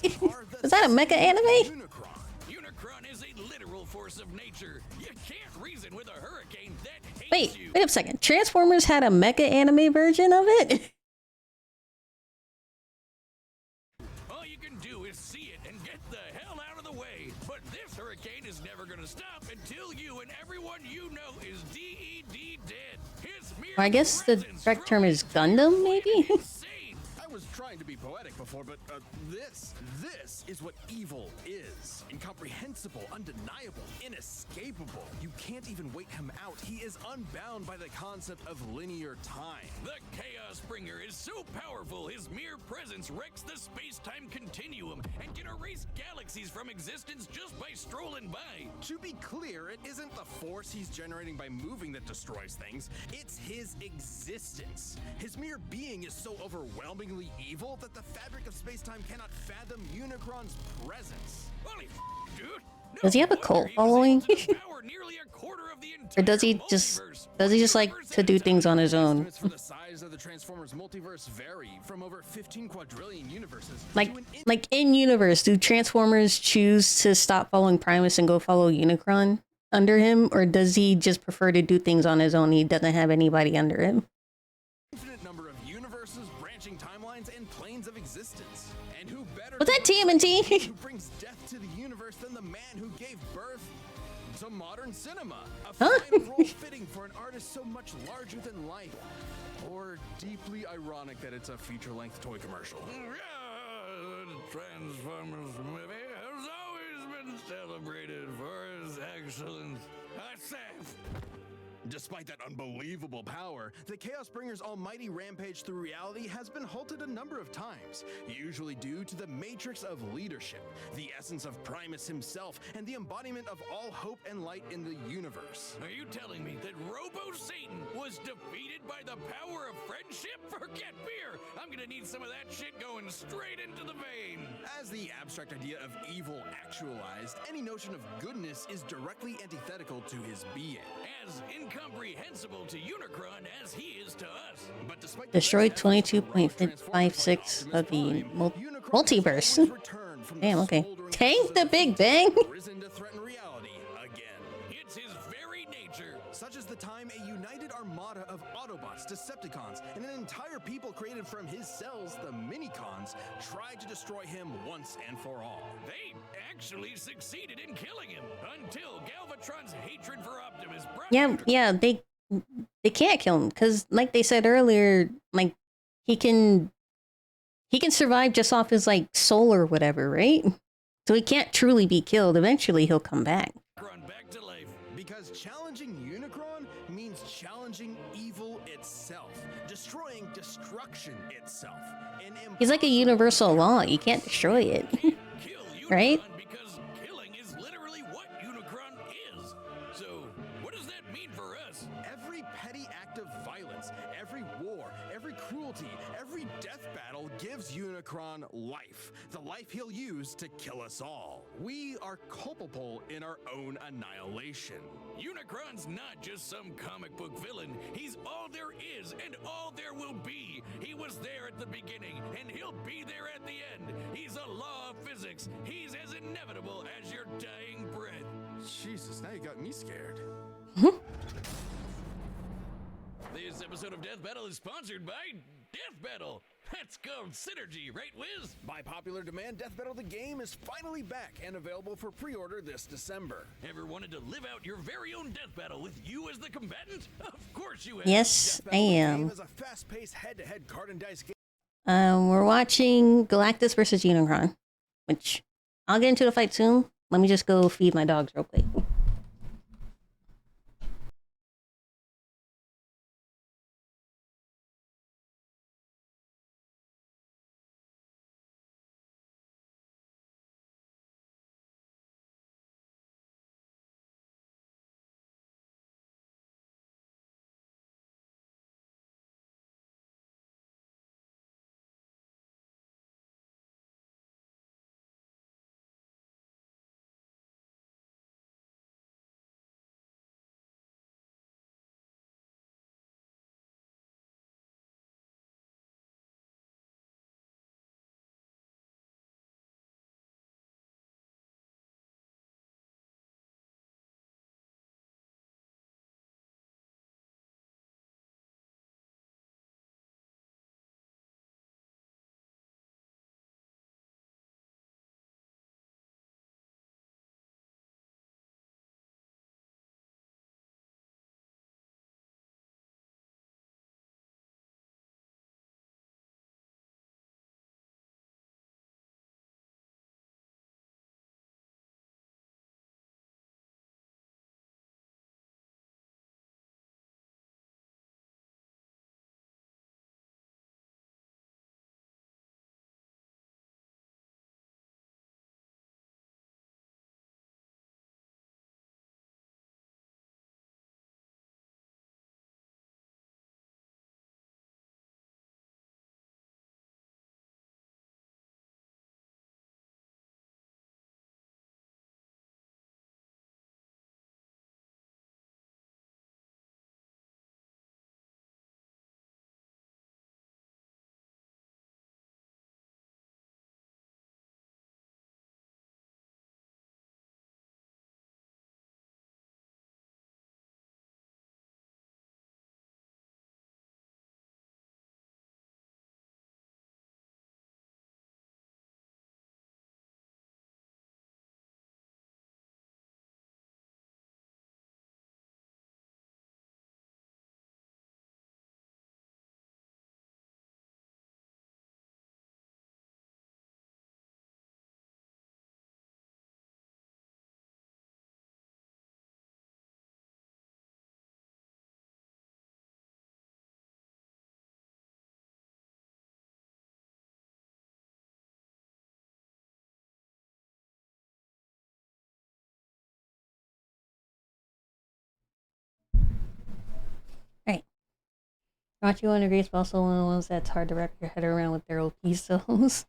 Was that a mecha anime? Unicron is a literal force of nature. You can't reason with a hurricane that hates Wait, you. wait a second. Transformers had a mecha anime version of it? All you can do is see it and get the hell out of the way. But this hurricane is never gonna stop until you and everyone you know is DED dead. His mere Or I guess the correct term is Gundam, maybe? I was trying to be poetic before, but this is what evil is. Incomprehensible, undeniable, inescapable. You can't even wait him out. He is unbound by the concept of linear time. The Chaos Bringer is so powerful, his mere presence wrecks the space-time continuum and can erase galaxies from existence just by strolling by. To be clear, it isn't the force he's generating by moving that destroys things. It's his existence. His mere being is so overwhelmingly evil that the fabric of space-time cannot fathom Unicron's presence. Holy dude. Does he have a cult following? Or does he just like to do things on his own? Estimates for the size of the Transformers multiverse vary from over 15 quadrillion universes. Like in universe, do Transformers choose to stop following Primus and go follow Unicron under him, or does he just prefer to do things on his own? He doesn't have anybody under him. Infinite number of universes, branching timelines, and planes of existence. And who better Was that TMNT? who brings death to the universe than the man who gave birth to modern cinema? A final role fitting for an artist so much larger than life. Or deeply ironic that it's a feature-length toy commercial. The Transformers movie has always been celebrated for its excellence. I say. Despite that unbelievable power, the Chaos Bringer's almighty rampage through reality has been halted a number of times, usually due to the matrix of leadership, the essence of Primus himself, and the embodiment of all hope and light in the universe. Are you telling me that Robo-Satan was defeated by the power of friendship? Forget beer! I'm gonna need some of that shit going straight into the vein! As the abstract idea of evil actualized, any notion of goodness is directly antithetical to his being. As incomprehensible to Unicron as he is to us. But despite Destroyed 22.56 of the multiverse. Damn, okay. Tank the Big Bang? Risen to threaten reality again. It's his very nature. Such is the time a united armada of Autobots, Decepticons, and an entire people created from his cells, the Minicons, tried to destroy him once and for all. They actually succeeded in killing him until Galvatron's hatred for Optimus brought Yeah, they can't kill him because, like they said earlier, like he can survive just off his like soul or whatever, right? So he can't truly be killed. Eventually, he'll come back. back to life. Because challenging Unicron means challenging evil itself, destroying destruction itself. He's like a universal law. You can't destroy it, right? Because killing is literally what Unicron is. So, what does that mean for us? Every petty act of violence, every war, every cruelty, every death battle gives Unicron life. The life he'll use to kill us all. We are culpable in our own annihilation. Unicron's not just some comic book villain. He's all there is and all there will be. He was there at the beginning and he'll be there at the end. He's a law of physics. He's as inevitable as your dying breath. Jesus, now you got me scared. This episode of Death Battle is sponsored by Death Battle. That's called Synergy, right, Wiz? By popular demand, Death Battle the game is finally back and available for pre-order this December. Ever wanted to live out your very own death battle with you as the combatant? Of course you have. Yes, I am. Is a fast-paced head-to-head card and dice game. We're watching Galactus versus Unicron, which I'll get into the fight soon. Let me just go feed my dogs real quick. Not you one agrees, but also one of the ones that's hard to wrap your head around with their OP souls.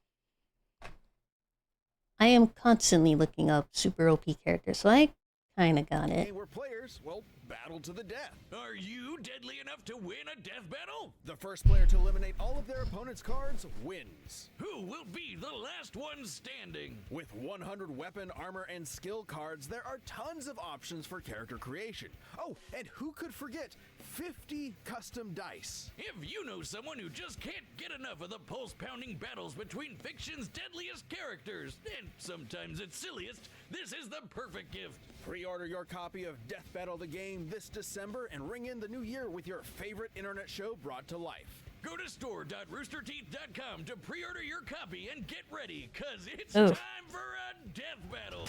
I am constantly looking up super OP characters, so I kinda got it. Hey, we're players. Well, battle to the death. Are you deadly enough to win a death battle? The first player to eliminate all of their opponent's cards wins. Who will be the last one standing? With 100 weapon, armor, and skill cards, there are tons of options for character creation. Oh, and who could forget 50 custom dice? If you know someone who just can't get enough of the pulse-pounding battles between fiction's deadliest characters, and sometimes its silliest, this is the perfect gift. Pre-order your copy of Death Battle the Game this December and ring in the new year with your favorite internet show brought to life. Go to store.roosterteeth.com to pre-order your copy and get ready, cause it's Oh. time for a death battle.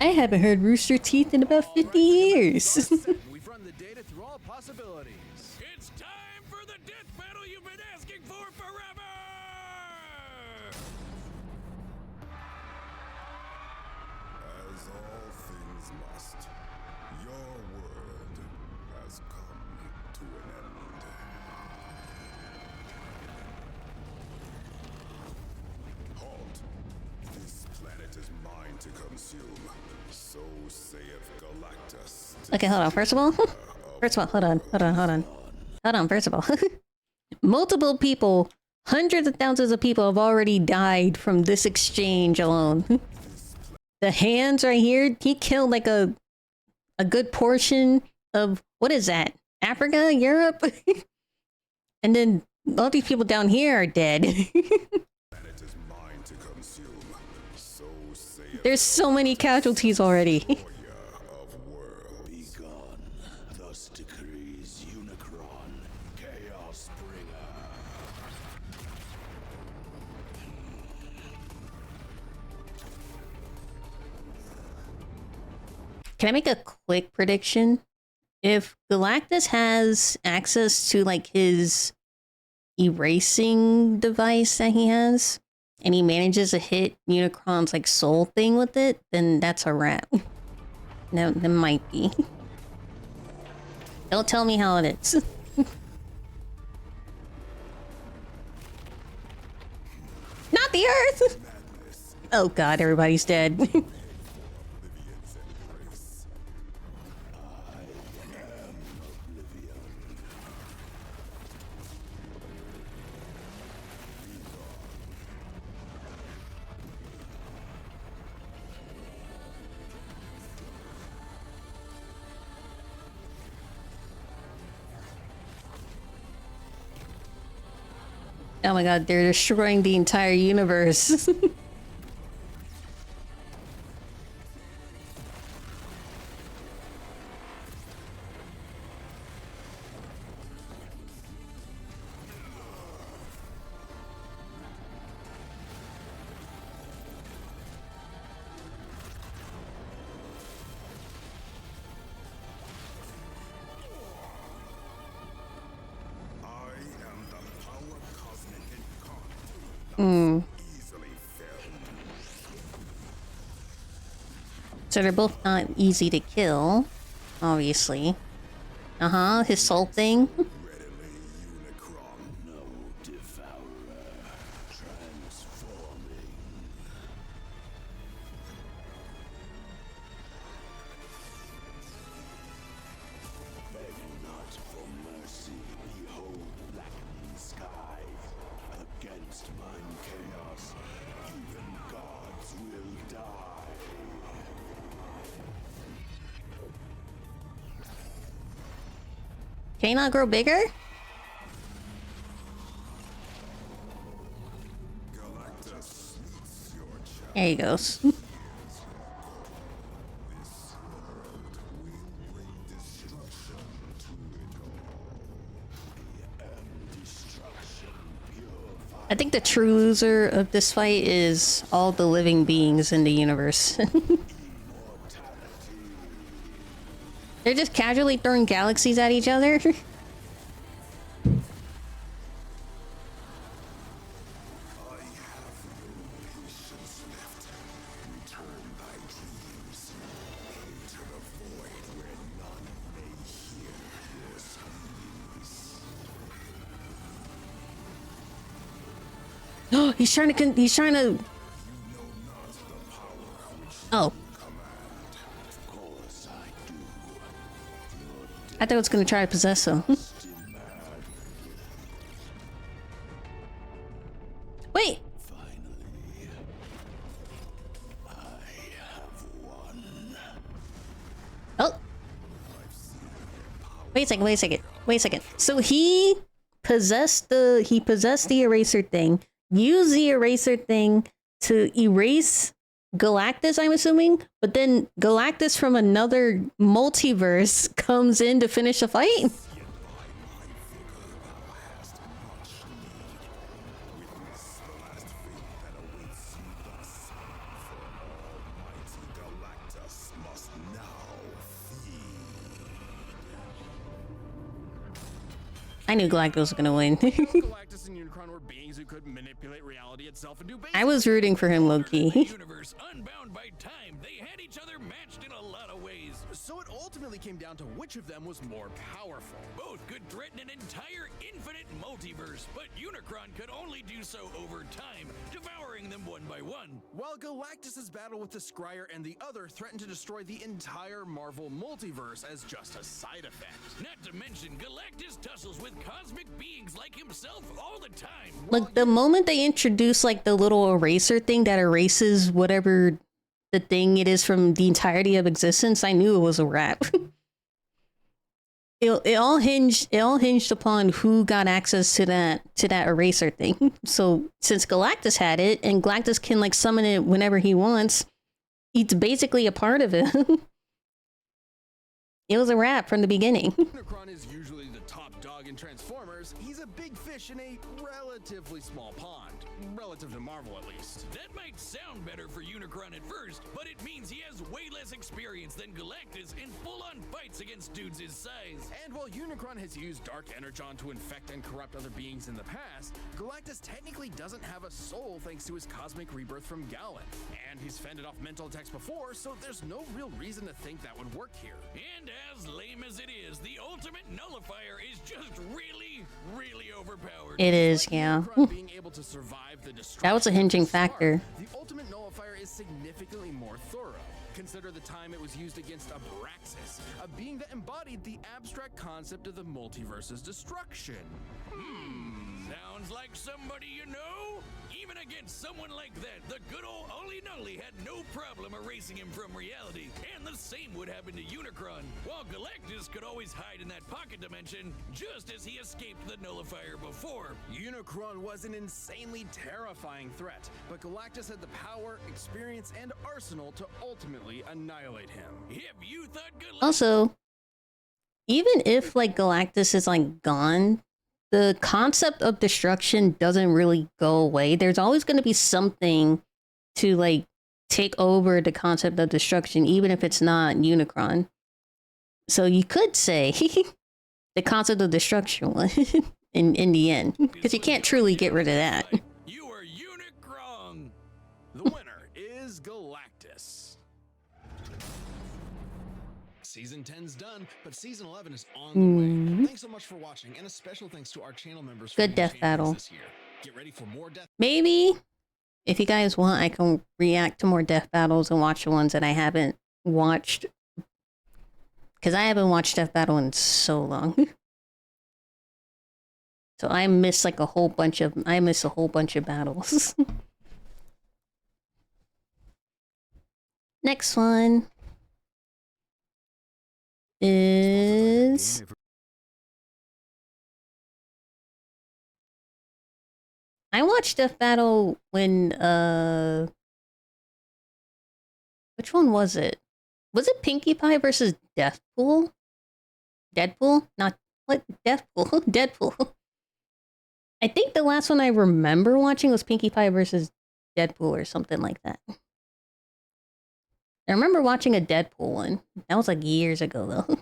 I haven't heard Rooster Teeth in about 50 years. We've run the data through all possibilities. It's time for the death battle you've been asking for forever! As all things must, your world has come to an end. Halt! This planet is mine to consume. So saith Galactus. Okay, hold on. First of all, hold on. First of all, multiple people, hundreds of thousands of people have already died from this exchange alone. The hands right here, he killed like a good portion of, what is that? Africa? Europe? And then all these people down here are dead. There's so many casualties already. Thus decrees Unicron, Chaos Bringer. Can I make a quick prediction? If Galactus has access to like his erasing device that he has, and he manages to hit Unicron's like soul thing with it, then that's a wrap. No, that might be. Don't tell me how it is. Not the Earth! Oh god, everybody's dead. Oh my god, they're destroying the entire universe. So they're both not easy to kill, obviously. Uh-huh, his soul thing. Can he not grow bigger? There he goes. I think the true loser of this fight is all the living beings in the universe. They're just casually throwing galaxies at each other. Oh, he's trying to. Oh. I thought it was going to try to possess him. Wait! Oh! Wait a second. So he possessed the eraser thing, used the eraser thing to erase Galactus, I'm assuming, but then Galactus from another multiverse comes in to finish the fight. I knew Galactus was gonna win. Galactus and Unicron were beings who could manipulate reality itself and do I was rooting for him, low-key. Universe unbound by time. They had each other matched in a lot of ways. So it ultimately came down to which of them was more powerful. Both could threaten an entire infinite multiverse, but Unicron could only do so over time, devouring them one by one. While Galactus's battle with the Scryer and the other threatened to destroy the entire Marvel multiverse as just a side effect. Not to mention, Galactus tussles with cosmic beings like himself all the time. Like, the moment they introduce, like, the little eraser thing that erases whatever the thing it is from the entirety of existence, I knew it was a wrap. It all hinged upon who got access to that eraser thing. So since Galactus had it, and Galactus can like summon it whenever he wants, it's basically a part of it. It was a wrap from the beginning. Unicron is usually the top dog in Transformers. He's a big fish in a relatively small pond. Relative to Marvel, at least. That might sound better for Unicron at first, but it means he has way less experience than Galactus in full-on fights against dudes his size. And while Unicron has used Dark Energon to infect and corrupt other beings in the past, Galactus technically doesn't have a soul thanks to his cosmic rebirth from Gallon. And he's fended off mental attacks before, so there's no real reason to think that would work here. And as lame as it is, the ultimate nullifier is just really, really overpowered. It is, yeah. Being able to survive the That was a hinging factor. The ultimate nullifier is significantly more thorough. Consider the time it was used against Abraxas, a being that embodied the abstract concept of the multiverse's destruction. Sounds like somebody you know? Even against someone like that, the good old Ollie Nully had no problem erasing him from reality. And the same would happen to Unicron, while Galactus could always hide in that pocket dimension, just as he escaped the nullifier before. Unicron was an insanely terrifying threat, but Galactus had the power, experience, and arsenal to ultimately annihilate him. If you thought Also, even if like Galactus is like gone, the concept of destruction doesn't really go away. There's always going to be something to like take over the concept of destruction, even if it's not Unicron. So you could say the concept of destruction won in the end, because you can't truly get rid of that. You are Unicron. The winner is Galactus. Season 10's done, but Season 11 is on the way. Thanks so much for watching, and a special thanks to our channel members for Good being death champions battle. this year. Get ready for more death. Maybe if you guys want, I can react to more death battles and watch the ones that I haven't watched. Because I haven't watched Death Battle in so long. So I miss like a whole bunch of battles. Next one is I watched Death Battle when which one was it? Was it Pinkie Pie versus Deathpool? Deadpool? Not what? Deathpool. Deadpool. I think the last one I remember watching was Pinkie Pie versus Deadpool or something like that. I remember watching a Deadpool one. That was like years ago though.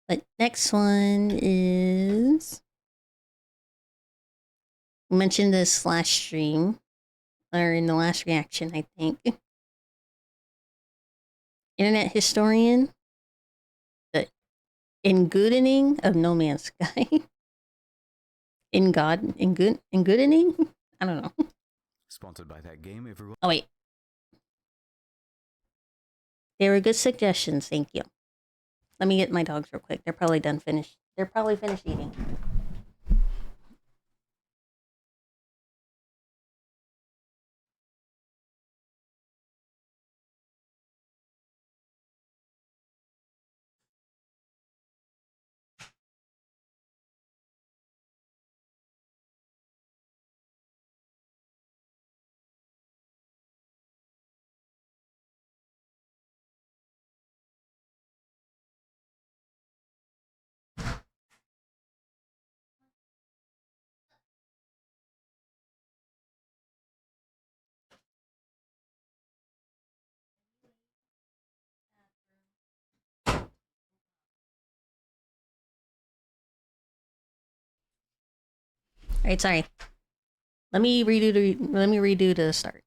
But next one is... I mentioned this last stream, or in the last reaction, I think. Internet historian, the Ingoodening of No Man's Sky. Ingoodening? I don't know. Sponsored by that game, everyone. Oh, wait. They were good suggestions, thank you. Let me get my dogs real quick. They're probably finished. They're probably finished eating. Alright, sorry. Let me redo the start.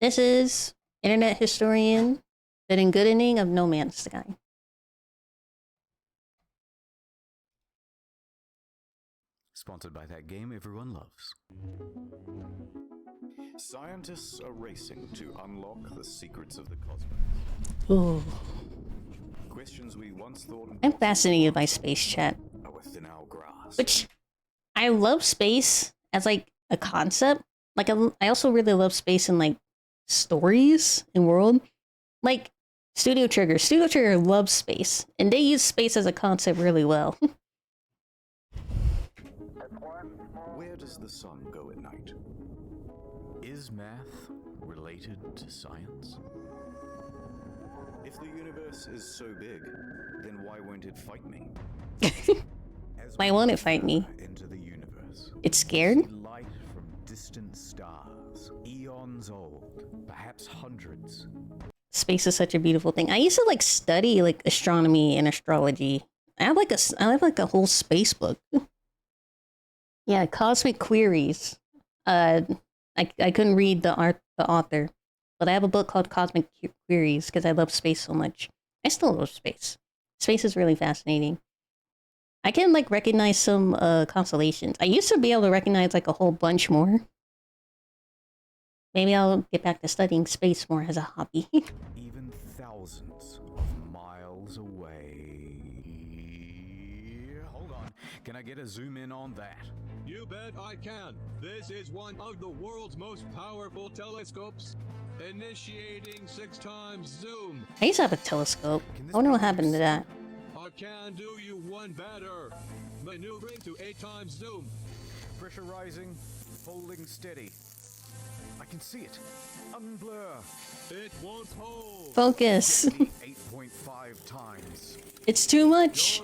This is Internet historian, the Ingoodening of No Man's Sky. Sponsored by that game everyone loves. Scientists are racing to unlock the secrets of the cosmos. Ooh. Questions we once thought I'm fascinated by space chat. are within our grasp. Which, I love space as like a concept. Like I also really love space in like stories and world. Like Studio Trigger. Studio Trigger loves space. And they use space as a concept really well. Where does the sun go at night? Is math related to science? If the universe is so big, then why won't it fight me? Why won't it fight me? Into the universe. It's scared? Light from distant stars, eons old, perhaps hundreds. Space is such a beautiful thing. I used to like study like astronomy and astrology. I have like a whole space book. Yeah, Cosmic Queries. I couldn't read the author, but I have a book called Cosmic Queries because I love space so much. I still love space. Space is really fascinating. I can like recognize some constellations. I used to be able to recognize like a whole bunch more. Maybe I'll get back to studying space more as a hobby. Even thousands of miles away. Hold on, can I get a zoom in on that? You bet I can. This is one of the world's most powerful telescopes. Initiating 6 times zoom. I used to have a telescope. I wonder what happened to that. I can do you one better. Maneuvering to 8 times zoom. Pressure rising, holding steady. I can see it. Unblur. It won't hold. Focus. 8.5 times. It's too much.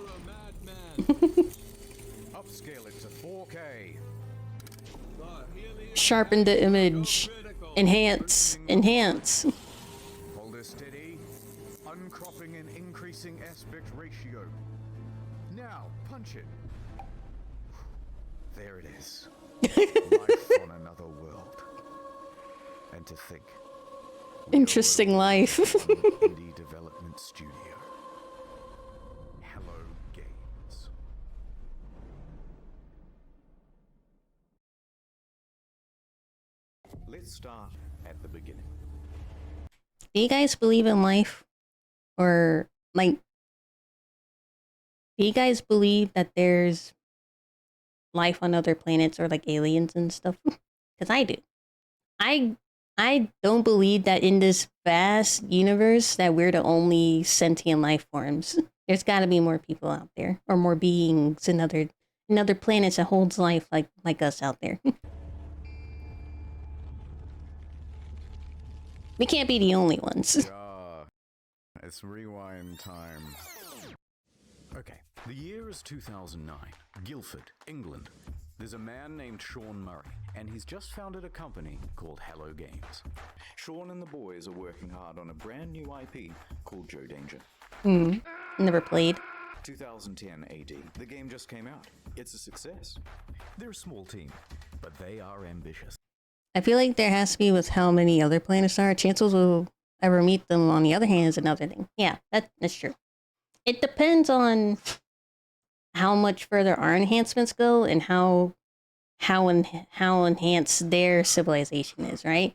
Upscale it to 4K. Sharpen the image. Enhance. Enhance. Hold it steady. Uncropping and increasing aspect ratio. Now, punch it. There it is. Life on another world. And to think. Interesting life. Indie development studio. Hello Games. Let's start at the beginning. Do you guys believe in life? Or, like, do you guys believe that there's life on other planets or, like, aliens and stuff? Because I do. I don't believe that in this vast universe that we're the only sentient life forms. There's got to be more people out there, or more beings in other planets that holds life like us out there. We can't be the only ones. It's rewind time. Okay, the year is 2009. Guildford, England. There's a man named Sean Murray, and he's just founded a company called Hello Games. Sean and the boys are working hard on a brand new IP called Joe Danger. Never played. 2010 AD. The game just came out. It's a success. They're a small team, but they are ambitious. I feel like there has to be with how many other planets are. Chances we'll ever meet them on the other hand is another thing. Yeah, that's true. It depends on how much further our enhancements go and how enhanced their civilization is, right?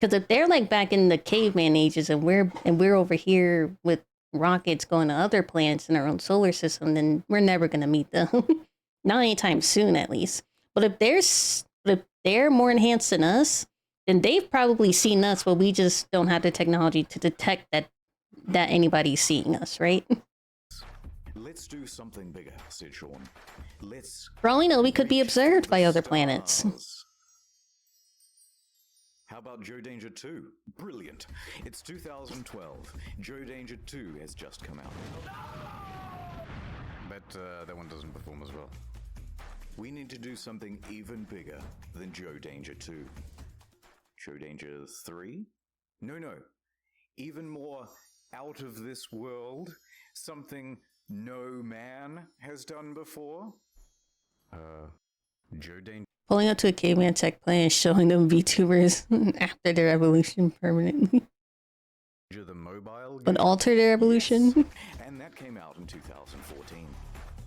Because if they're like back in the caveman ages and we're over here with rockets going to other planets in our own solar system, then we're never gonna meet them. Not anytime soon, at least. But if they're more enhanced than us, then they've probably seen us, but we just don't have the technology to detect that anybody's seeing us, right? Let's do something bigger, said Sean. For all we know, we could be observed by other planets. How about Joe Danger 2? Brilliant. It's 2012. Joe Danger 2 has just come out. Bet that one doesn't perform as well. We need to do something even bigger than Joe Danger 2. Joe Danger 3? No. Even more out of this world. Something no man has done before. Joe Danger. Pulling up to a caveman tech plan and showing them VTubers after their evolution permanently. The mobile But alter their evolution. And that came out in 2014.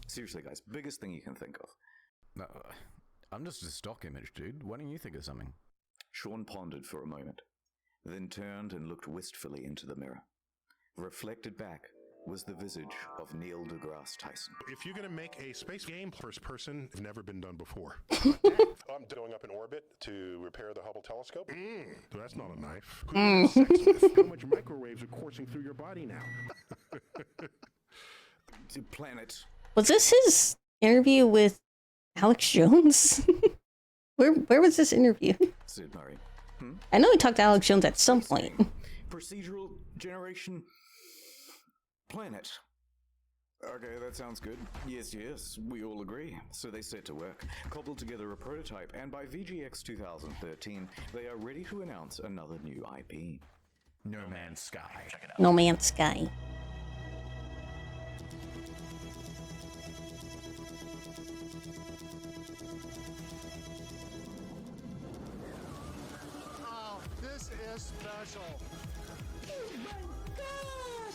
Seriously, guys, biggest thing you can think of. I'm just a stock image, dude. Why don't you think of something? Sean pondered for a moment, then turned and looked wistfully into the mirror. Reflected back was the visage of Neil deGrasse Tyson. If you're going to make a space game first person, it's never been done before. I'm going up in orbit to repair the Hubble telescope. That's not a knife. Who you have sex with? How much microwaves are coursing through your body now? The planet. Was this his interview with Alex Jones? Where was this interview? Sid Murray. I know he talked to Alex Jones at some point. Procedural generation planet. Okay, that sounds good. Yes, we all agree. So they set to work, cobbled together a prototype, and by VGX 2013, they are ready to announce another new IP. No Man's Sky. Check it out. No Man's Sky. Oh, this is special. Oh my god!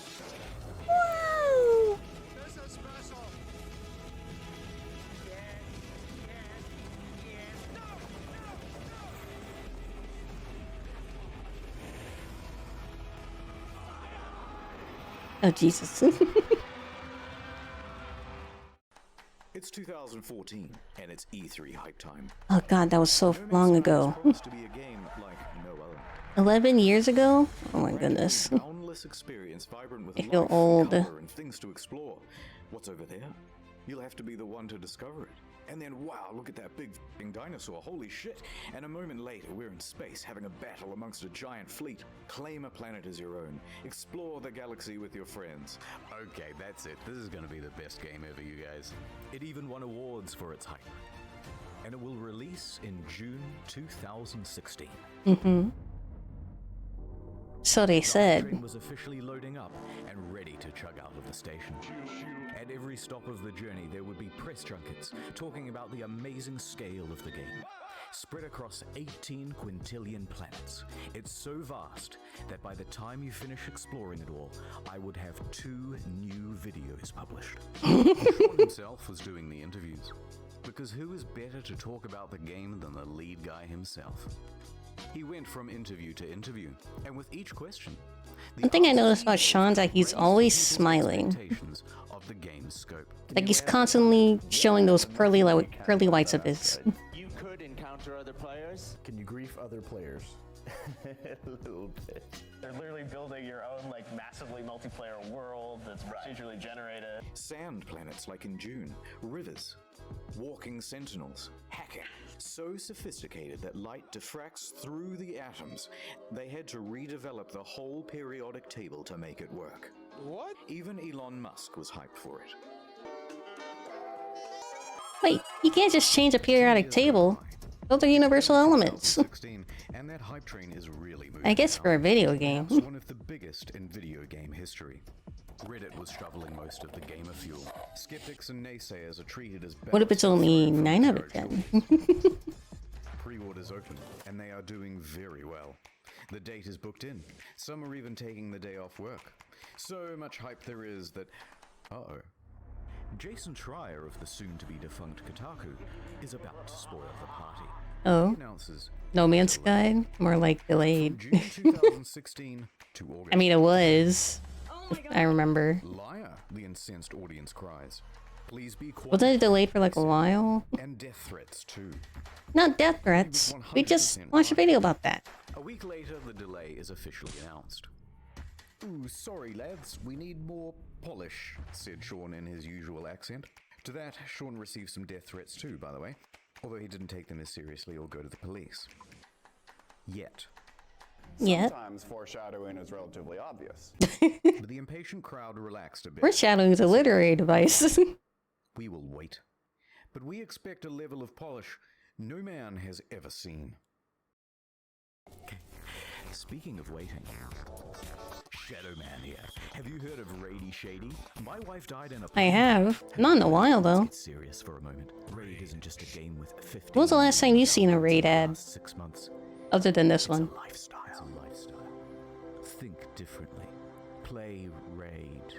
Woo! This is special. Oh, Jesus. It's 2014, and it's E3 hype time. Oh, God, that was so long ago. Promised to be a game like no other. 11 years ago? Oh, my goodness. Boundless experience, vibrant with I feel life, old. color, and things to explore. What's over there? You'll have to be the one to discover it. And then, wow, look at that big f***ing dinosaur, holy shit. And a moment later, we're in space, having a battle amongst a giant fleet. Claim a planet as your own. Explore the galaxy with your friends. Okay, that's it. This is gonna be the best game ever, you guys. It even won awards for its hype. And it will release in June 2016. Mm-hmm. So they The said. train was officially loading up and ready to chug out of the station. At every stop of the journey, there would be press junkets talking about the amazing scale of the game. Spread across 18 quintillion planets. It's so vast that by the time you finish exploring it all, I would have 2 new videos published. Sean himself was doing the interviews. Because who is better to talk about the game than the lead guy himself? He went from interview to interview, and with each question, One thing I noticed about Sean's that he's always smiling. of the game's scope. Like he's constantly showing those pearly whites of his. You could encounter other players. Can you grief other players? A little bit. They're literally building your own like massively multiplayer world that's procedurally generated. Sand planets like in June, rivers, walking sentinels, hacking. So sophisticated that light diffracts through the atoms, they had to redevelop the whole periodic table to make it work. What? Even Elon Musk was hyped for it. Wait, you can't just change a periodic table. Those are universal elements. And that hype train is really moving. I guess for a video game. Perhaps one of the biggest in video game history. Reddit was shoveling most of the gamer fuel. Skeptics and naysayers are treated as What if it's only 9 out of 10? Pre-orders open, and they are doing very well. The date is booked in. Some are even taking the day off work. So much hype there is that... Uh-oh. Jason Schreier of the soon-to-be defunct Kotaku is about to spoil the party. Oh. He announces No Man's Sky? More like delayed. June 2016 to August. I mean, it was. I remember. Liar, the incensed audience cries. Please be quiet. Wasn't it delayed for like a while? And death threats too. Not death threats. We just watched a video about that. A week later, the delay is officially announced. Ooh, sorry lads, we need more polish, said Sean in his usual accent. To that, Sean received some death threats too, by the way, although he didn't take them as seriously or go to the police. Yet. Sometimes foreshadowing is relatively obvious. But the impatient crowd relaxed a bit. Foreshadowing is a literary device. We will wait. But we expect a level of polish no man has ever seen. Speaking of waiting, Shadow Man here. Have you heard of Raidy Shady? My wife died in a... I have. Not in a while, though. Let's get serious for a moment. Raid isn't just a game with 50. When was the last time you seen a Raid ad? 6 months. Other than this one. Lifestyle. It's a lifestyle. Think differently. Play Raid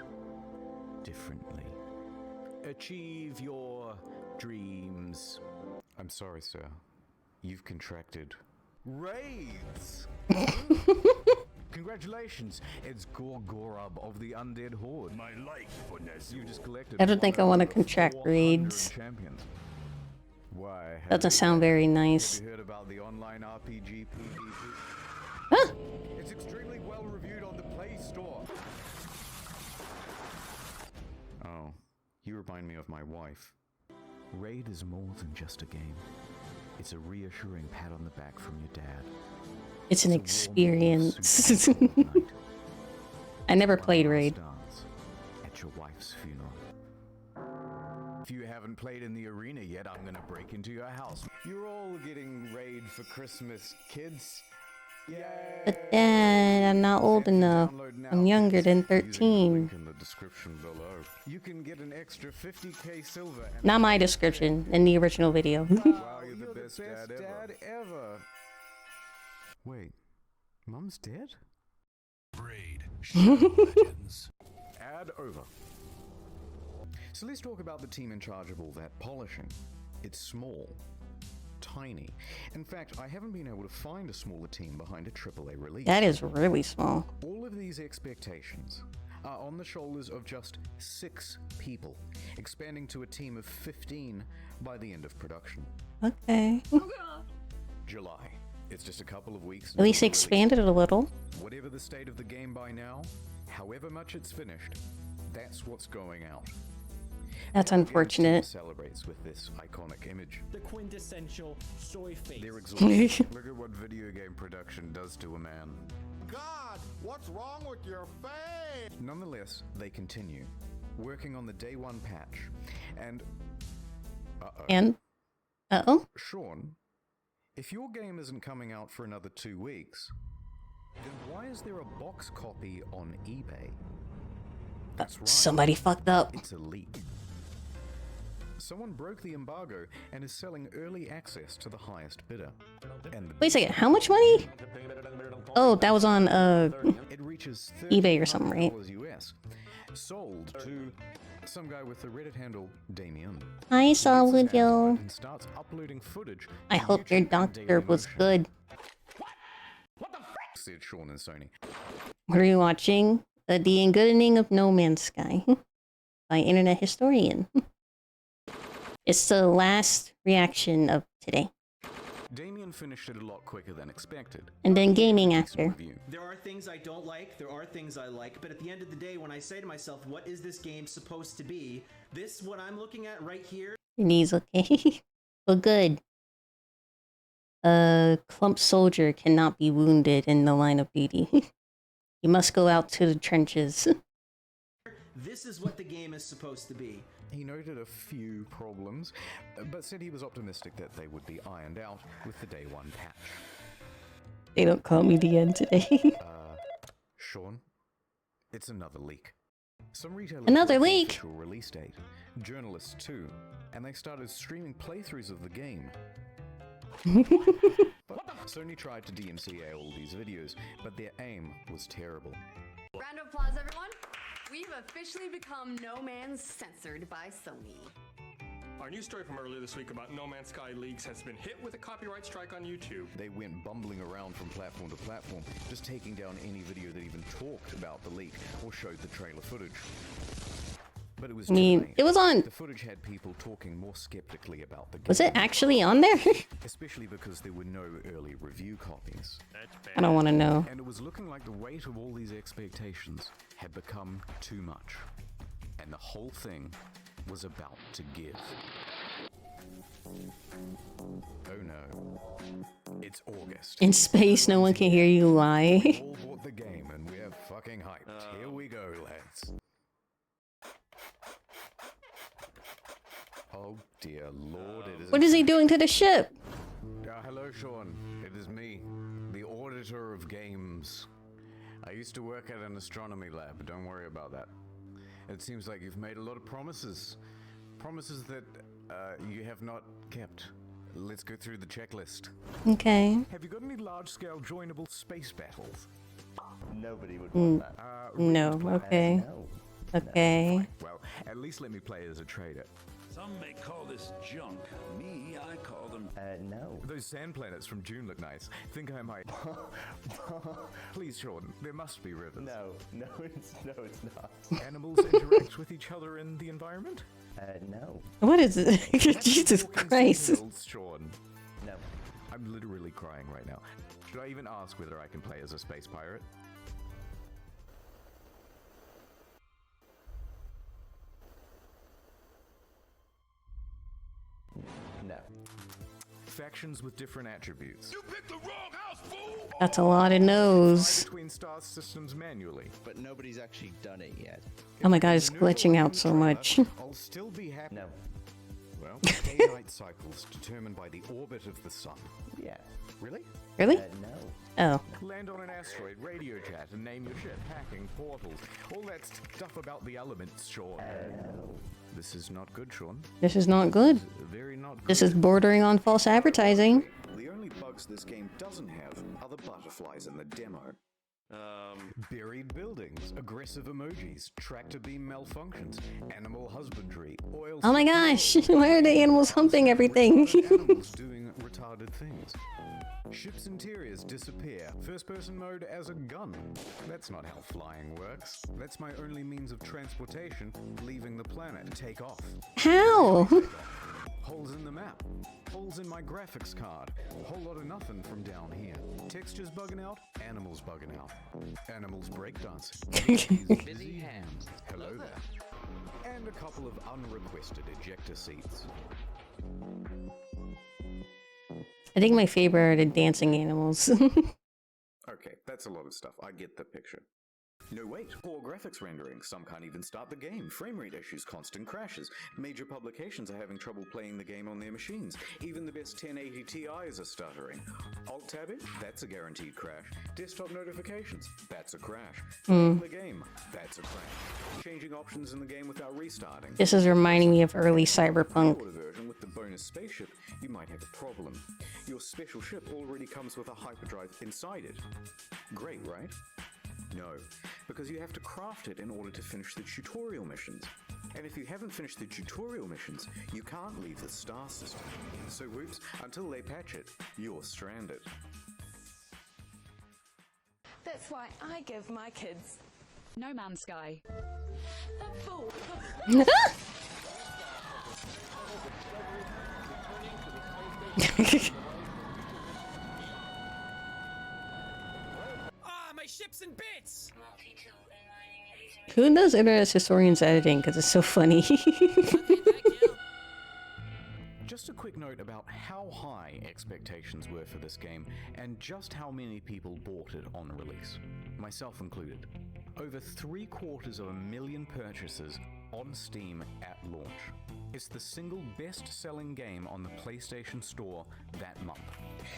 differently. Achieve your dreams. I'm sorry, sir. You've contracted Raids. Congratulations, it's Gorgorub of the Undead Horde. My life for Nessie. You just collected. I don't think I want to contract raids. Champions. Why? Doesn't sound very nice. Have you heard about the online RPG PvP? Huh? It's extremely well reviewed on the Play Store. Oh, you remind me of my wife. Raid is more than just a game. It's a reassuring pat on the back from your dad. It's an experience. I never played Raid. Dance at your wife's funeral. If you haven't played in the arena yet, I'm gonna break into your house. You're all getting Raid for Christmas, kids. But Dad, I'm not old enough. I'm younger than 13. In the description below, you can get an extra 50k silver. And Not my description, in the original video. wow, you're the best dad ever. Wait, Mum's dead? Raid Shadow Legends. Ad over. So let's talk about the team in charge of all that polishing. It's small. Tiny. In fact, I haven't been able to find a smaller team behind a AAA release. That is really small. All of these expectations are on the shoulders of just 6 people, expanding to a team of 15 by the end of production. Okay. July. It's just a couple of weeks. At least expanded it a little. Whatever the state of the game by now, however much it's finished, that's what's going out. That's unfortunate. Celebrates with this iconic image. The quintessential soy face. They're exhausted. Look at what video game production does to a man. God, what's wrong with your face? Nonetheless, they continue, working on the day 1 patch. And... Uh-oh? Sean, if your game isn't coming out for another 2 weeks, then why is there a box copy on eBay? That's right. Somebody fucked up. It's a leak. Someone broke the embargo and is selling early access to the highest bidder. And Wait a second, how much money? Oh, that was on it reaches eBay or something, right? US, sold to some guy with the Reddit handle Damien. Hi, Saludio. And starts uploading footage. I hope your doctor was good. What the frick? Said Sean and Sony. What are you watching? The Ungooding of No Man's Sky by Internet Historian. It's the last reaction of today. Damien finished it a lot quicker than expected. And then gaming actor. There are things I don't like, there are things I like, but at the end of the day, when I say to myself, what is this game supposed to be? This, what I'm looking at right here. Your knees okay? But good. A clump soldier cannot be wounded in the line of duty. You must go out to the trenches. This is what the game is supposed to be. He noted a few problems, but said he was optimistic that they would be ironed out with the day 1 patch. They don't call me the end today. Sean, it's another leak. Some retailers Another leak? Official release date. Journalists too, and they started streaming playthroughs of the game. But Sony tried to DMCA all these videos, but their aim was terrible. Round of applause, everyone. We've officially become No Man's censored by Sony. Our news story from earlier this week about No Man's Sky leaks has been hit with a copyright strike on YouTube. They went bumbling around from platform to platform, just taking down any video that even talked about the leak or showed the trailer footage. But it was it was on. The footage had people talking more skeptically about the game. Was it actually on there? Especially because there were no early review copies. I don't want to know. And it was looking like the weight of all these expectations had become too much. And the whole thing was about to give. Oh no. It's August. In space, no one can hear you lie. We all bought the game and we're fucking hyped. Here we go, lads. Oh dear lord, it is. What is he doing to the ship? Hello, Sean. It is me, the auditor of games. I used to work at an astronomy lab, don't worry about that. It seems like you've made a lot of promises. Promises that you have not kept. Let's go through the checklist. Okay. Have you got any large-scale joinable space battles? Nobody would want that. No, okay. No. Okay. Well, at least let me play as a trader. Some may call this junk. Me, I call them... no. Those sand planets from June look nice. Think I might... Please, Sean, there must be rivers. No, it's not. Animals interact with each other in the environment? No. What is it? Jesus Christ. Sean. No. I'm literally crying right now. Should I even ask whether I can play as a space pirate? No. factions with different attributes. You picked the wrong house, fool! That's a lot of no's. Between star systems manually. But nobody's actually done it yet. Oh my god, it's glitching out so much. I'll still be happy. No. Well, day-night cycles determined by the orbit of the sun. Yeah. Really? Really? No. Oh. Land on an asteroid, radio chat, and name your ship, hacking, portals, all that stuff about the elements, Sean. This is not good, Sean. This is not good. Very not good. This is bordering on false advertising. The only bugs this game doesn't have are the butterflies in the demo. Buried buildings, aggressive emojis, tractor beam malfunctions, animal husbandry, oil. Oh my gosh, why are the animals humping everything? Animals doing retarded things. Ship's interiors disappear. First person mode as a gun. That's not how flying works. That's my only means of transportation, leaving the planet. Take off. How? Holes in the map. Holes in my graphics card. Whole lot of nothing from down here. Textures bugging out. Animals bugging out. Animals breakdancing. Busy hands. Hello there. And a couple of unrequested ejector seats. I think my favorite are the dancing animals. Okay, that's a lot of stuff. I get the picture. No, wait. Poor graphics rendering. Some can't even start the game. Frame rate issues, constant crashes. Major publications are having trouble playing the game on their machines. Even the best 1080 Ti's are stuttering. Alt-tabbing? That's a guaranteed crash. Desktop notifications? That's a crash. Playing the game? That's a crash. Changing options in the game without restarting. This is reminding me of early Cyberpunk. Version with the bonus spaceship, you might have a problem. Your special ship already comes with a hyperdrive inside it. Great, right? No, because you have to craft it in order to finish the tutorial missions. And if you haven't finished the tutorial missions, you can't leave the star system. So whoops, until they patch it, you're stranded. That's why I give my kids No Man's Sky. Fool. My ship's in bits! Who does Internet Historian's editing? Because it's so funny. Just a quick note about how high expectations were for this game and just how many people bought it on release, myself included. Over 750,000 purchases on Steam at launch. It's the single best-selling game on the PlayStation Store that month.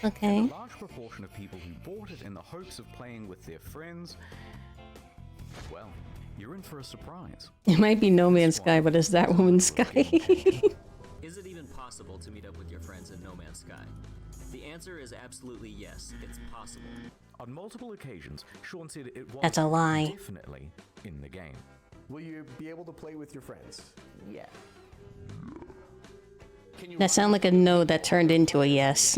Okay. And a large proportion of people who bought it in the hopes of playing with their friends, well, you're in for a surprise. It might be No Man's Sky, but is that Woman's Sky? Is it even possible to meet up with your friends in No Man's Sky? The answer is absolutely yes, it's possible. On multiple occasions, Sean said it was That's a lie. definitely in the game. Will you be able to play with your friends? Yeah. That sounded like a no that turned into a yes.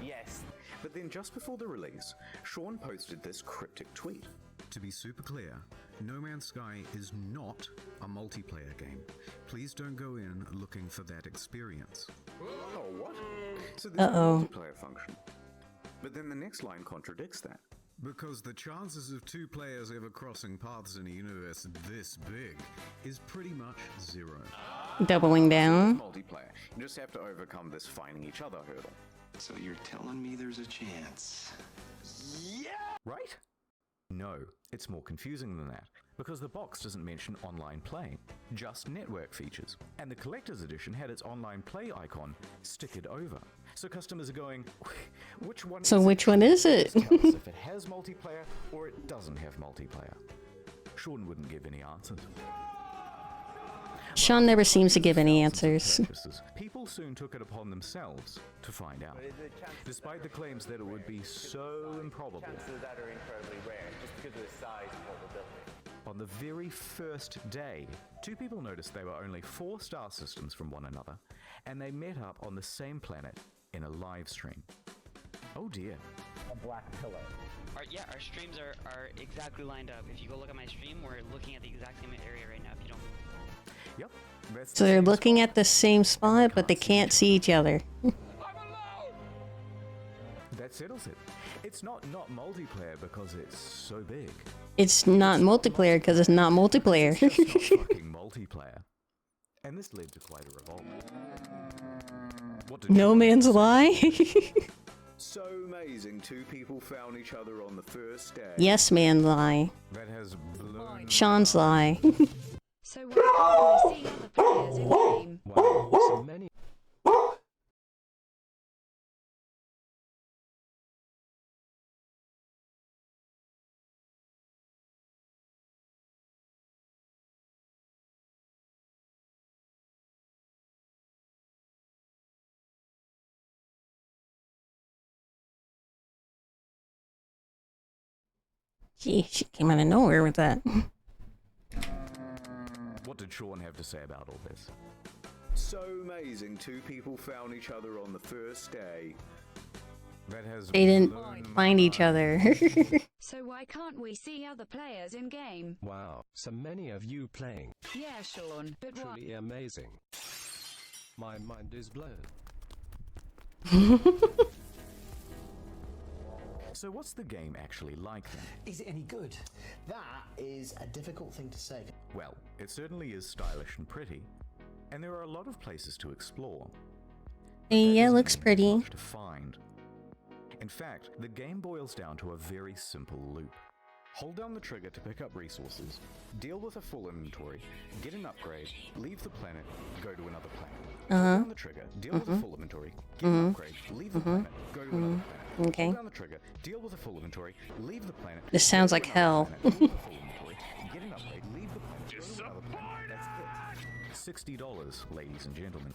Yes. But then just before the release, Sean posted this cryptic tweet. To be super clear, No Man's Sky is not a multiplayer game. Please don't go in looking for that experience. Oh, what? So there's no multiplayer function. But then the next line contradicts that. Because the chances of two players ever crossing paths in a universe this big is pretty much zero. Doubling down. Multiplayer. You just have to overcome this finding each other hurdle. So you're telling me there's a chance? Yeah! Right? No, it's more confusing than that. Because the box doesn't mention online play, just network features. And the collector's edition had its online play icon stickered over. So customers are going, which one So which one is it? Tell us if it has multiplayer or it doesn't have multiplayer. Sean wouldn't give any answers. Sean never seems to give any answers. People soon took it upon themselves to find out, despite the claims that it would be so improbable. Chances of that are incredibly rare, just because of the size of what we're building. On the very first day, two people noticed they were only 4 star systems from one another, and they met up on the same planet in a live stream. Oh dear. A black pillow. Our streams are exactly lined up. If you go look at my stream, we're looking at the exact same area right now. If you don't. Yep. So they're looking at the same spot, but they can't see each other. That settles it. It's not multiplayer because it's so big. It's not multiplayer because it's not multiplayer. It's just not fucking multiplayer. And this led to quite a revolt. No Man's Lie? So amazing, two people found each other on the first day. Yes Man Lie. That has blown Sean's Lie. So why can't we see other players in game? Wow, so many. Gee, she came out of nowhere with that. What did Sean have to say about all this? So amazing, two people found each other on the first day. That has They didn't find each other. So why can't we see other players in game? Wow, so many of you playing. Yeah, Sean, but why? Truly amazing. My mind is blown. So what's the game actually like then? Is it any good? That is a difficult thing to say. Well, it certainly is stylish and pretty, and there are a lot of places to explore. Yeah, looks pretty. Much to find. In fact, the game boils down to a very simple loop. Hold down the trigger to pick up resources, deal with a full inventory, get an upgrade, leave the planet, go to another planet. Hold down the trigger, deal with a full inventory, get an upgrade, leave the planet, go to another planet. Okay. Hold down the trigger, deal with a full inventory, leave the planet. This sounds like hell. Get an upgrade, leave the planet, go to another planet. That's it. $60, ladies and gentlemen.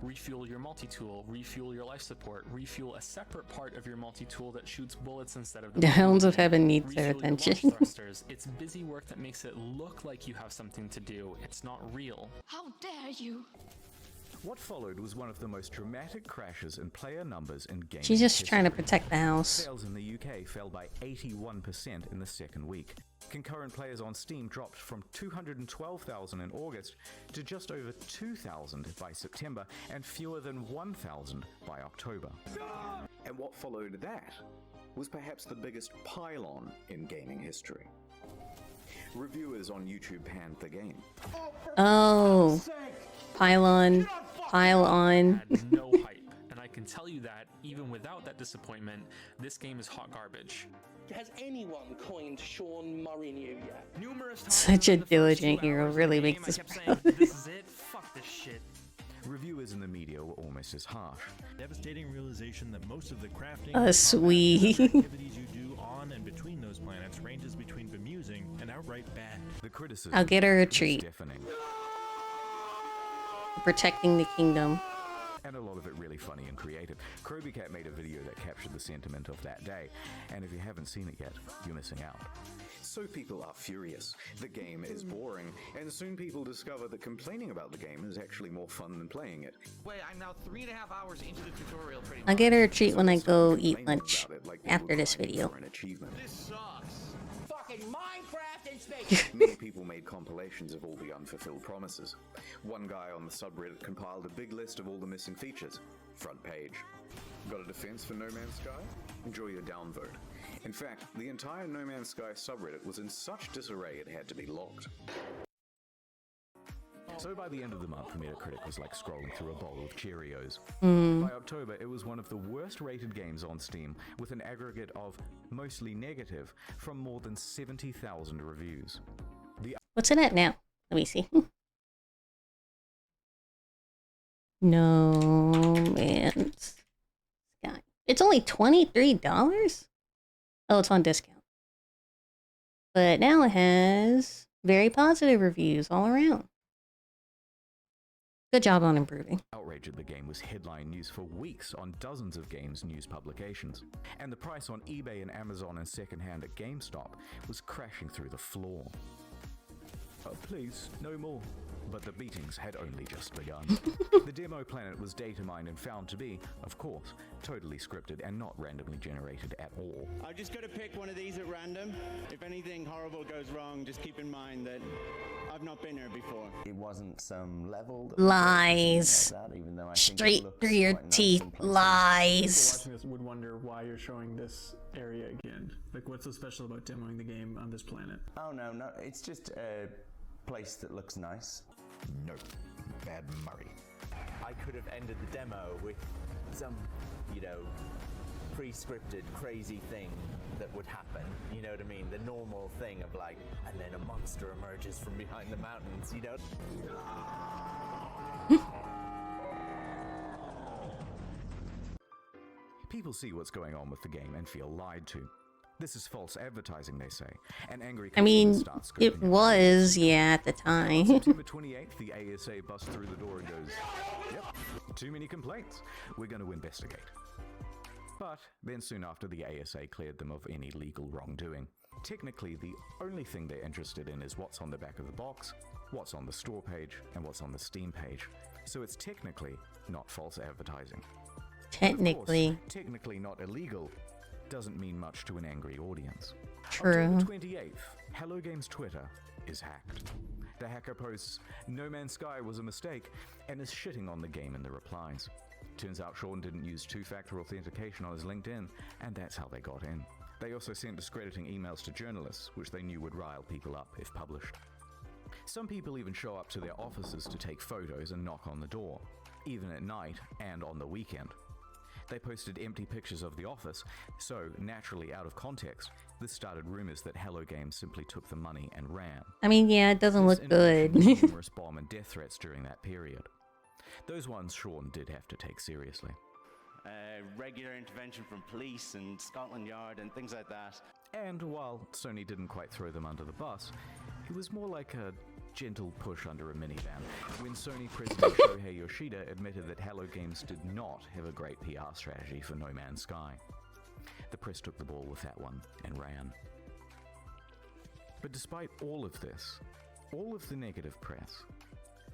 Refuel your multi-tool, refuel your life support, refuel a separate part of your multi-tool that shoots bullets instead of The Hounds of Heaven needs their refuel your launch attention. thrusters. It's busy work that makes it look like you have something to do. It's not real. How dare you? What followed was one of the most dramatic crashes in player numbers in gaming She's just history. trying to protect the house. Sales in the UK fell by 81% in the second week. Concurrent players on Steam dropped from 212,000 in August to just over 2,000 by September and fewer than 1,000 by October. And what followed that was perhaps the biggest pylon in gaming history. Reviewers on YouTube panned the game. Oh. Pylon. Pylon. Had no hype, and I can tell you that even without that disappointment, this game is hot garbage. Has anyone coined Sean Murray new yet? Numerous times Such a in the first 2 diligent hero hours of really the game, makes I us kept proud. saying, this is it? Fuck this shit. Reviewers in the media were almost as harsh. Devastating realization that most of the crafting Sweet. activities you do on and between those planets ranges between bemusing and outright bad. The criticism I'll get her a was treat. deafening. Protecting the kingdom. And a lot of it really funny and creative. Krobycat made a video that captured the sentiment of that day, and if you haven't seen it yet, you're missing out. So people are furious. The game is boring, and soon people discover that complaining about the game is actually more fun than playing it. Wait, I'm now 3.5 hours into the tutorial pretty much. I'll get her a treat when I go eat lunch after this video. An achievement. This sucks. Fucking Minecraft in space. Many people made compilations of all the unfulfilled promises. One guy on the subreddit compiled a big list of all the missing features. Front page. Got a defense for No Man's Sky? Enjoy your downvote. In fact, the entire No Man's Sky subreddit was in such disarray it had to be locked. So by the end of the month, Metacritic was like scrolling through a bowl of Cheerios. Mm. By October, it was one of the worst rated games on Steam, with an aggregate of mostly negative from more than 70,000 reviews. What's it at now? Let me see. No Man's Sky. It's only $23? Oh, it's on discount. But now it has very positive reviews all around. Good job on improving. Outrage at the game was headline news for weeks on dozens of games news publications, and the price on eBay and Amazon and secondhand at GameStop was crashing through the floor. Please, no more. But the beatings had only just begun. The demo planet was data mined and found to be, of course, totally scripted and not randomly generated at all. I'm just going to pick one of these at random. If anything horrible goes wrong, just keep in mind that I've not been here before. It wasn't some level that Lies. that, even though I think it Straight looks through your quite nice teeth. in places. Lies. People watching this would wonder why you're showing this area again. Like, what's so special about demoing the game on this planet? Oh no, it's just a place that looks nice. No, Bad Murray. I could have ended the demo with some, you know, pre-scripted crazy thing that would happen. You know what I mean? The normal thing of like, and then a monster emerges from behind the mountains, you know? People see what's going on with the game and feel lied to. This is false advertising, they say. And angry I customers mean, start it screaming. was, yeah, at the time. September 28th, the ASA busts through the door and goes, "Yep, too many complaints. We're going to investigate." But then soon after, the ASA cleared them of any legal wrongdoing. Technically, the only thing they're interested in is what's on the back of the box, what's on the store page, and what's on the Steam page. So it's technically not false advertising. Technically. Of course, technically not illegal doesn't mean much to an angry audience. True. October 28th, Hello Games Twitter is hacked. The hacker posts, "No Man's Sky was a mistake," and is shitting on the game in the replies. Turns out Sean didn't use two-factor authentication on his LinkedIn, and that's how they got in. They also sent discrediting emails to journalists, which they knew would rile people up if published. Some people even show up to their offices to take photos and knock on the door, even at night and on the weekend. They posted empty pictures of the office, so naturally out of context, this started rumors that Hello Games simply took the money and ran. I mean, yeah, it doesn't look good. Numerous bomb and death threats during that period. Those ones Sean did have to take seriously. Regular intervention from police and Scotland Yard and things like that. And while Sony didn't quite throw them under the bus, it was more like a gentle push under a minivan when Sony president Shohei Yoshida admitted that Hello Games did not have a great PR strategy for No Man's Sky. The press took the ball with that one and ran. But despite all of this, all of the negative press,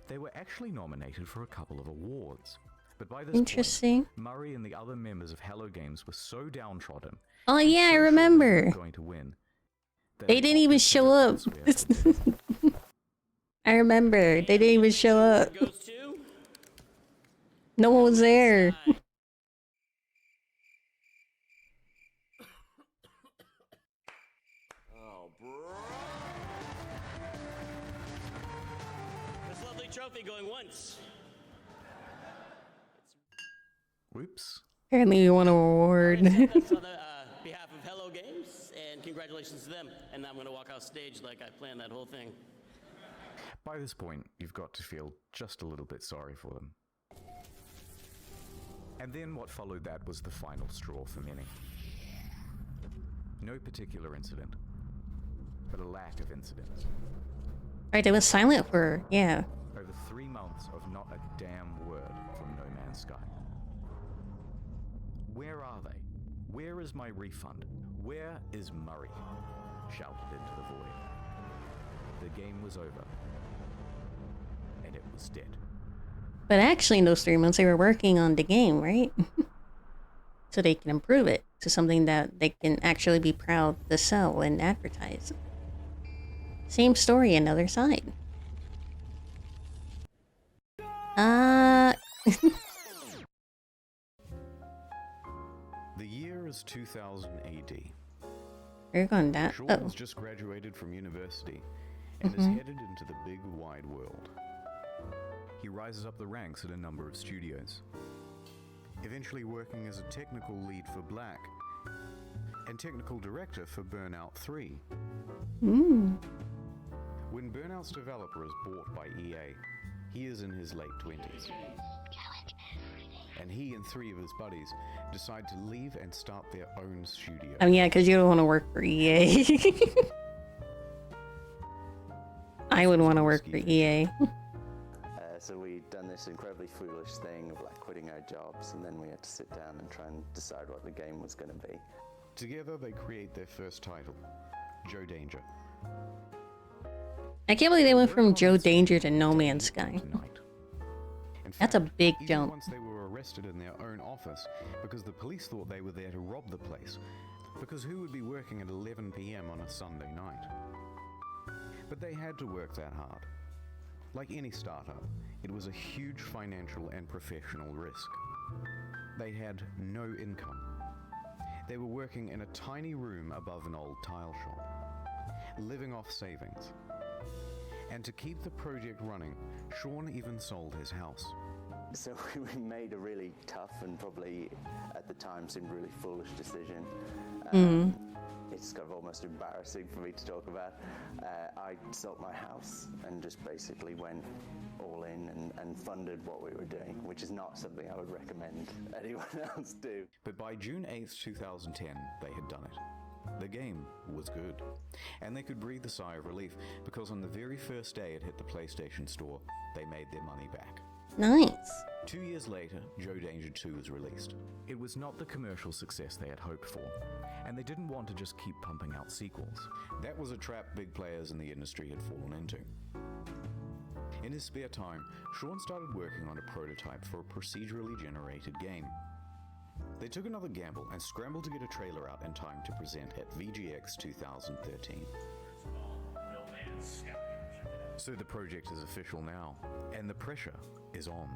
they were actually nominated for a couple of awards. But by this Interesting. point, Murray and the other members of Hello Games were so downtrodden. Oh and yeah, so I sure remember. they were going to win, that They didn't even show up. I remember. They didn't even show up. No one was there. Oh, bro. This lovely trophy going once. Whoops. Apparently we won an award. That's on behalf of Hello Games, and congratulations to them. And I'm going to walk off stage like I planned that whole thing. By this point, you've got to feel just a little bit sorry for them. And then what followed that was the final straw for many. No particular incident, but a lack of incidents. Right, it was silent for, yeah. Over 3 months of not a damn word from No Man's Sky. Where are they? Where is my refund? Where is Murray? Shouted into the void. The game was over. And it was dead. But actually in those 3 months they were working on the game, right? So they can improve it to something that they can actually be proud to sell and advertise. Same story, another side. The year is 2000 AD. We're going that. Sean Oh. has just graduated from university and is headed into the big wide world. He rises up the ranks at a number of studios, eventually working as a technical lead for Black and technical director for Burnout 3. Mm. When Burnout's developer is bought by EA, he is in his late 20s. And he and 3 of his buddies decide to leave and start their own studio. I mean, yeah, because you don't want to work for EA. I would want to work for EA. So we'd done this incredibly foolish thing of like quitting our jobs, and then we had to sit down and try and decide what the game was going to be. Together they create their first title, Joe Danger. I can't believe they went from Joe Danger to No Man's Sky. That's a big Even jump. once they were arrested in their own office because the police thought they were there to rob the place. Because who would be working at 11 p.m. on a Sunday night? But they had to work that hard. Like any startup, it was a huge financial and professional risk. They had no income. They were working in a tiny room above an old tile shop, living off savings. And to keep the project running, Sean even sold his house. So we made a really tough and probably at the time seemed really foolish decision. It's kind of almost embarrassing for me to talk about. I sold my house and just basically went all in and funded what we were doing, which is not something I would recommend anyone else do. But by June 8th, 2010, they had done it. The game was good, and they could breathe a sigh of relief because on the very first day it hit the PlayStation Store, they made their money back. Nice. 2 years later, Joe Danger 2 was released. It was not the commercial success they had hoped for, and they didn't want to just keep pumping out sequels. That was a trap big players in the industry had fallen into. In his spare time, Sean started working on a prototype for a procedurally generated game. They took another gamble and scrambled to get a trailer out in time to present at VGX 2013. So the project is official now, and the pressure is on.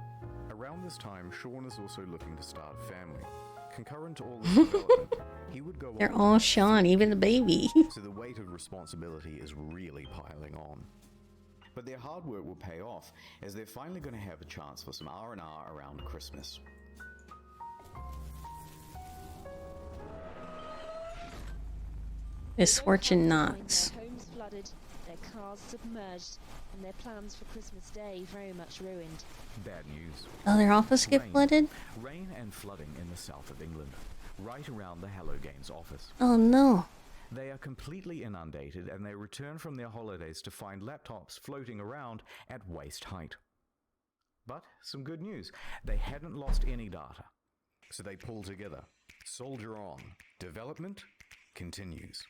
Around this time, Sean is also looking to start a family. Concurrent to all this development, he would go They're on all Sean, even the baby. so the weight of responsibility is really piling on. But their hard work will pay off, as they're finally going to have a chance for some R&R around Christmas. Misfortune knocks. Their homes flooded, their cars submerged, and their plans for Christmas Day very much ruined. Bad news. Oh, their office get flooded? Rain and flooding in the south of England, right around the Hello Games office. Oh no. They are completely inundated and they return from their holidays to find laptops floating around at waist height. But some good news, they hadn't lost any data. So they pull together. Soldier on. Development continues.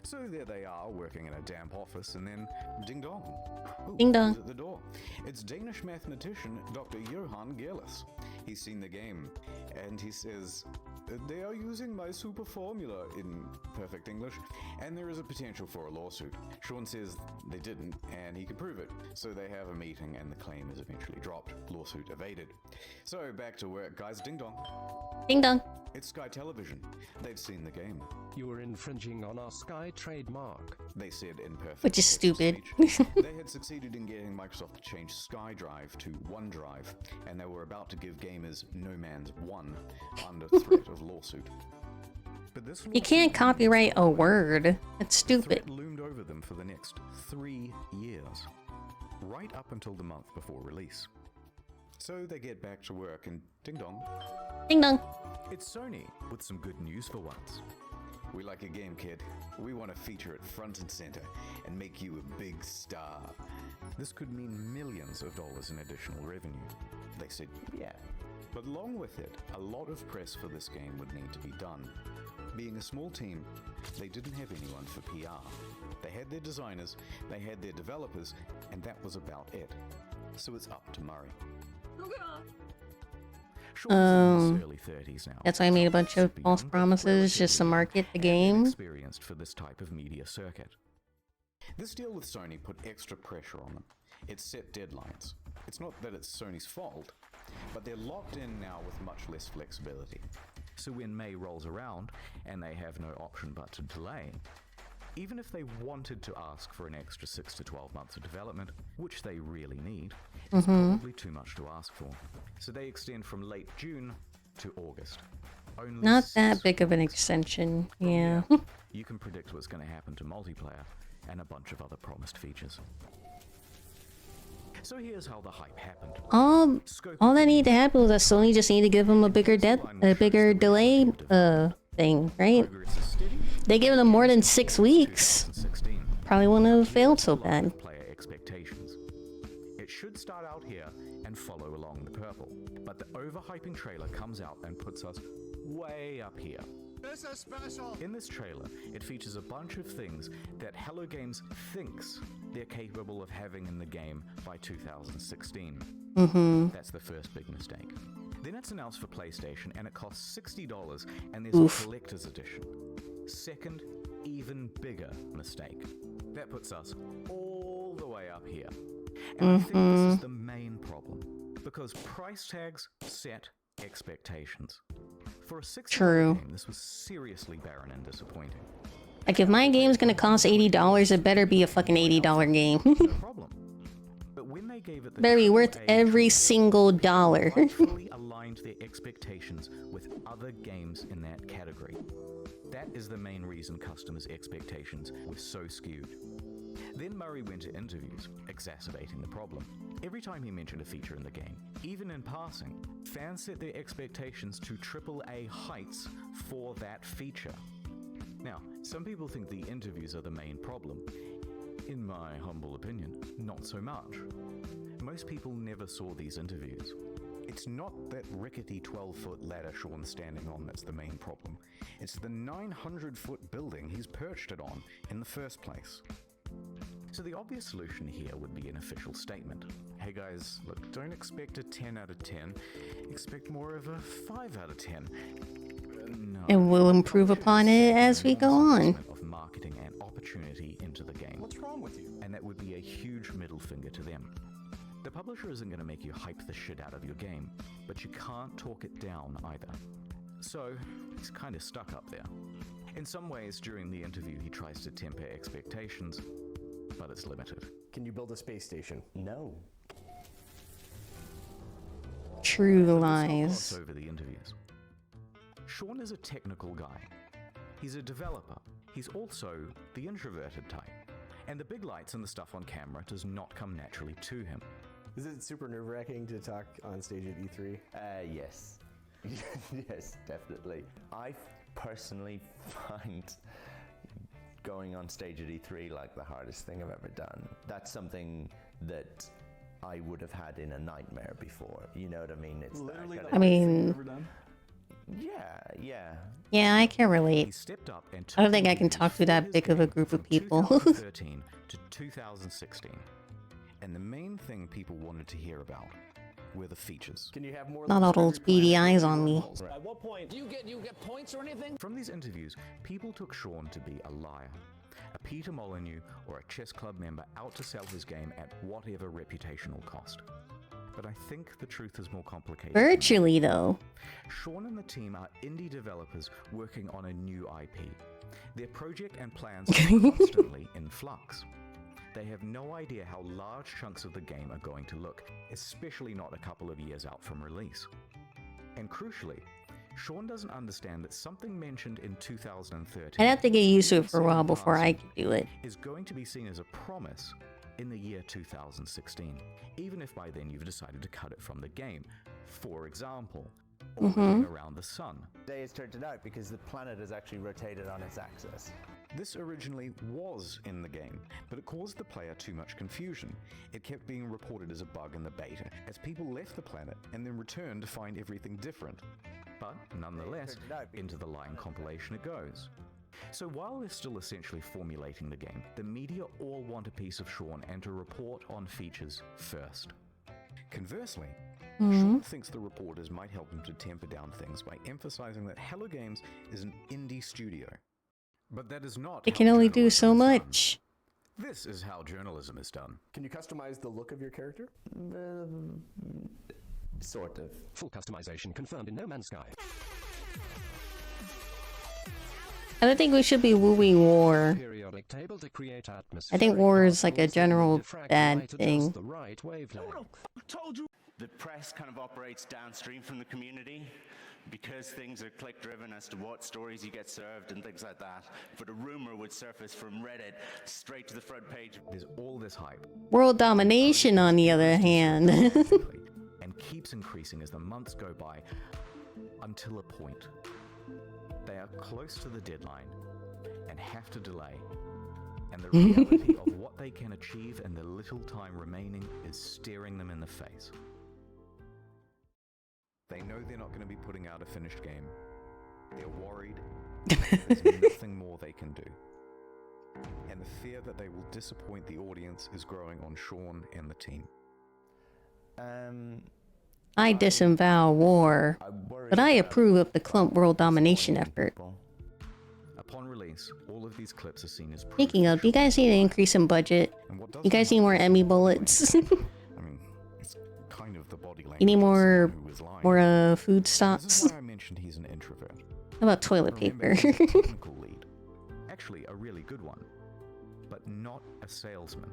So there they are, working in a damp office, and then ding dong. Ooh, ding dong. who's at the door. It's Danish mathematician Dr. Johan Gerlis. He's seen the game, and he says, "They are using my super formula," in perfect English, and there is a potential for a lawsuit. Sean says they didn't, and he can prove it. So they have a meeting, and the claim is eventually dropped. Lawsuit evaded. So back to work, guys. Ding dong. Ding dong. It's Sky Television. They've seen the game. You were infringing on our Sky trademark, they said in perfect. Which is stupid. They had succeeded in getting Microsoft to change SkyDrive to OneDrive, and they were about to give gamers No Man's 1 under threat of lawsuit. But this You can't copyright a word. That's stupid. threat loomed over them for the next 3 years, right up until the month before release. So they get back to work and ding dong. Ding dong. It's Sony with some good news for once. We like your game, kid. We want to feature it front and center and make you a big star. This could mean millions of dollars in additional revenue. They said, yeah. But along with it, a lot of press for this game would need to be done. Being a small team, they didn't have anyone for PR. They had their designers, they had their developers, and that was about it. So it's up to Murray. Early 30s now. That's why I made a bunch of false promises just to market the game. Experienced for this type of media circuit. This deal with Sony put extra pressure on them. It set deadlines. It's not that it's Sony's fault, but they're locked in now with much less flexibility. So when May rolls around and they have no option but to delay, even if they wanted to ask for an extra 6 to 12 months of development, which they really need, it's probably too much to ask for. So they extend from late June to August. Only Not that big of an extension, yeah. You can predict what's going to happen to multiplayer and a bunch of other promised features. So here's how the hype happened. All that need to happen was that Sony just need to give them a bigger delay thing, right? They gave them more than 6 weeks. Probably wouldn't have failed so bad. Player expectations. It should start out here and follow along the purple, but the overhyping trailer comes out and puts us way up here. This is special. In this trailer, it features a bunch of things that Hello Games thinks they're capable of having in the game by 2016. That's the first big mistake. Then it's announced for PlayStation and it costs $60 and there's a collector's edition. Second, even bigger mistake. That puts us all the way up here. And I think this is the main problem, because price tags set expectations. For a $60 game, this was seriously barren and disappointing. Like, if my game's gonna cost $80, it better be a fucking $80 game. No problem. But But when they gave it the Very worth AAA every single dollar. rightfully aligned their expectations with other games in that category. That is the main reason customers' expectations were so skewed. Then Murray went to interviews, exacerbating the problem. Every time he mentioned a feature in the game, even in passing, fans set their expectations to AAA heights for that feature. Now, some people think the interviews are the main problem. In my humble opinion, not so much. Most people never saw these interviews. It's not that rickety 12-foot ladder Sean's standing on that's the main problem. It's the 900-foot building he's perched it on in the first place. So the obvious solution here would be an official statement. Hey guys, look, don't expect a 10 out of 10. Expect more of a 5 out of 10. No. And we'll improve upon it as we go on. Of marketing and opportunity into the game. What's wrong with you? And that would be a huge middle finger to them. The publisher isn't going to make you hype the shit out of your game, but you can't talk it down either. So, he's kind of stuck up there. In some ways, during the interview, he tries to temper expectations, but it's limited. Can you build a space station? No. True Let's lies. over the interviews. Sean is a technical guy. He's a developer. He's also the introverted type. And the big lights and the stuff on camera does not come naturally to him. Is it super nerve-wracking to talk on stage at E3? Yes. Yes, definitely. I personally find going on stage at E3 like the hardest thing I've ever done. That's something that I would have had in a nightmare before. You know what I mean? It's literally that I mean, yeah. yeah, I can He relate. stepped up and I don't think I can talk to that big of a group of people. 2013 to 2016. And the main thing people wanted to hear about were the features. Can you have more? Not all those beady eyes on me. At what point do you get points or anything? From these interviews, people took Sean to be a liar, a Peter Molyneux or a chess club member out to sell his game at whatever reputational cost. But I think the truth is more complicated. Virtually, though. Sean and the team are indie developers working on a new IP. Their project and plans are constantly in flux. They have no idea how large chunks of the game are going to look, especially not a couple of years out from release. And crucially, Sean doesn't understand that something mentioned in 2013 I'd have to get used to it for a while before I could do it. is going to be seen as a promise in the year 2016, even if by then you've decided to cut it from the game. For example, orbiting around the sun. Day has turned it out because the planet has actually rotated on its axis. This originally was in the game, but it caused the player too much confusion. It kept being reported as a bug in the beta, as people left the planet and then returned to find everything different. But nonetheless, into the line compilation it goes. So while they're still essentially formulating the game, the media all want a piece of Sean and to report on features first. Conversely, Sean thinks the reporters might help him to temper down things by emphasizing that Hello Games is an indie studio. But that is not It how can only do journalism so is done. much. This is how journalism is done. Can you customize the look of your character? Sort of. Full customization confirmed in No Man's Sky. I don't think we should be wooing war. Periodic table to create atmosphere. I think war is like a general bad thing. The right wavelength. The press kind of operates downstream from the community because things are click driven as to what stories you get served and things like that. But a rumor would surface from Reddit straight to the front page. There's all this hype. World domination, on the other hand. And keeps increasing as the months go by until a point. They are close to the deadline and have to delay. And the reality of what they can achieve in the little time remaining is staring them in the face. They know they're not going to be putting out a finished game. They're worried. There's nothing more they can do. And the fear that they will disappoint the audience is growing on Sean and the team. I disavow war, but I approve of the clump world domination effort. Upon release, all of these clips are seen as proof. Speaking of, do you guys need an increase in budget? You guys need more Emmy bullets? I mean, it's kind of the body language. You need more, who is lying. food This stops? is why I mentioned he's an introvert. How about toilet Remember, paper? he's a technical lead. Actually, a really good one, but not a salesman.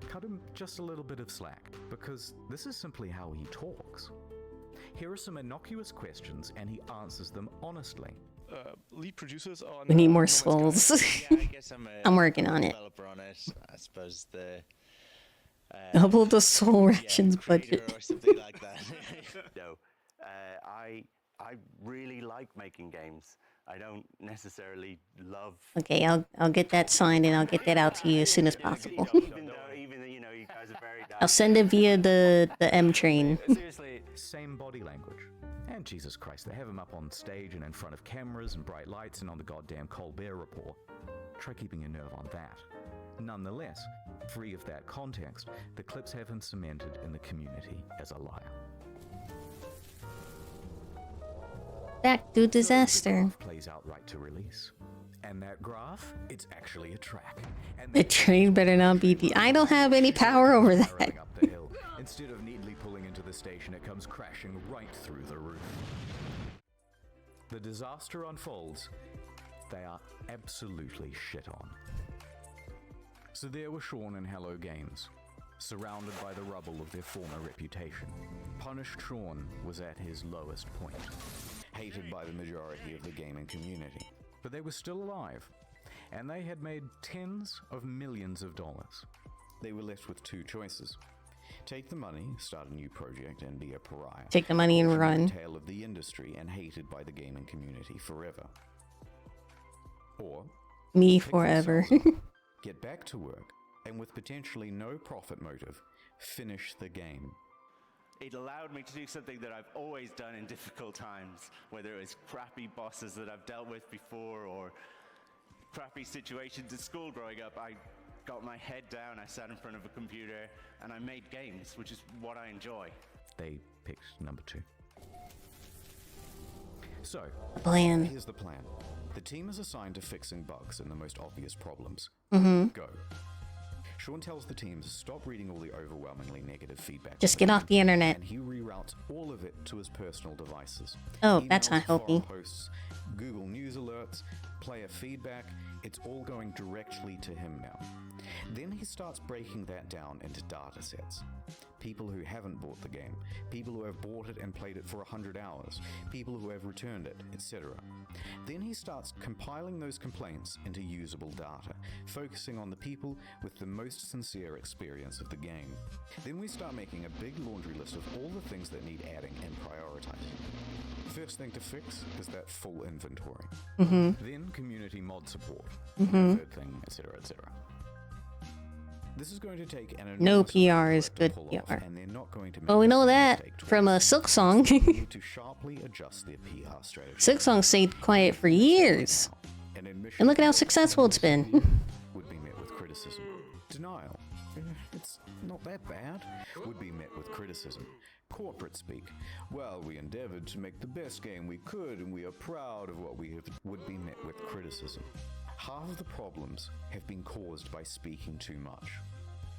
cut him just a little bit of slack, because this is simply how he talks. Here are some innocuous questions, and he answers them honestly. Lead producers on. We need more souls. Yeah, I guess I'm working on it. developer on it. I suppose the Double the soul rations budget. or something like that. No, I really like making games. I don't necessarily love. Okay, I'll get that signed and I'll get that out to you as soon as possible. Even though you guys are very. I'll send it via the M train. Seriously, same body language. And Jesus Christ, they have him up on stage and in front of cameras and bright lights and on the goddamn Colbert Report. Try keeping your nerve on that. Nonetheless, free of that context, the clips have him cemented in the community as a liar. Back to disaster. The graph plays out right to release. And that graph, it's actually a track. And The train better not be the. I don't have any power over that. up the hill. Instead of neatly pulling into the station, it comes crashing right through the roof. The disaster unfolds. They are absolutely shit on. So there were Sean and Hello Games, surrounded by the rubble of their former reputation. Punished Sean was at his lowest point, hated by the majority of the gaming community. But they were still alive, and they had made tens of millions of dollars. They were left with two choices. Take the money, start a new project, and be a pariah. Take the money and Or run. the tail of the industry and hated by the gaming community forever. Or Me pick forever. themselves up, get back to work, and with potentially no profit motive, finish the game. It allowed me to do something that I've always done in difficult times, whether it was crappy bosses that I've dealt with before or crappy situations at school growing up. I got my head down, I sat in front of a computer, and I made games, which is what I enjoy. They picked number 2. So, Plan. here's the plan. The team is assigned to fixing bugs and the most obvious problems. Mhm. Go. Sean tells the team to stop reading all the overwhelmingly negative feedback. Just on get off the game, internet. And he reroutes all of it to his personal devices. Oh, that's Emails, not helping. forum posts, Google News alerts, player feedback, it's all going directly to him now. Then he starts breaking that down into data sets. People who haven't bought the game, people who have bought it and played it for 100 hours, people who have returned it, etc. Then he starts compiling those complaints into usable data, focusing on the people with the most sincere experience of the game. Then we start making a big laundry list of all the things that need adding and prioritizing. First thing to fix is that full inventory. Then community mod support. Third thing, etc., etc. This is going to take an No enormous amount PR of is work to good pull off, PR. and they're not going to make Well, we the know same that mistake from a twice. Silk Song. They need to sharply adjust their PR strategy. Silk Song stayed quiet for years. An admission And look at how successful it's been. would be met with criticism. Denial. It's not that bad. Would be met with criticism. Corporate speak. Well, we endeavored to make the best game we could, and we are proud of what we have. Would be met with criticism. Half of the problems have been caused by speaking too much.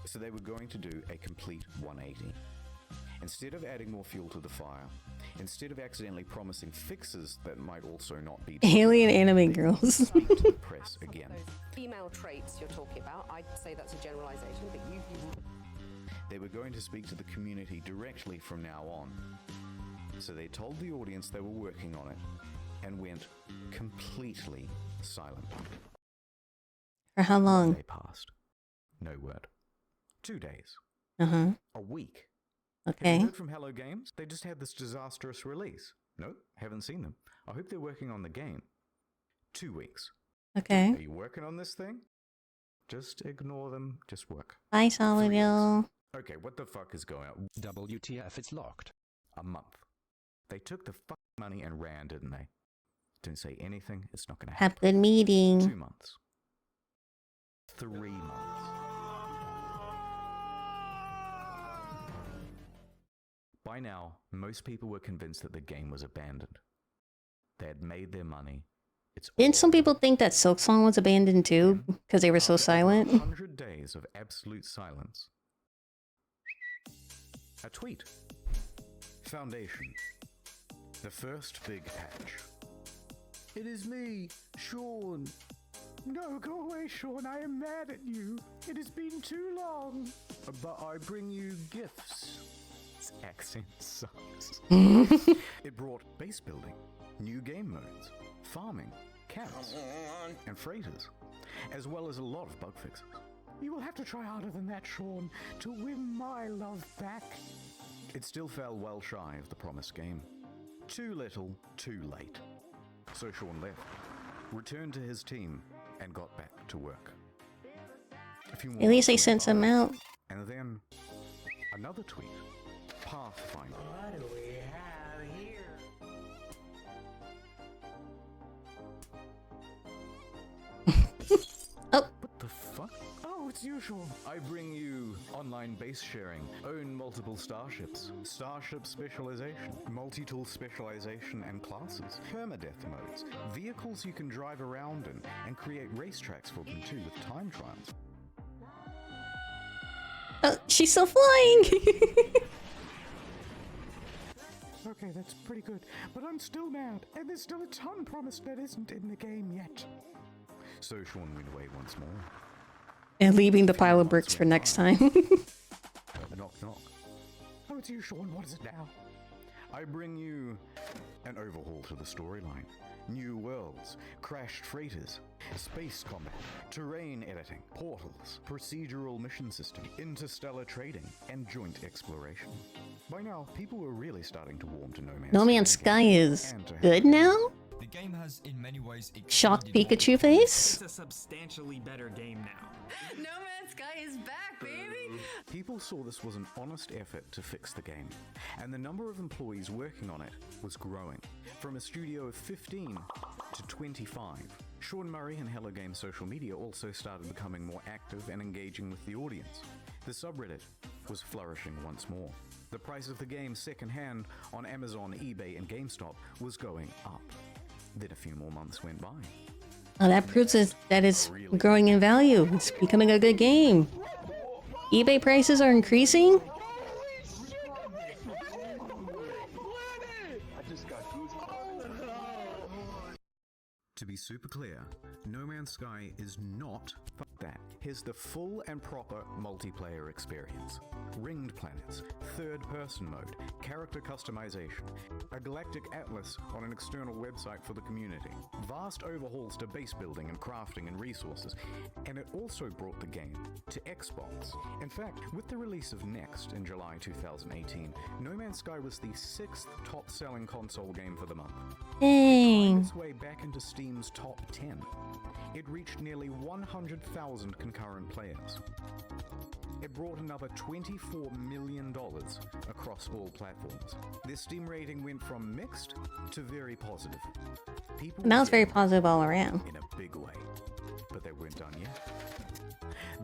So they were going to do a complete 180. Instead of adding more fuel to the fire, instead of accidentally promising fixes that might also not be Alien anime girls. speak to the press again. Female traits you're talking about, I'd say that's a generalization, but you They were going to speak to the community directly from now on. So they told the audience they were working on it and went completely silent. For how long? They passed. No word. 2 days. Uh-huh. A week. Okay. Have you heard from Hello Games? They just had this disastrous release. Nope, haven't seen them. I hope they're working on the game. 2 weeks. Okay. Are you working on this thing? Just ignore them. Just work. Bye, Solidil. Okay, what the fuck is going on? WTF, it's locked. A month. They took the fucking money and ran, didn't they? Didn't say anything. It's not going to happen. Have good meeting. 2 months. 3 months. By now, most people were convinced that the game was abandoned. They had made their money. Didn't some people think that Silk Song was abandoned too? Because they were so silent? 100 days of absolute silence. A tweet. Foundation. The first big patch. It is me, Sean. No, go away, Sean. I am mad at you. It has been too long. but I bring you gifts. This accent sucks. It brought base building, new game modes, farming, camps, and freighters, as well as a lot of bug fixes. You will have to try harder than that, Sean, to win my love back. It still fell well shy of the promised game. Too little, too late. So Sean left, returned to his team, and got back to work. A few more At least they months sent went some by, out. And then another tweet. Pathfinder. What do we have here? Oh. What the fuck? Oh, it's you, Sean. I bring you online base sharing, own multiple starships, starship specialization, multi-tool specialization and classes, permadeath modes, vehicles you can drive around in, and create racetracks for them too with time trials. Oh, she's still flying! Okay, that's pretty good, but I'm still mad, and there's still a ton promised that isn't in the game yet. So Sean went away once more. And leaving the pile of bricks for next time. Knock, knock. Oh, it's you, Sean. What is it now? I bring you an overhaul to the storyline. New worlds, crashed freighters, space combat, terrain editing, portals, procedural mission system, interstellar trading, and joint exploration. By now, people were really starting to warm to No Man's Sky. No Man's Sky is and to good now? The game has, in many ways, Shocked exceeded Pikachu face? It's a substantially better game now. No Man's Sky is back, baby! People saw this was an honest effort to fix the game, and the number of employees working on it was growing. From a studio of 15 to 25. Sean Murray and Hello Games social media also started becoming more active and engaging with the audience. The subreddit was flourishing once more. The price of the game secondhand on Amazon, eBay, and GameStop was going up. Then a few more months went by. Oh, that proves that it's growing in value. It's becoming a good game. eBay prices are increasing? To be super clear, No Man's Sky is not fuck that. Here's the full and proper multiplayer experience. Ringed planets, third-person mode, character customization, a galactic atlas on an external website for the community, vast overhauls to base building and crafting and resources, and it also brought the game to Xbox. In fact, with the release of Next in July 2018, No Man's Sky was the 6th top-selling console game for the month. Dang. Its way back into Steam's top 10. It reached nearly 100,000 concurrent players. It brought another $24 million across all platforms. The Steam rating went from mixed to very positive. People Now it's very were positive all around. in a big way, but they weren't done yet.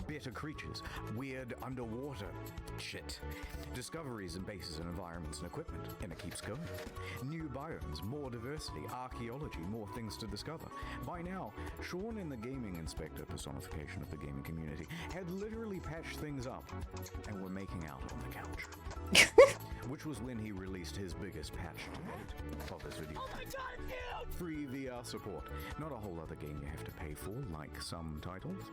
Better creatures, weird underwater shit, discoveries in bases and environments and equipment, and it keeps going. New biomes, more diversity, archaeology, more things to discover. By now, Sean and the gaming inspector, personification of the gaming community, had literally patched things up and were making out on the couch. Which was when he released his biggest patch to date of this video. Oh my god, Free VR support. Not a whole other game you have to pay for, like some titles.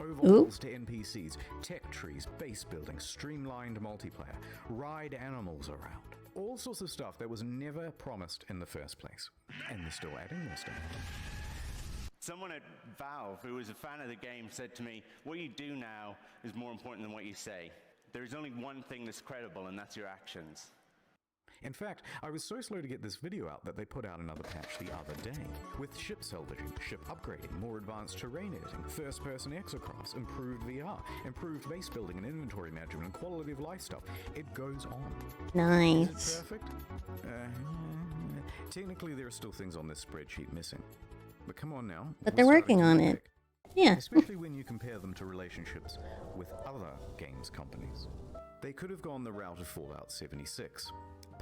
Overhauls to NPCs, tech trees, base building, streamlined multiplayer, ride animals around. All sorts of stuff that was never promised in the first place. And they're still adding more stuff. Someone at Valve, who was a fan of the game, said to me, what you do now is more important than what you say. There's only one thing that's credible, and that's your actions. In fact, I was so slow to get this video out that they put out another patch the other day. With ship salvaging, ship upgrading, more advanced terrain editing, first-person exocrafts, improved VR, improved base building and inventory management, and quality of life stuff. It goes on. Nice. Is it perfect? Technically, there are still things on this spreadsheet missing. But come on now. But they're working on it. Yeah. Especially when you compare them to relationships with other games companies. They could have gone the route of Fallout 76.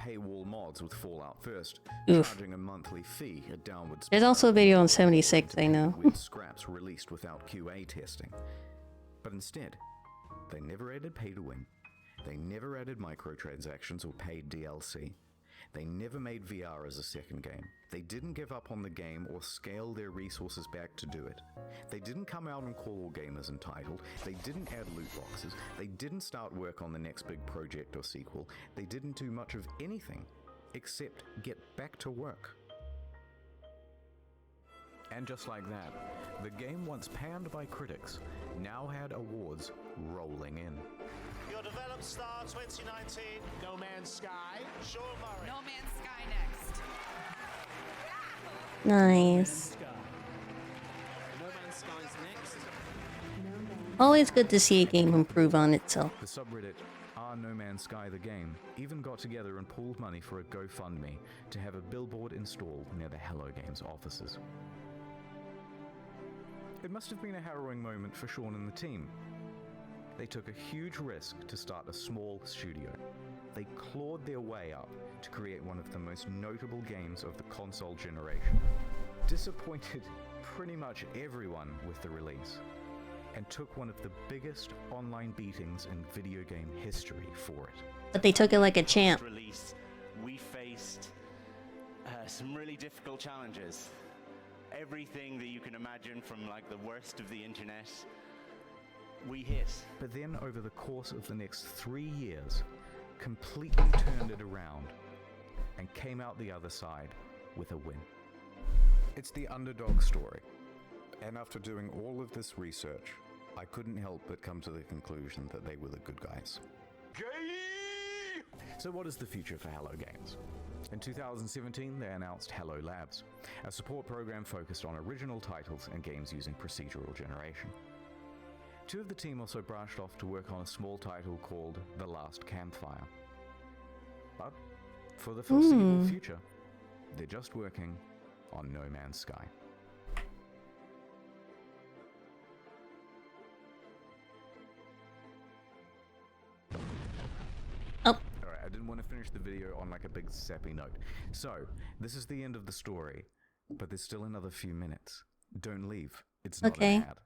Paywall mods with Fallout first, charging a monthly fee, a downward spiral. There's also a video on 76, I know. With scraps released without QA testing. But instead, they never added pay to win. They never added microtransactions or paid DLC. They never made VR as a second game. They didn't give up on the game or scale their resources back to do it. They didn't come out and call all gamers entitled. They didn't add loot boxes. They didn't start work on the next big project or sequel. They didn't do much of anything except get back to work. And just like that, the game once panned by critics now had awards rolling in. Your developed star 2019, No Man's Sky, Sean Murray. No Man's Sky next. Nice. No Man's Sky's next. Always good to see a game improve on itself. The subreddit No Man's Sky the game even got together and pooled money for a GoFundMe to have a billboard installed near the Hello Games offices. It must have been a harrowing moment for Sean and the team. They took a huge risk to start a small studio. They clawed their way up to create one of the most notable games of the console generation. Disappointed pretty much everyone with the release, and took one of the biggest online beatings in video game history for it. But they took it like a champ. Release, we faced some really difficult challenges. Everything that you can imagine from like the worst of the internet, we hit. But then over the course of the next 3 years, completely turned it around and came out the other side with a win. It's the underdog story. And after doing all of this research, I couldn't help but come to the conclusion that they were the good guys. So what is the future for Hello Games? In 2017, they announced Hello Labs, a support program focused on original titles and games using procedural generation. Two of the team also branched off to work on a small title called The Last Campfire. But for the foreseeable future, they're just working on No Man's Sky. Alright, I didn't want to finish the video on like a big sappy note. So, this is the end of the story, but there's still another few minutes. Don't leave. It's not an ad.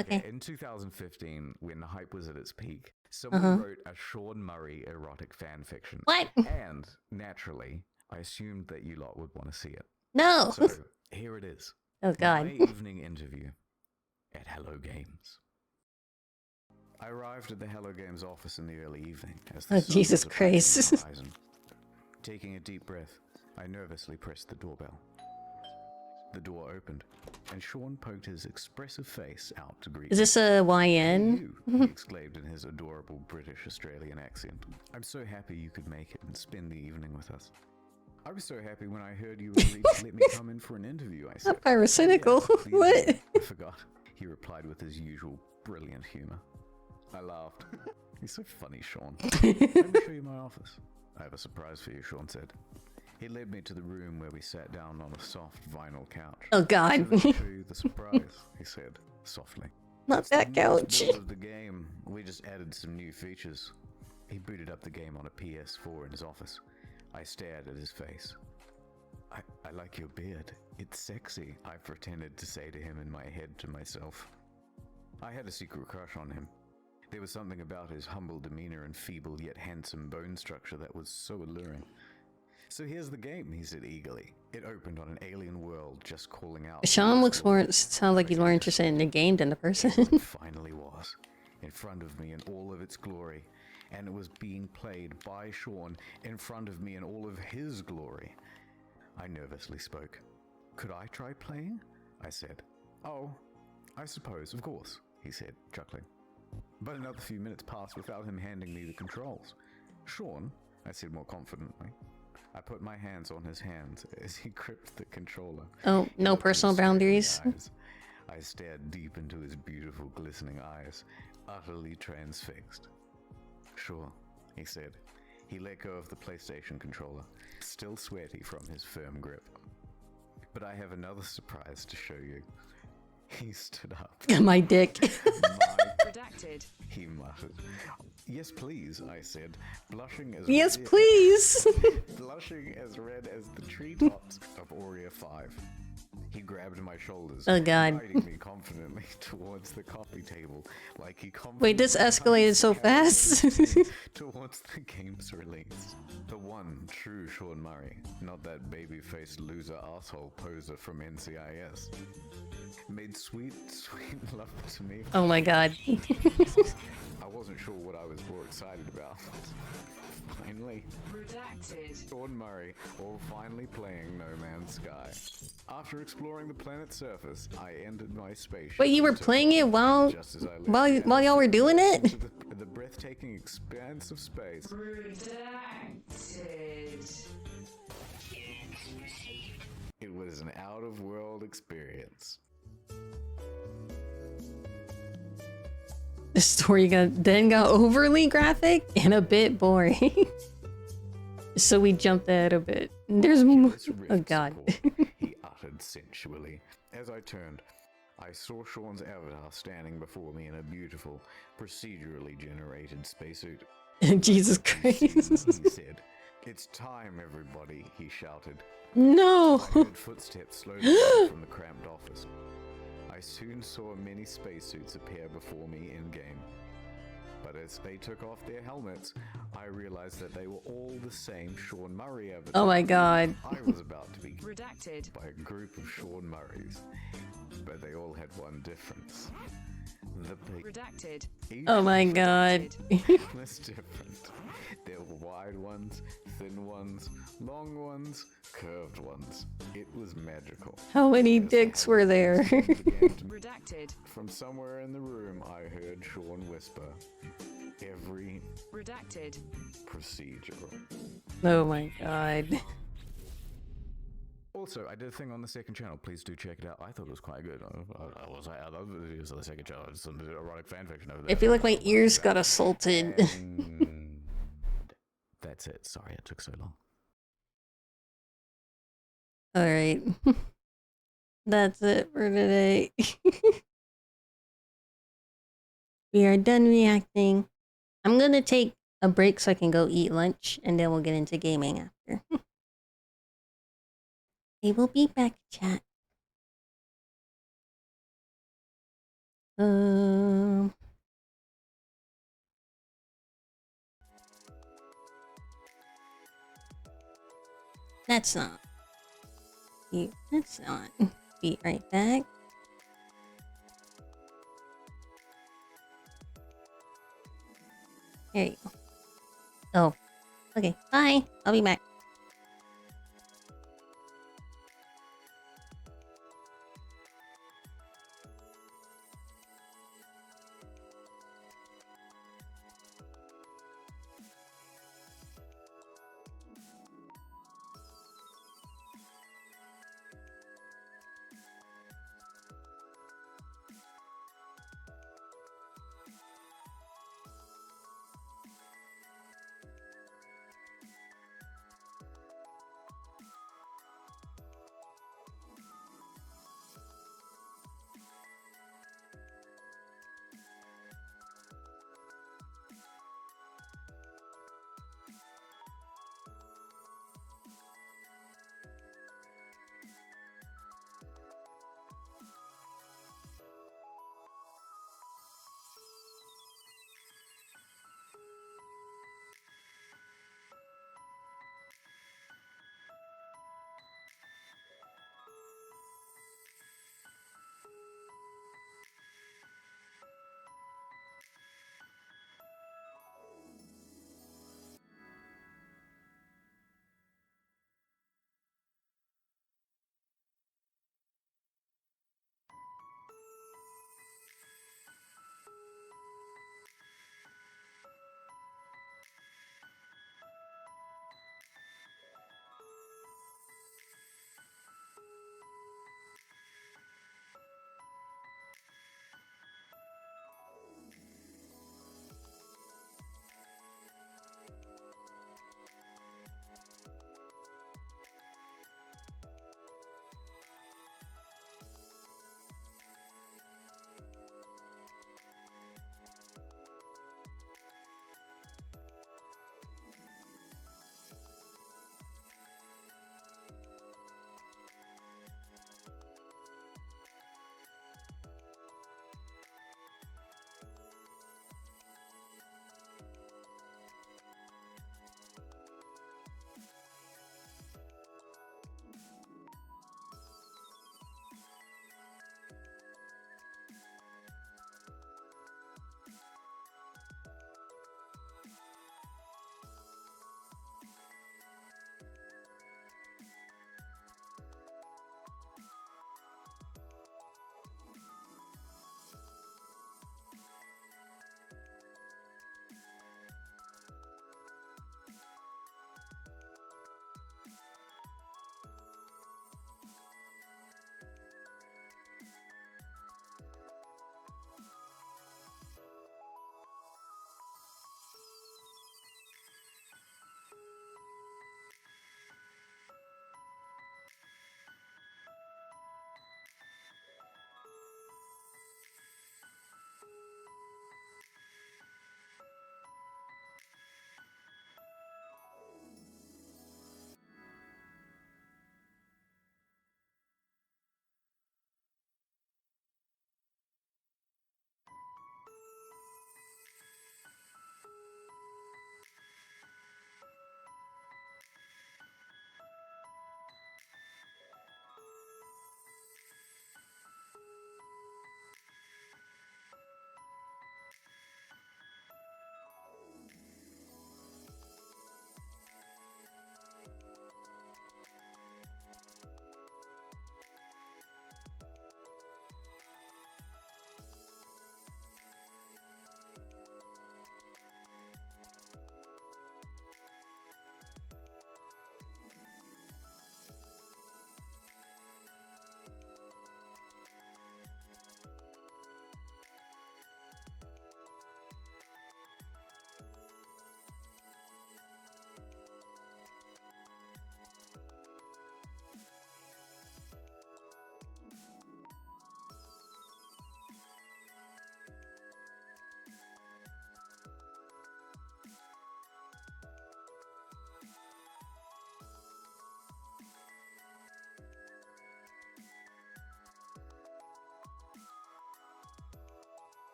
Okay. In 2015, when the hype was at its peak, someone wrote a Sean Murray erotic fan fiction. What? And, naturally, I assumed that you lot would want to see it. No! So, here it is. Oh god. My evening interview at Hello Games. I arrived at the Hello Games office in the early evening as the sun Jesus was approaching Christ. the horizon. Taking a deep breath, I nervously pressed the doorbell. The door opened, and Sean poked his expressive face out to greet Is this a YN? me. He exclaimed in his adorable British-Australian accent. I'm so happy you could make it and spend the evening with us. I was so happy when I heard you agreed to let me come in for an interview, I said. Pyrocynical. "Yes, please What? do." I forgot. He replied with his usual brilliant humor. I laughed. He's so funny, Sean. Let me show you my office. I have a surprise for you, Sean said. He led me to the room where we sat down on a soft vinyl couch. Oh, God. "So let me show you the surprise," he said softly. Not "It's the that newest couch. build of the game. We just added some new features." He booted up the game on a PS4 in his office. I stared at his face. I like your beard. It's sexy," I pretended to say to him in my head to myself. I had a secret crush on him. There was something about his humble demeanor and feeble yet handsome bone structure that was so alluring. "So here's the game," he said eagerly. It opened on an alien world, just calling out. Sean sounds like he's more interested in the game than the person. It finally was, in front of me in all of its glory, and it was being played by Sean in front of me in all of his glory. I nervously spoke. "Could I try playing?" I said. "Oh, I suppose, of course," he said, chuckling. But another few minutes passed without him handing me the controls. "Sean," I said more confidently. I put my hands on his hands as he gripped the controller. Oh, no He looked me personal straight in the boundaries. eyes. I stared deep into his beautiful, glistening eyes, utterly transfixed. "Sure," he said. He let go of the PlayStation controller, still sweaty from his firm grip. "But I have another surprise to show you." He stood up. My dick. Redacted. He muttered. "Yes, please," I said, blushing as Yes, red- please. blushing as red as the treetops of Aurea 5. He grabbed my shoulders, Oh, God. guiding me confidently towards the coffee table, like he Wait, this escalated so fast. towards the game's release. The one true Sean Murray, not that baby-faced loser asshole poser from NCIS. Made sweet, sweet love to me. Oh my god. I wasn't sure what I was more excited about. Finally, Sean Murray, all finally playing No Man's Sky. After exploring the planet's surface, I entered my spaceship. Wait, you were playing it while y'all were doing it? The breathtaking expanse of space. It was an out-of-world experience. The story got overly graphic and a bit boring. So we jumped ahead a bit. There's more. Oh god. He uttered sensually. As I turned, I saw Sean's avatar standing before me in a beautiful, procedurally generated spacesuit. Jesus Christ. He said, "It's time, everybody," he shouted. No. I heard footsteps slowly come from the cramped office. I soon saw many spacesuits appear before me in-game. But as they took off their helmets, I realized that they were all the same Sean Murray avatar. Oh my god. I was about to be redacted by a group of Sean Murrays, but they all had one difference. redacted. Oh my god. Was different. There were wide ones, thin ones, long ones, curved ones. It was magical. How many dicks were there? Redacted. From somewhere in the room, I heard Sean whisper, "Every redacted procedural." Oh my god. Also, I did a thing on the second channel. Please do check it out. I thought it was quite good. I love the videos on the second channel. It's some erotic fanfiction over there. I feel like my ears got assaulted. That's it. Sorry it took so long. Alright. That's it for today. We are done reacting. I'm gonna take a break so I can go eat lunch, and then we'll get into gaming after. We will be back, chat. That's not. That's not. Be right back. There you go. Oh. Okay. Bye. I'll be back.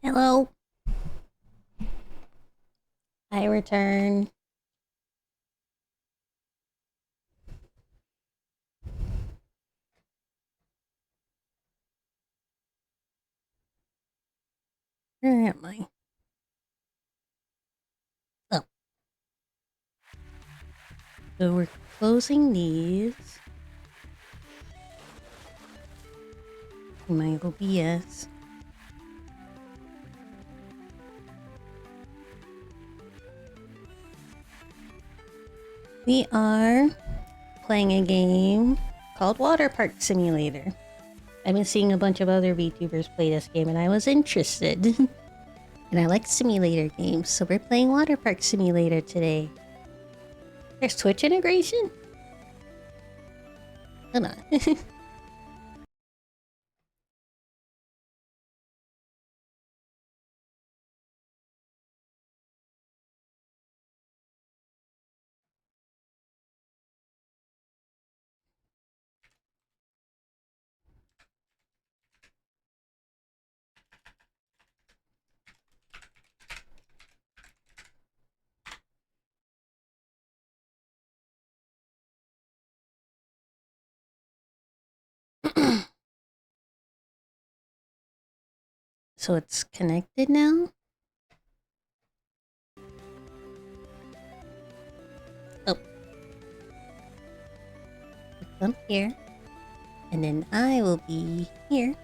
Hello. I return. Where am I? Oh. So we're closing these. My OBS. We are playing a game called Water Park Simulator. I've been seeing a bunch of other VTubers play this game and I was interested. And I like simulator games, so we're playing Water Park Simulator today. There's Twitch integration? Hold on. So it's connected now? Oh. Come here. And then I will be here.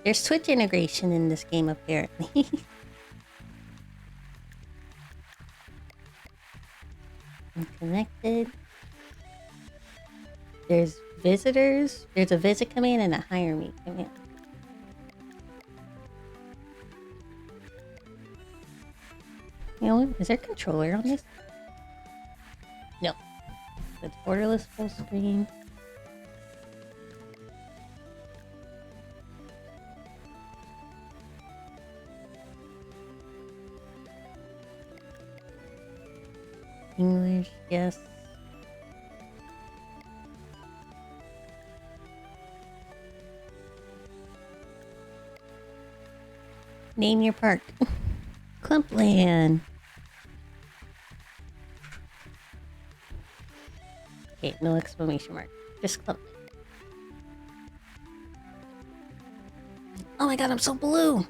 There's Twitch integration in this game apparently. I'm connected. There's visitors. There's a visit command and a hire me command. You know what? Is there a controller on this? No. It's borderless full screen. English, yes. Name your park. Clumpland. Okay, no exclamation mark. Just Clumpland. Oh my god, I'm so blue!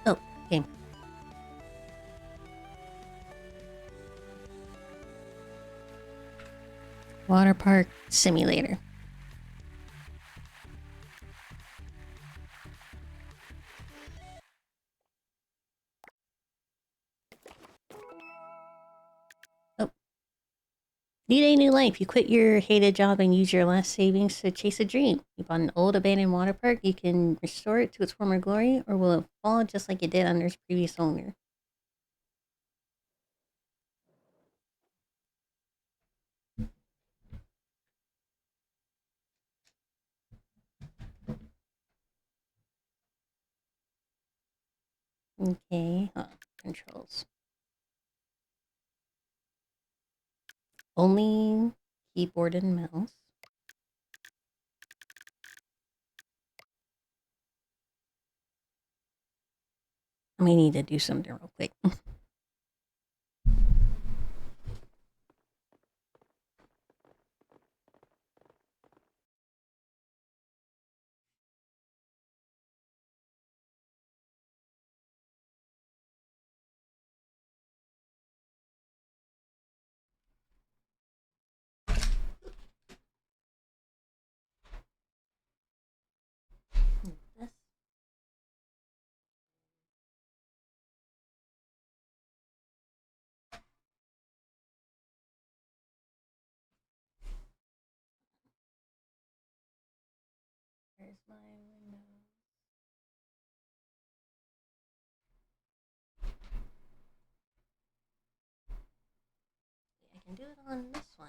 Oh, game. Water Park Simulator. Oh. Need a new life. You quit your hated job and use your last savings to chase a dream. You bought an old abandoned water park. You can restore it to its former glory, or will it fall just like it did under its previous owner? Okay, controls. Only keyboard and mouse. I may need to do something real quick. Where's my window? I can do it on this one.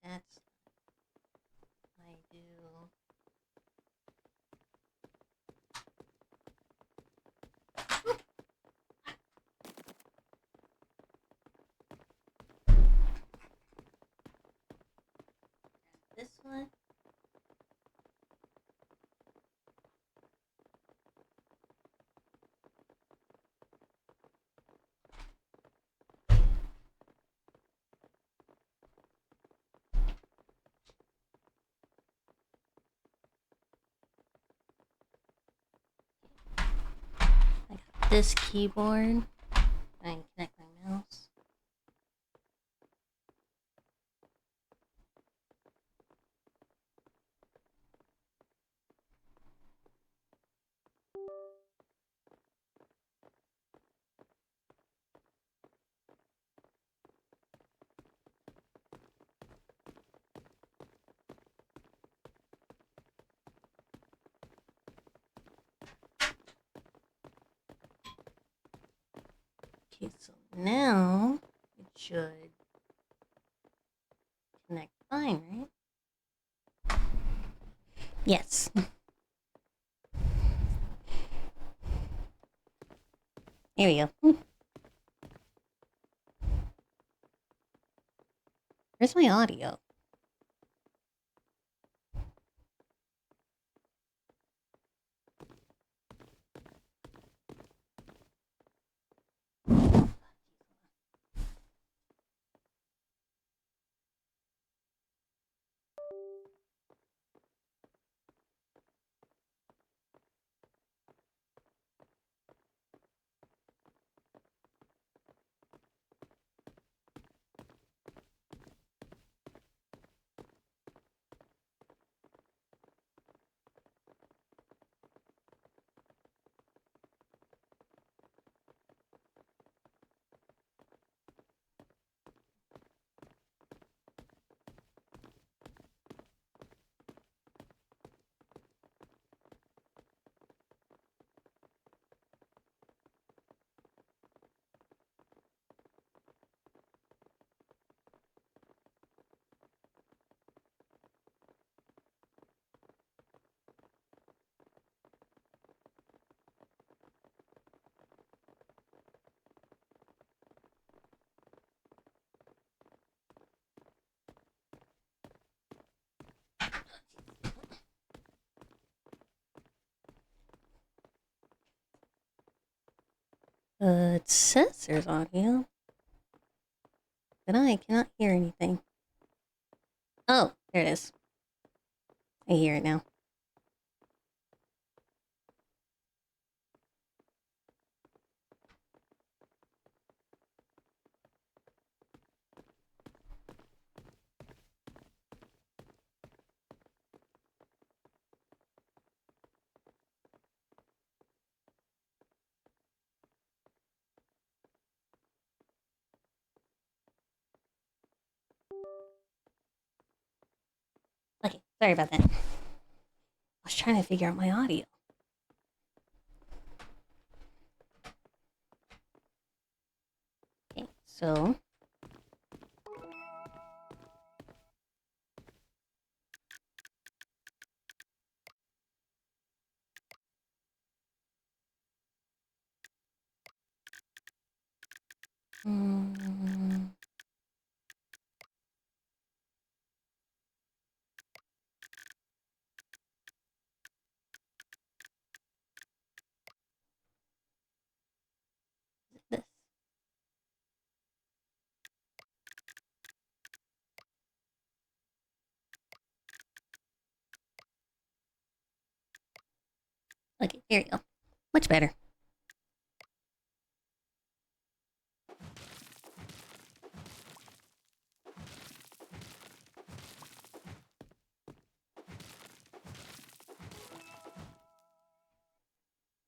That's I do. This one. I got this keyboard. I can connect my mouse. Okay, so now it should connect fine, right? Yes. Here we go. Where's my audio? It says there's audio, but I cannot hear anything. Oh, there it is. I hear it now. Okay, sorry about that. I was trying to figure out my audio. Okay, so this. Okay, there you go. Much better.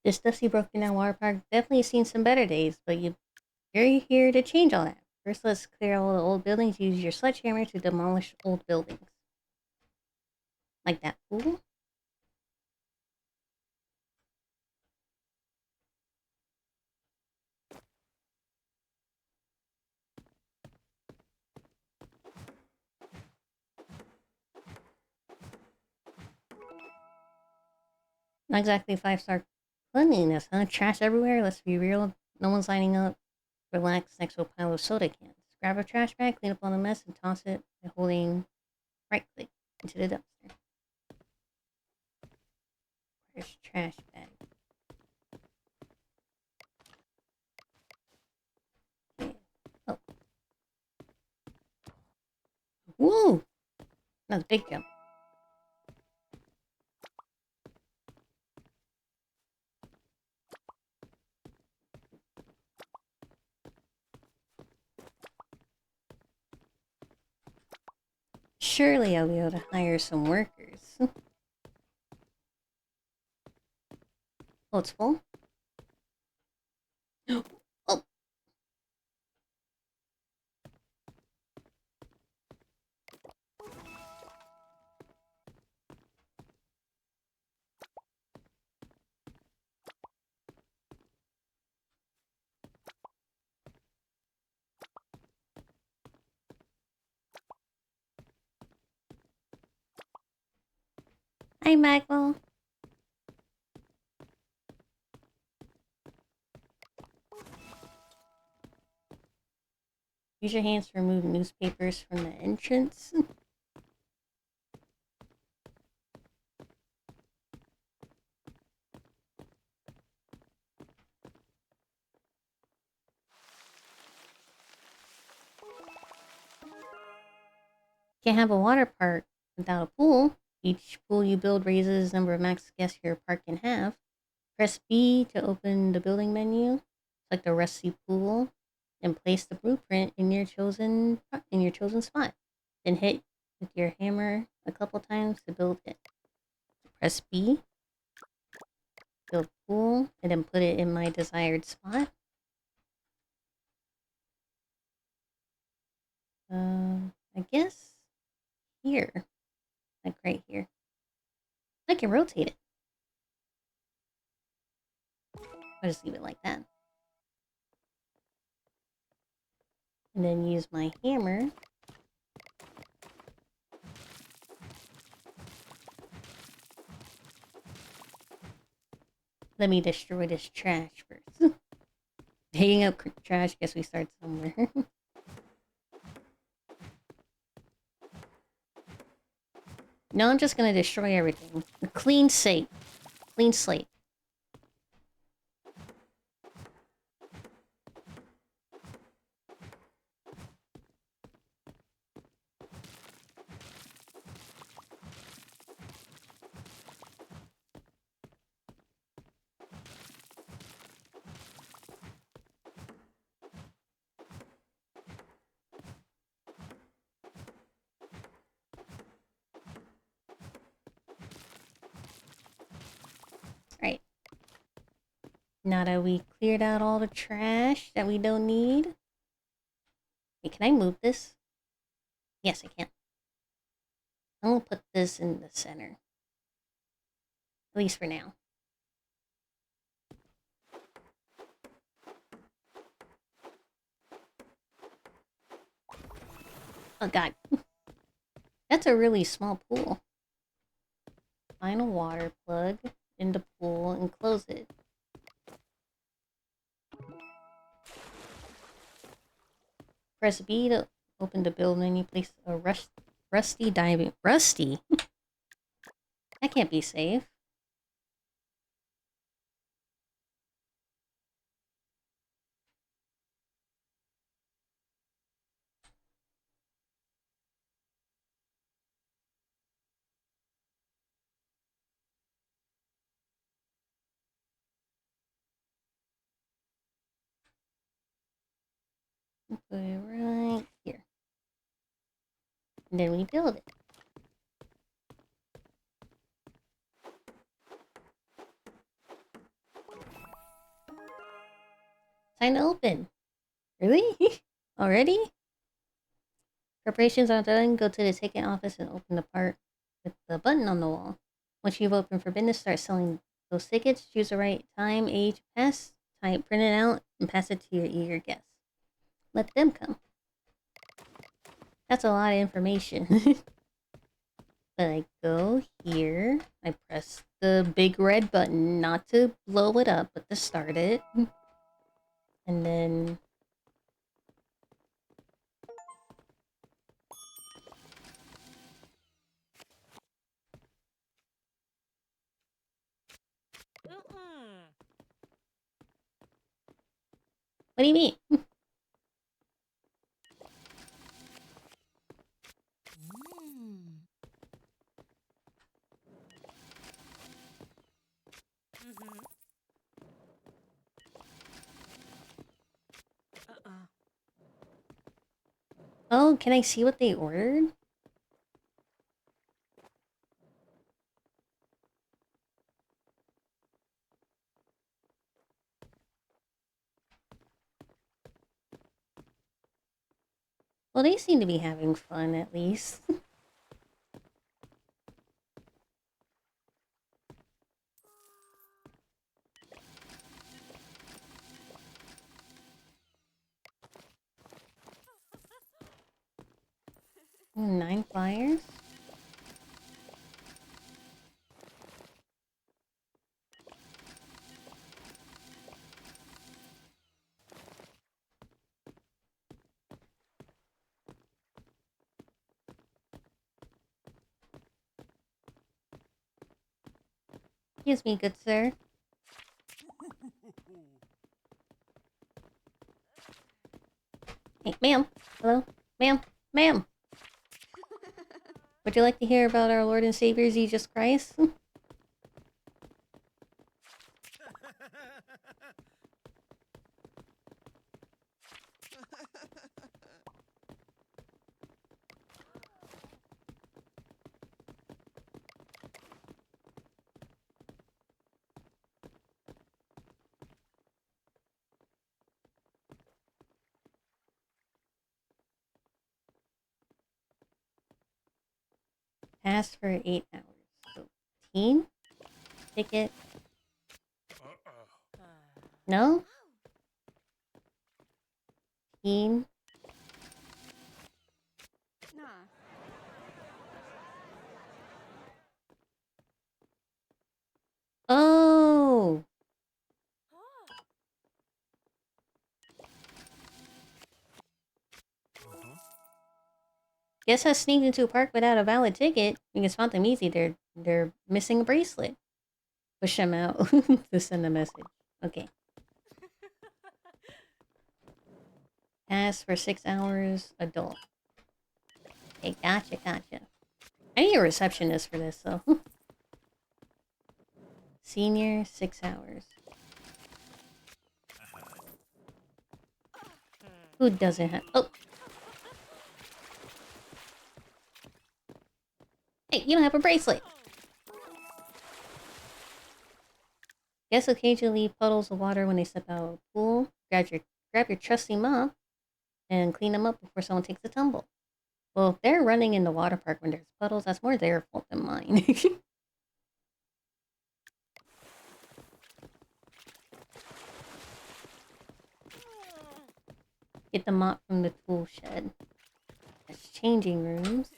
This dusty, broken down water park definitely seen some better days, but you're here to change all that. First, let's clear all the old buildings. Use your sledgehammer to demolish old buildings. Like that fool. Not exactly 5-star cleanliness, huh? Trash everywhere, let's be real. No one's lining up. Relax next to a pile of soda cans. Grab a trash bag, clean up all the mess, and toss it by holding right click into the dumpster. Where's trash bag? Okay. Oh. Woo! That's a big jump. Surely I'll be able to hire some workers. Oh, it's full? Oh! Hi, Michael. Use your hands to remove newspapers from the entrance. Can't have a water park without a pool. Each pool you build raises the number of max guests your park can have. Press B to open the building menu. Select a rusty pool, and place the blueprint in your chosen spot. Then hit with your hammer a couple times to build it. Press B, build pool, and then put it in my desired spot. I guess here, like right here. I can rotate it. I'll just leave it like that. And then use my hammer. Let me destroy this trash first. Hanging up trash, guess we start somewhere. No, I'm just gonna destroy everything. A clean slate. Clean slate. Right. Now that we cleared out all the trash that we don't need. Hey, can I move this? Yes, I can. I'm gonna put this in the center. At least for now. Oh god. That's a really small pool. Find a water plug in the pool and close it. Press B to open the build menu. Place a rusty diving... Rusty? That can't be safe. Put it right here. And then we build it. Time to open. Really? Already? Preparations are done. Go to the ticket office and open the part with the button on the wall. Once you've opened for business, start selling those tickets. Choose the right time, age, pass, type, print it out, and pass it to your eager guests. Let them come. That's a lot of information. But I go here, I press the big red button, not to blow it up, but to start it. And then... What do you mean? Oh, can I see what they ordered? Well, they seem to be having fun, at least. Oh, 9 flyers? Excuse me, good sir. Hey, ma'am. Hello? Ma'am? Ma'am! Would you like to hear about our Lord and Savior, Jesus Christ? Pass for 8 hours. So, teen? Ticket? No? Teen? Oh! Guess I sneaked into a park without a valid ticket. You can spot them easy. They're missing a bracelet. Push them out to send a message. Okay. Pass for 6 hours. Adult. Okay, gotcha. I need a receptionist for this, though. Senior, 6 hours. Who doesn't have... Oh! Hey, you don't have a bracelet! Guess occasionally puddles of water when they step out of the pool. Grab your trusty mop and clean them up before someone takes a tumble. Well, if they're running in the water park when there's puddles, that's more their fault than mine. Get the mop from the tool shed. There's changing rooms.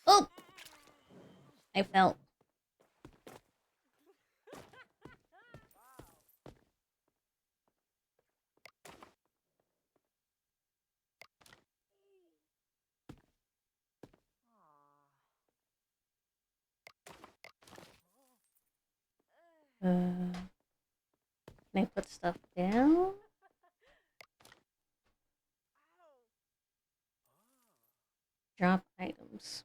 Oh! I fell. Can I put stuff down? Drop items.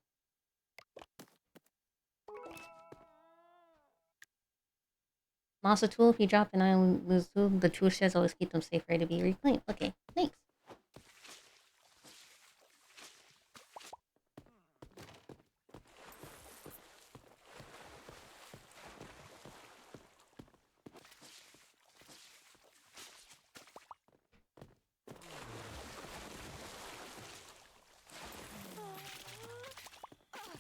Moss a tool. If you drop an item, lose tool. The tool sheds always keep them safe, ready to be reclaimed. Okay, thanks.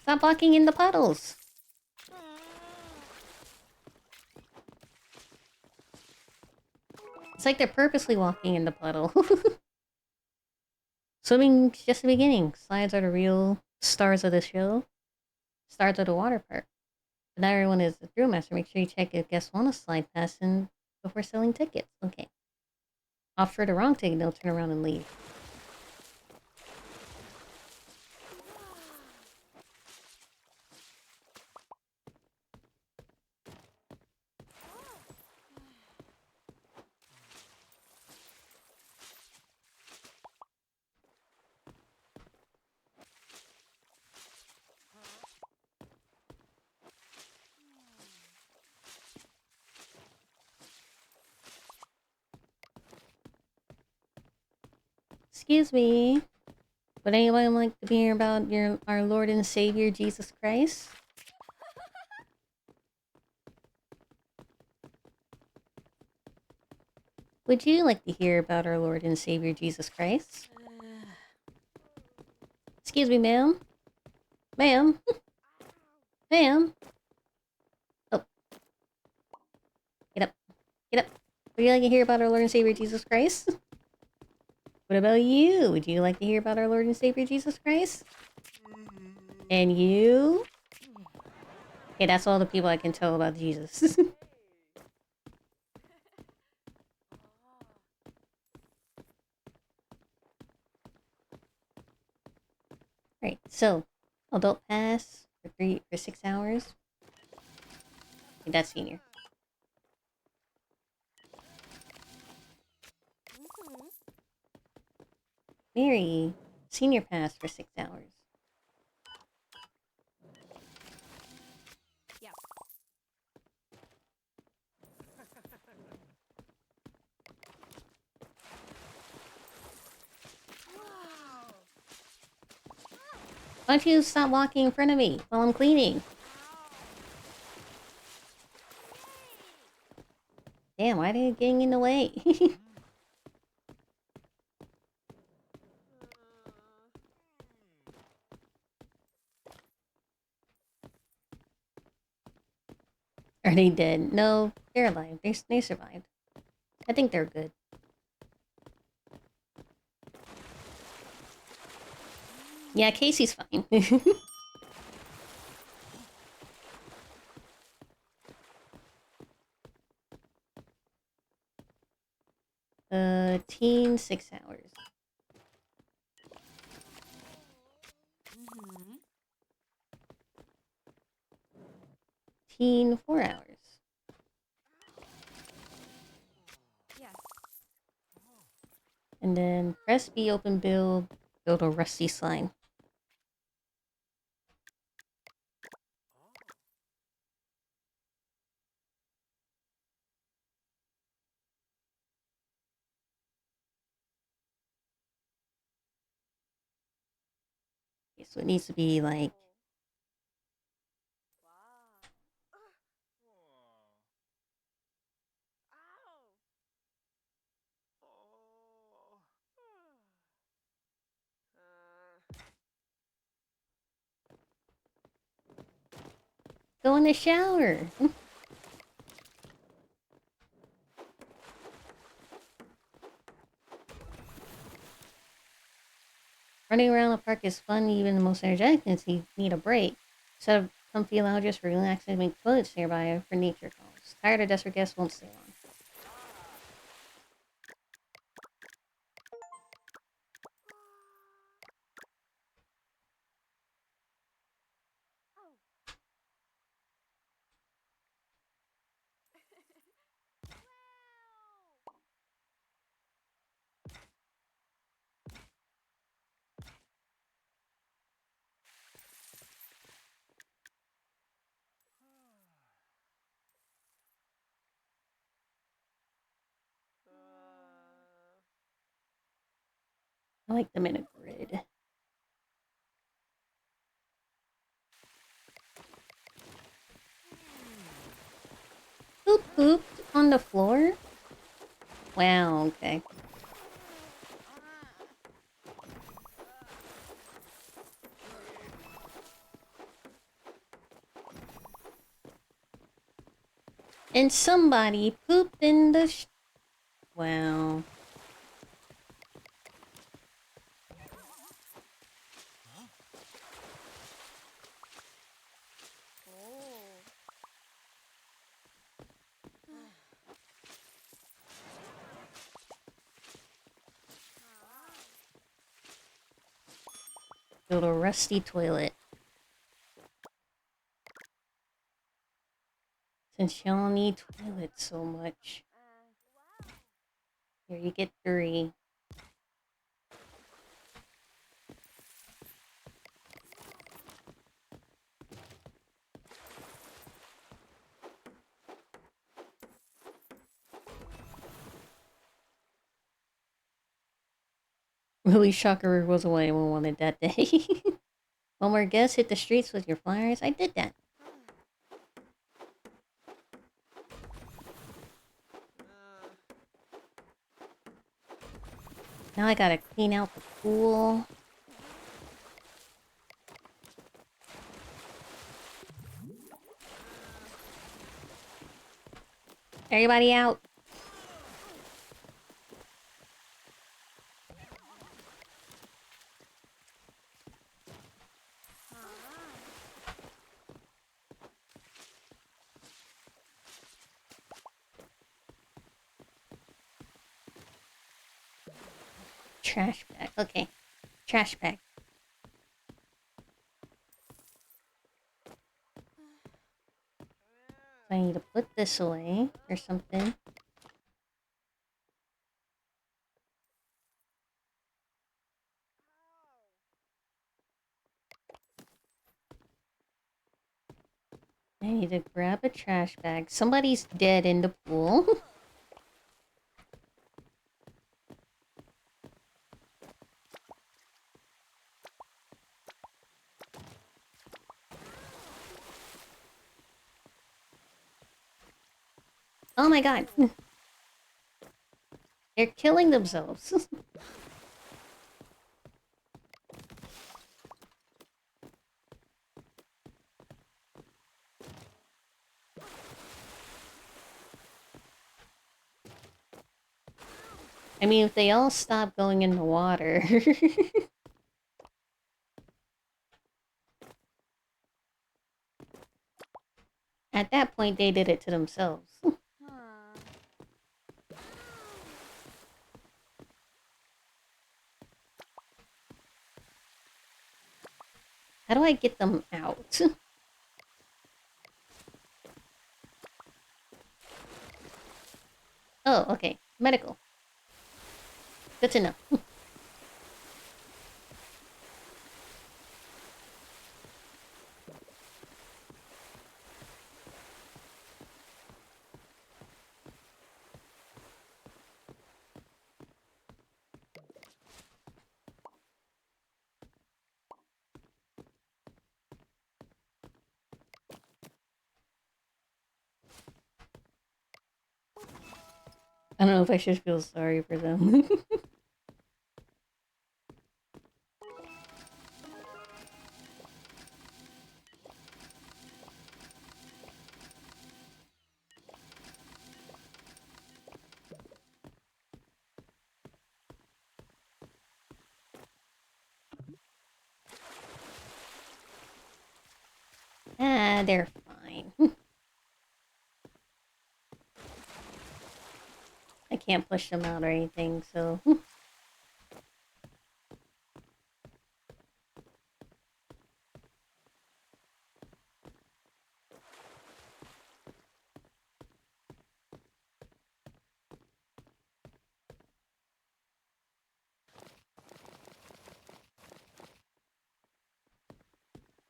Stop walking in the puddles. It's like they're purposely walking in the puddle. Swimming's just the beginning. Slides are the real stars of the show. start of the water park. But not everyone is a Brewmaster. Make sure you check if guests want a slide pass and before selling tickets. Okay. Offer the wrong ticket, they'll turn around and leave. Excuse me. Would anyone like to hear about our Lord and Savior Jesus Christ? Would you like to hear about our Lord and Savior Jesus Christ? Excuse me, ma'am. Ma'am. Ma'am. Oh. Get up. Get up. Would you like to hear about our Lord and Savior Jesus Christ? What about you? Would you like to hear about our Lord and Savior Jesus Christ? And you? Okay, that's all the people I can tell about Jesus. Right, so adult pass for 6 hours. Okay, that's senior. Mary, senior pass for 6 hours. Yeah. Why don't you stop walking in front of me while I'm cleaning? Damn, why are you getting in the way? Are they dead? No, they're alive. They survived. I think they're good. Yeah, Casey's fine. Teen 6 hours. Teen 4 hours. Yes. And then press B, open build, build a rusty slime. Okay, so it needs to be like go in the shower. Running around the park is fun, even the most energetic kids need a break. Set up comfy lounges for relaxing and make toilets nearby for nature calls. Tired or desperate guests won't stay long. I like them in a grid. Who pooped on the floor? Wow, okay. And somebody pooped in the wow. Build a rusty toilet. Since y'all need toilets so much. Here, you get 3. Willie Shocker was what anyone wanted that day. One more guess, hit the streets with your flyers. I did that. Now I gotta clean out the pool. Everybody out. Trash bag. Okay. Trash bag. So I need to put this away or something. I need to grab a trash bag. Somebody's dead in the pool. Oh my god. They're killing themselves. I mean, if they all stop going in the water. At that point, they did it to themselves. How do I get them out? Oh, okay. Medical. Good to know. I don't know if I should feel sorry for them. Ah, they're fine. I can't push them out or anything, so...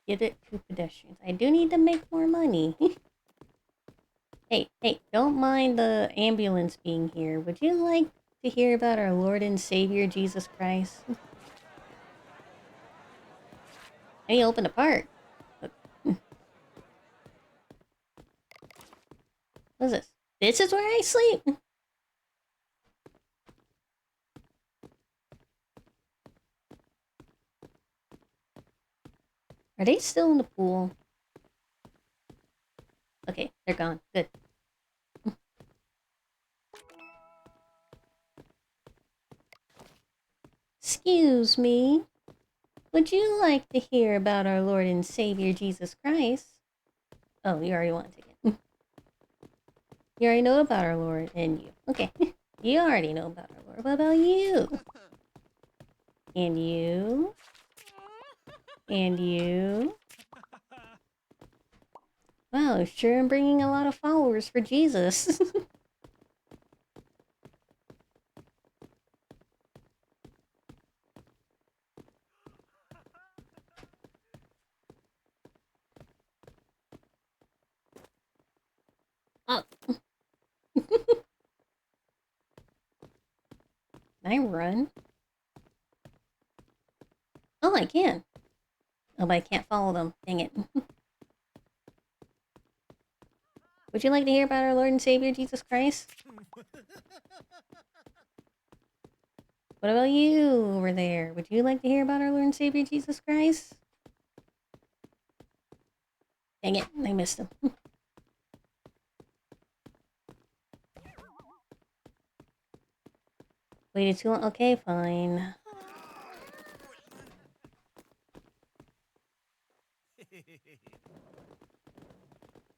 Get it to pedestrians. I do need to make more money. Hey, don't mind the ambulance being here. Would you like to hear about our Lord and Savior, Jesus Christ? I need to open the park. What is this? This is where I sleep? Are they still in the pool? Okay, they're gone. Good. Excuse me. Would you like to hear about our Lord and Savior Jesus Christ? Oh, you already want to take it. You already know about our Lord and you. Okay. You already know about our Lord. What about you? And you? And you. Wow, sure I'm bringing a lot of followers for Jesus. Oh. Can I run? Oh, I can. Oh, but I can't follow them. Dang it. Would you like to hear about our Lord and Savior, Jesus Christ? What about you over there? Would you like to hear about our Lord and Savior, Jesus Christ? Dang it, I missed him. Waited too long? Okay, fine.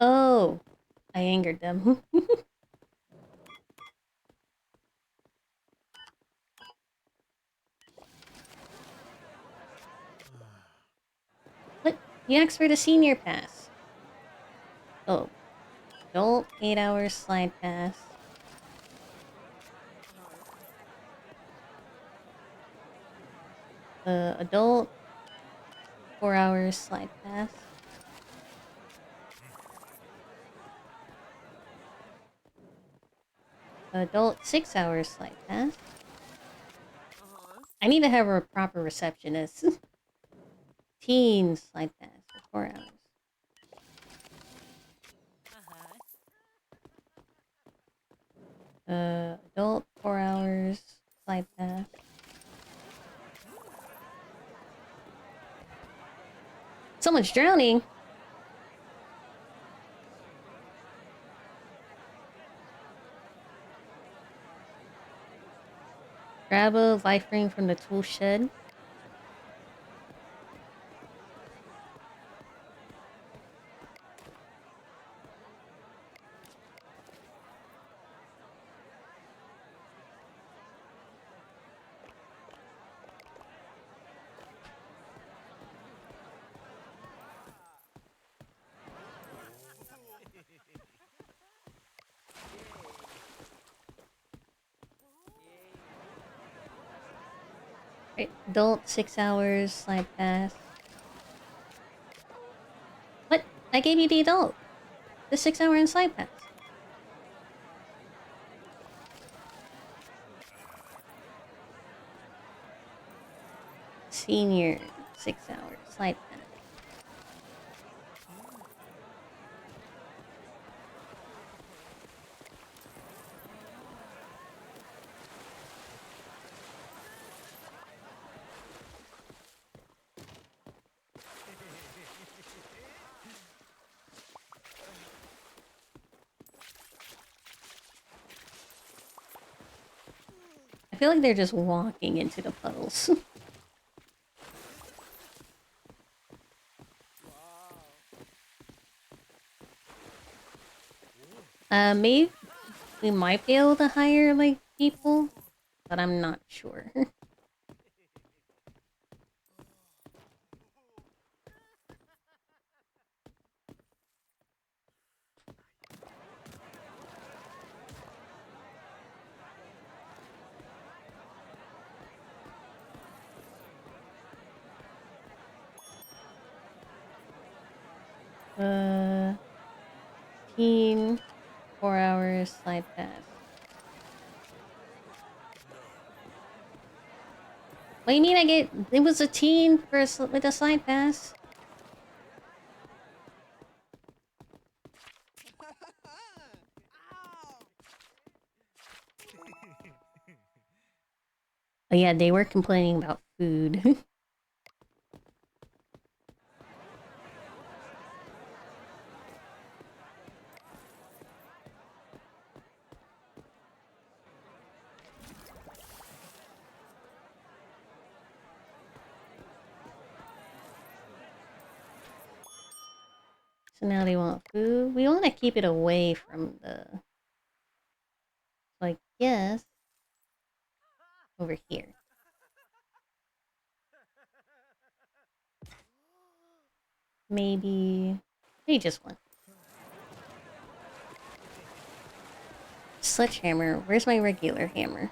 Oh, I angered them. What? You asked for the senior pass. Oh. Adult 8 hours slide pass. Adult 4 hours slide pass. Adult 6 hours slide pass. I need to have a proper receptionist. Teen slide pass for 4 hours. Adult 4 hours slide pass. Someone's drowning. Grab a life ring from the tool shed. Right, adult 6 hours slide pass. What? I gave you the adult. The 6 hour and slide pass. Senior 6 hours slide pass. I feel like they're just walking into the puddles. Maybe we might be able to hire, like, people, but I'm not sure. Teen 4 hours slide pass. What do you mean I get... It was a teen for with a slide pass? Oh yeah, they were complaining about food. So now they want food. We want to keep it away from the... Like, yes. Over here. maybe just one. Sledgehammer. Where's my regular hammer?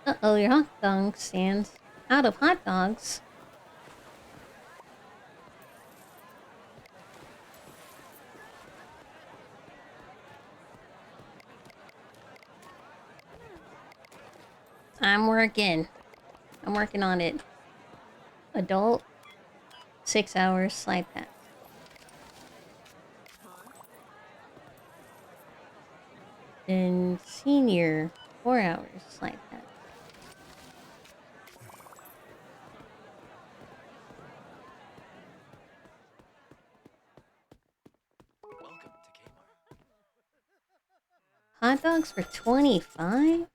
Uh-oh, your hot dog stands out of hot dogs. I'm working on it. Adult, 6 hours, slide pass. Then senior, 4 hours, slide pass. Hot dogs for 25?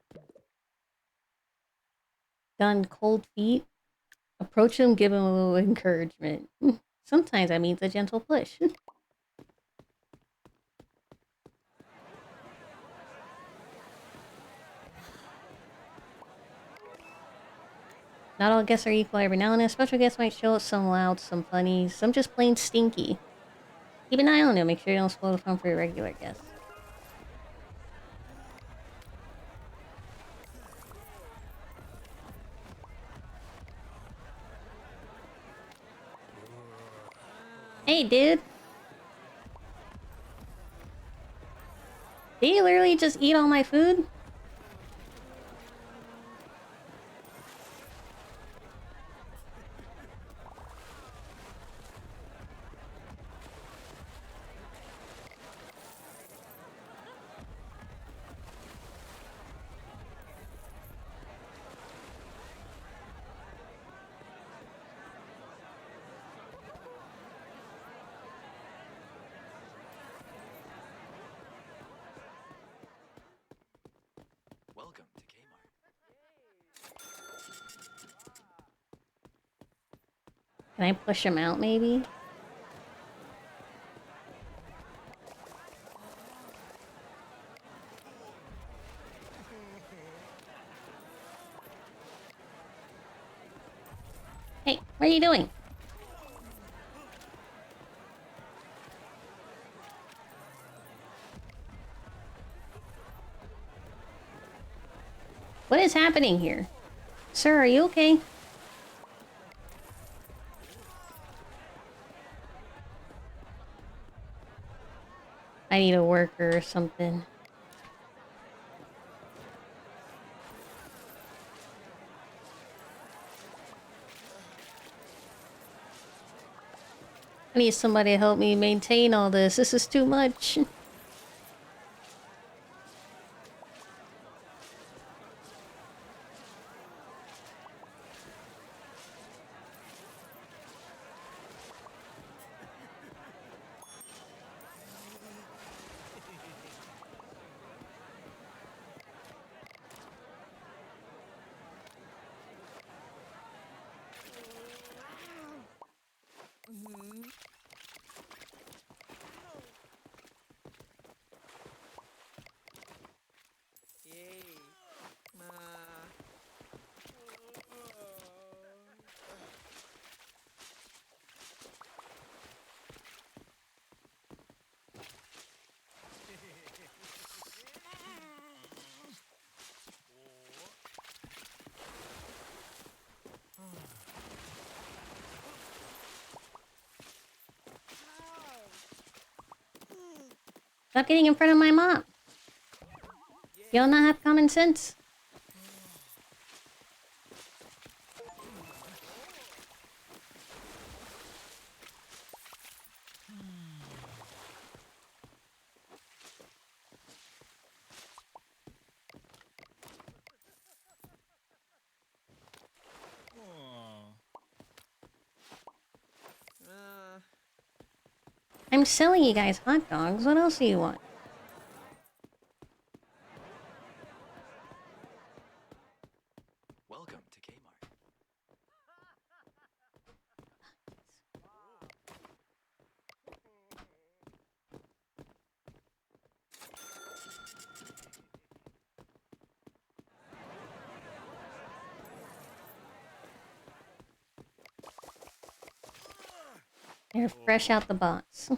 Done cold feet. Approach him, give him a little encouragement. Sometimes that means a gentle push. Not all guests are equal every now and then. Special guests might show us some loud, some funny, some just plain stinky. Keep an eye on them. Make sure you don't spoil the fun for your regular guests. Hey, dude. Did you literally just eat all my food? Welcome to Kmart. Can I push him out, maybe? Hey, what are you doing? What is happening here? Sir, are you okay? I need a worker or something. I need somebody to help me maintain all this. This is too much. Stop getting in front of my mom. Y'all not have common sense? I'm selling you guys hot dogs. What else do you want? Welcome to Kmart. They're fresh out the box.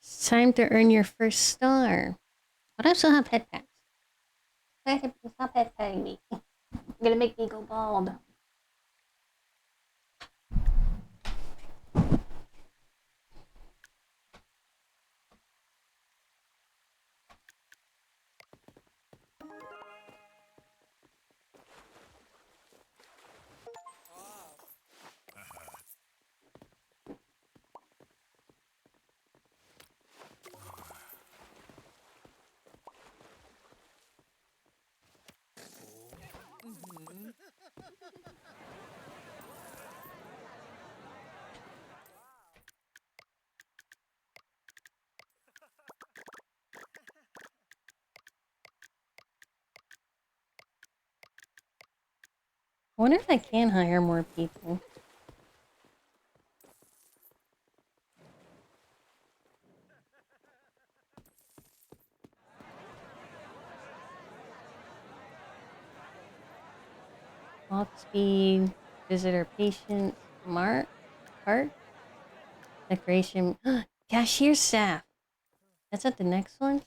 It's time to earn your first star. But I still have pet pets. Stop pet petting me. You're gonna make me go bald. I wonder if I can hire more people. Walk speed, visitor patience, cart, decoration, cashier staff. That's at the next one?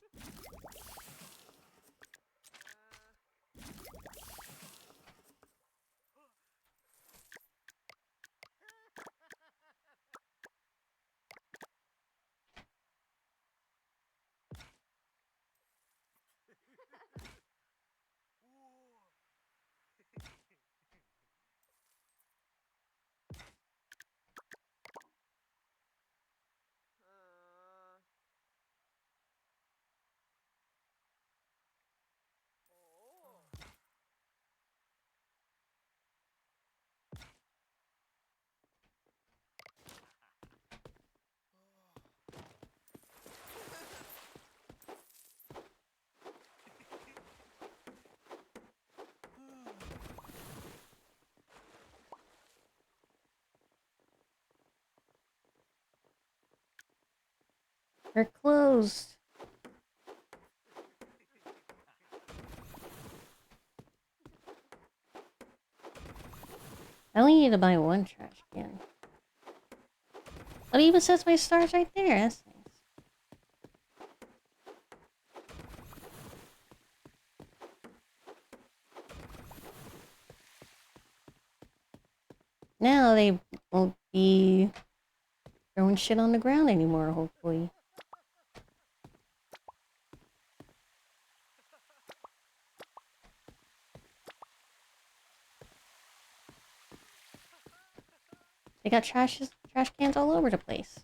They're closed. I only need to buy one trash can. But it even says my stars right there. That's nice. Now they won't be throwing shit on the ground anymore, hopefully. They got trash cans all over the place.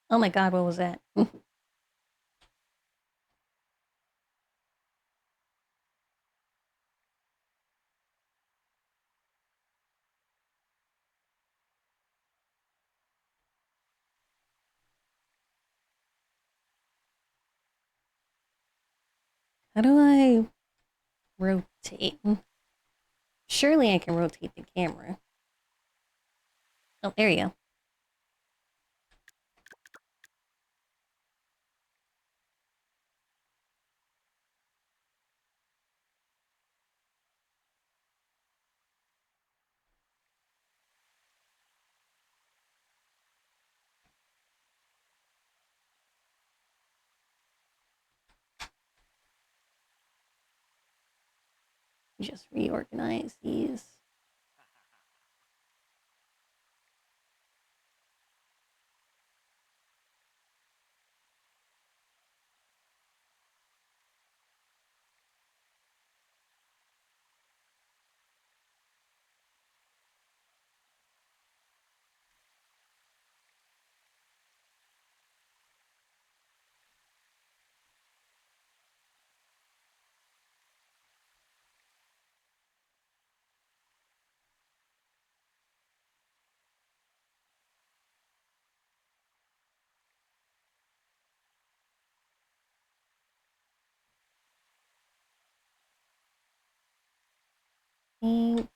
Oh my god, what was that? How do I rotate? Surely I can rotate the camera. Oh, there you go. Just reorganize these. Think.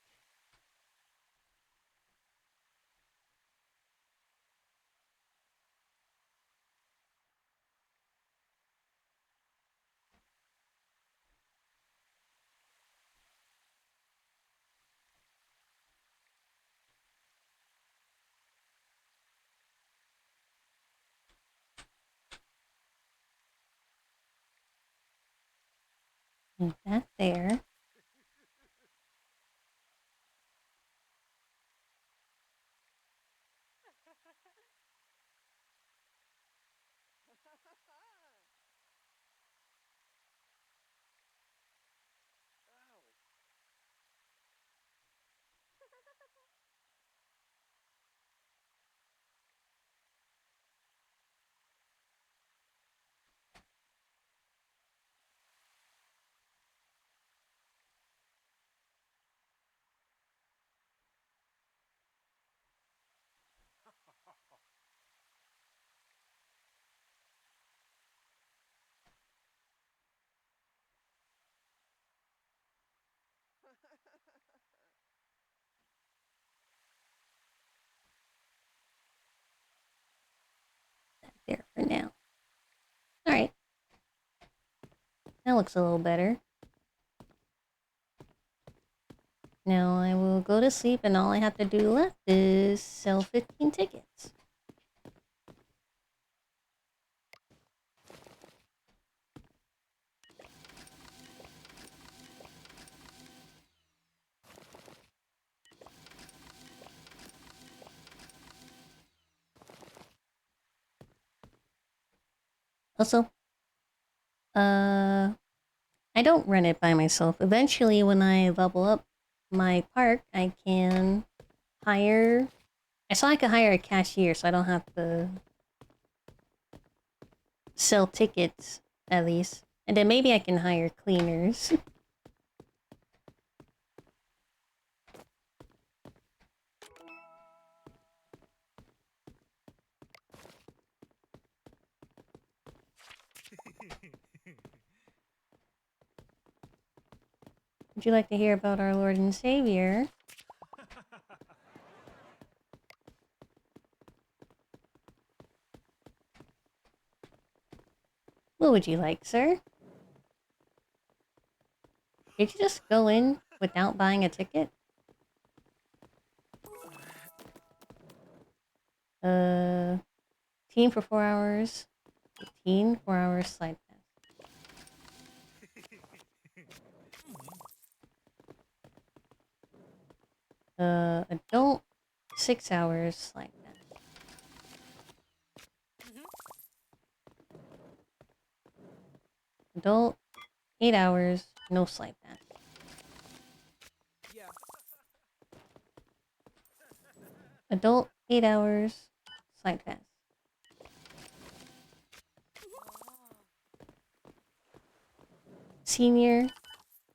Put that there. There for now. Alright. That looks a little better. Now I will go to sleep and all I have to do left is sell 15 tickets. Also, I don't run it by myself. Eventually, when I level up my park, I can hire... I saw I could hire a cashier, so I don't have to sell tickets, at least. And then maybe I can hire cleaners. Would you like to hear about our Lord and Savior? What would you like, sir? Did you just go in without buying a ticket? Team for 4 hours. 15, 4 hours, slide pass. Adult, 6 hours, slide pass. Adult, 8 hours, no slide pass. Adult, 8 hours, slide pass. Senior,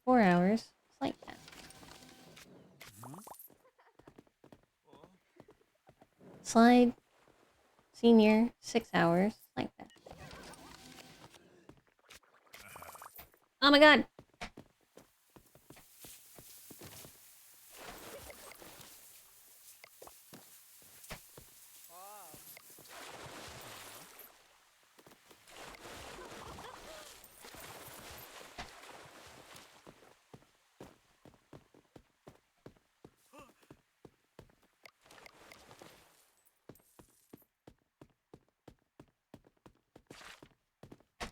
4 hours, slide pass. Slide, senior, 6 hours, slide pass. Oh my god!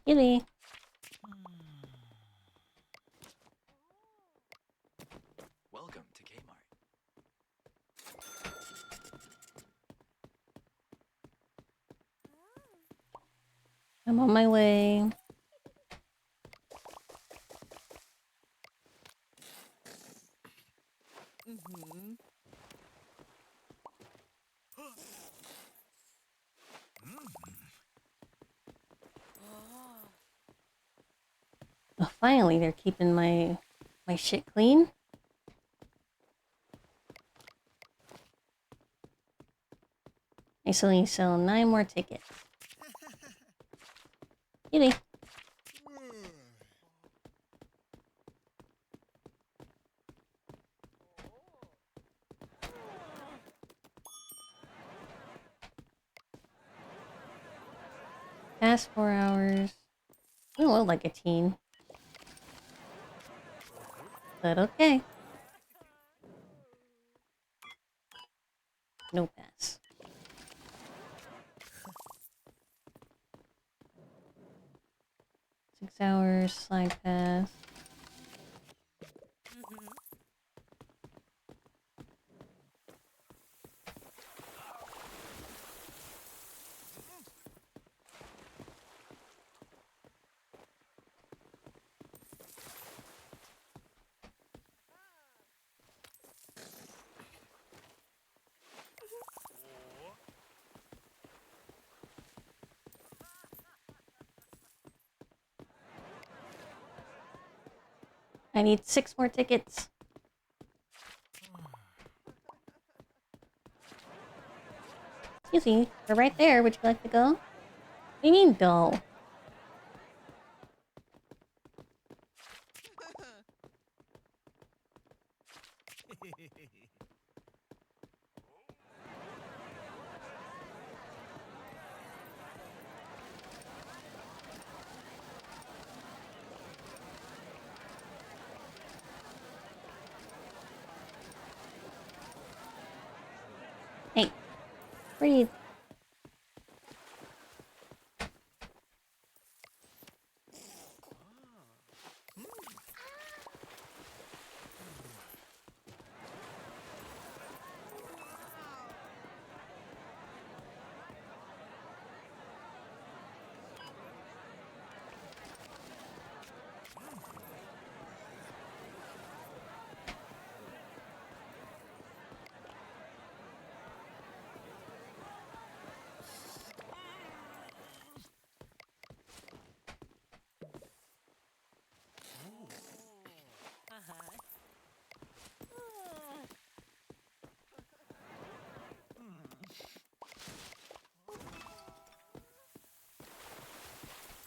Gilly. I'm on my way. Oh, finally, they're keeping my shit clean. I still need to sell 9 more tickets. Kitty. Past 4 hours. I don't look like a teen. But okay. No pass. Six hours, slide pass. I need 6 more tickets. Excuse me, they're right there. Would you like to go? What do you mean, dull? Hey, breathe.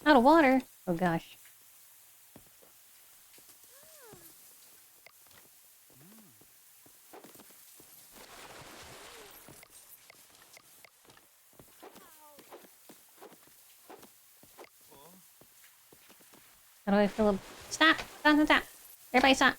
Out of water? Oh gosh. How do I feel? Stop! Stop! Stop! Stop! Everybody stop!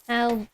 How?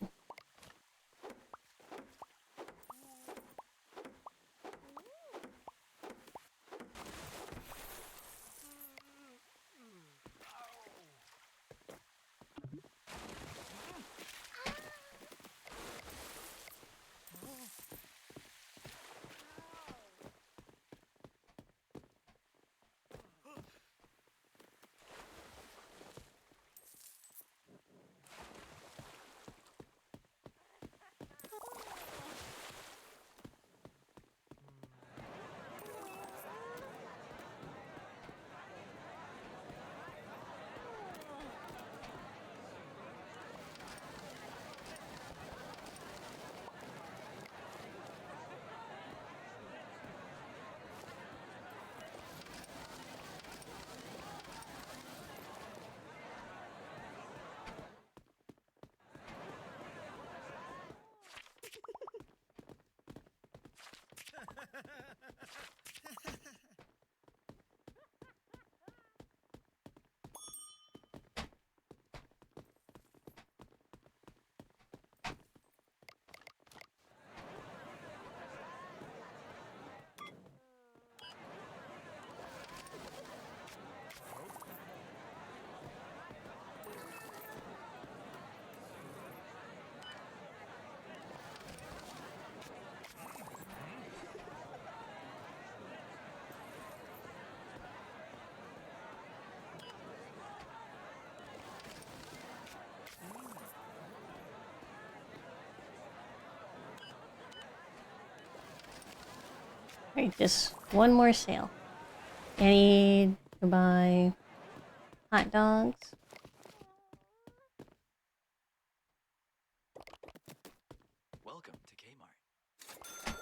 Alright, just one more sale. I need to buy hot dogs. Welcome to Kmart.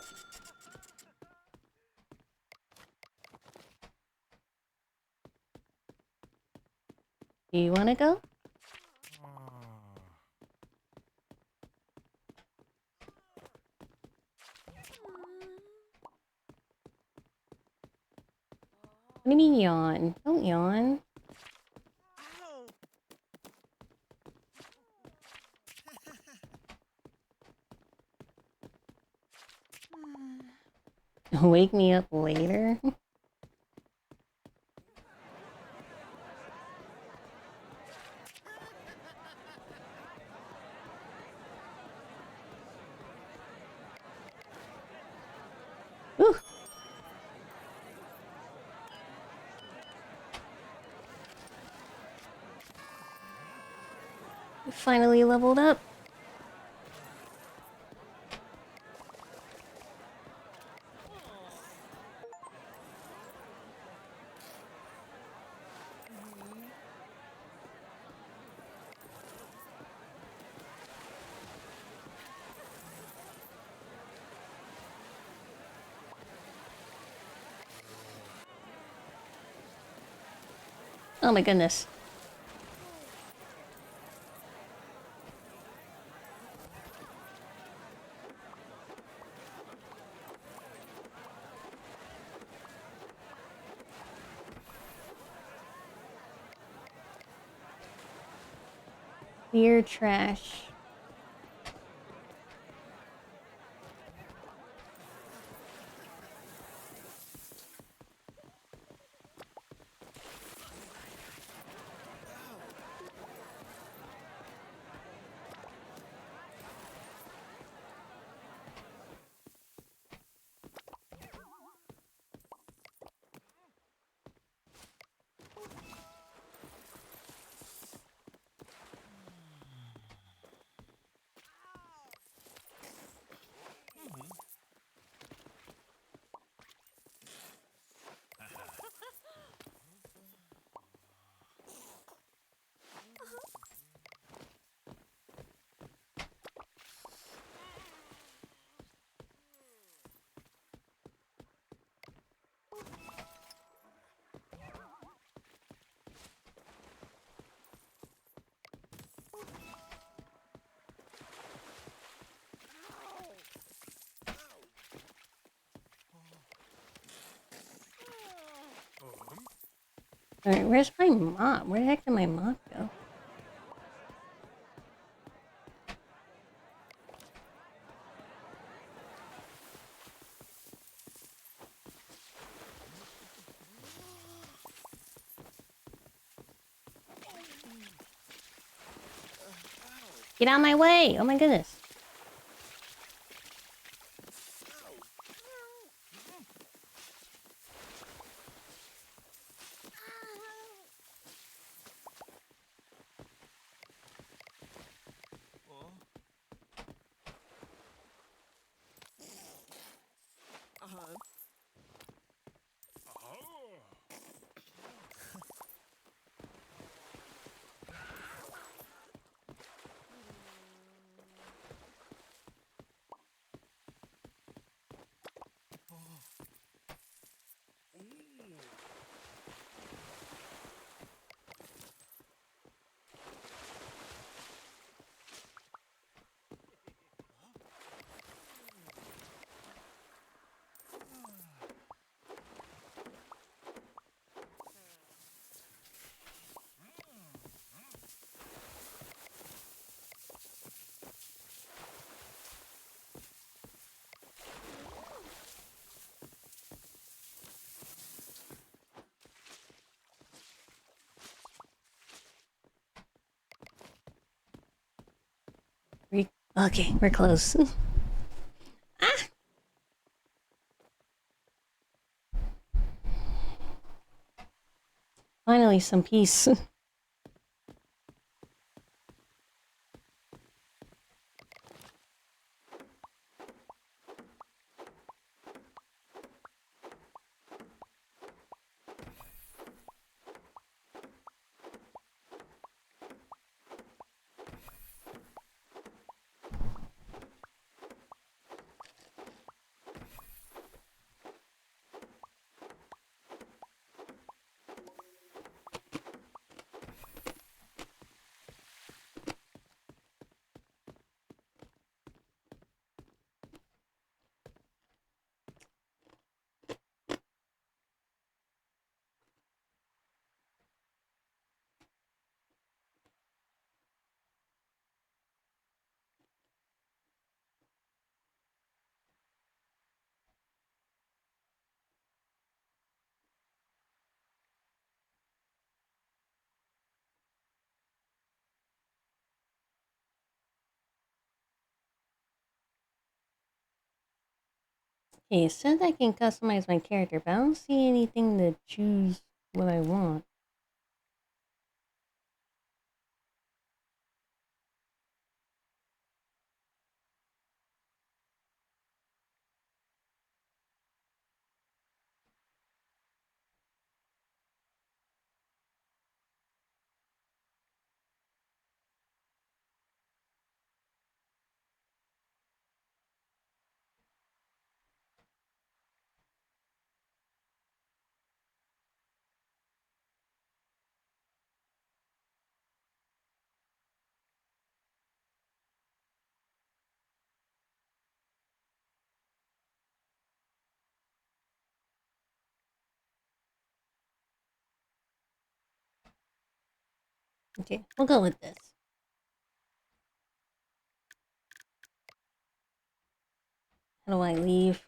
Do you want to go? What do you mean yawn? Don't yawn. Wake me up later? Whew. We finally leveled up. Oh my goodness. Clear trash. Alright, where's my mop? Where the heck did my mop go? Get out of my way! Oh my goodness. Okay, we're close. Ah! Finally, some peace. Okay, it says I can customize my character, but I don't see anything to choose what I want. Okay, we'll go with this. How do I leave?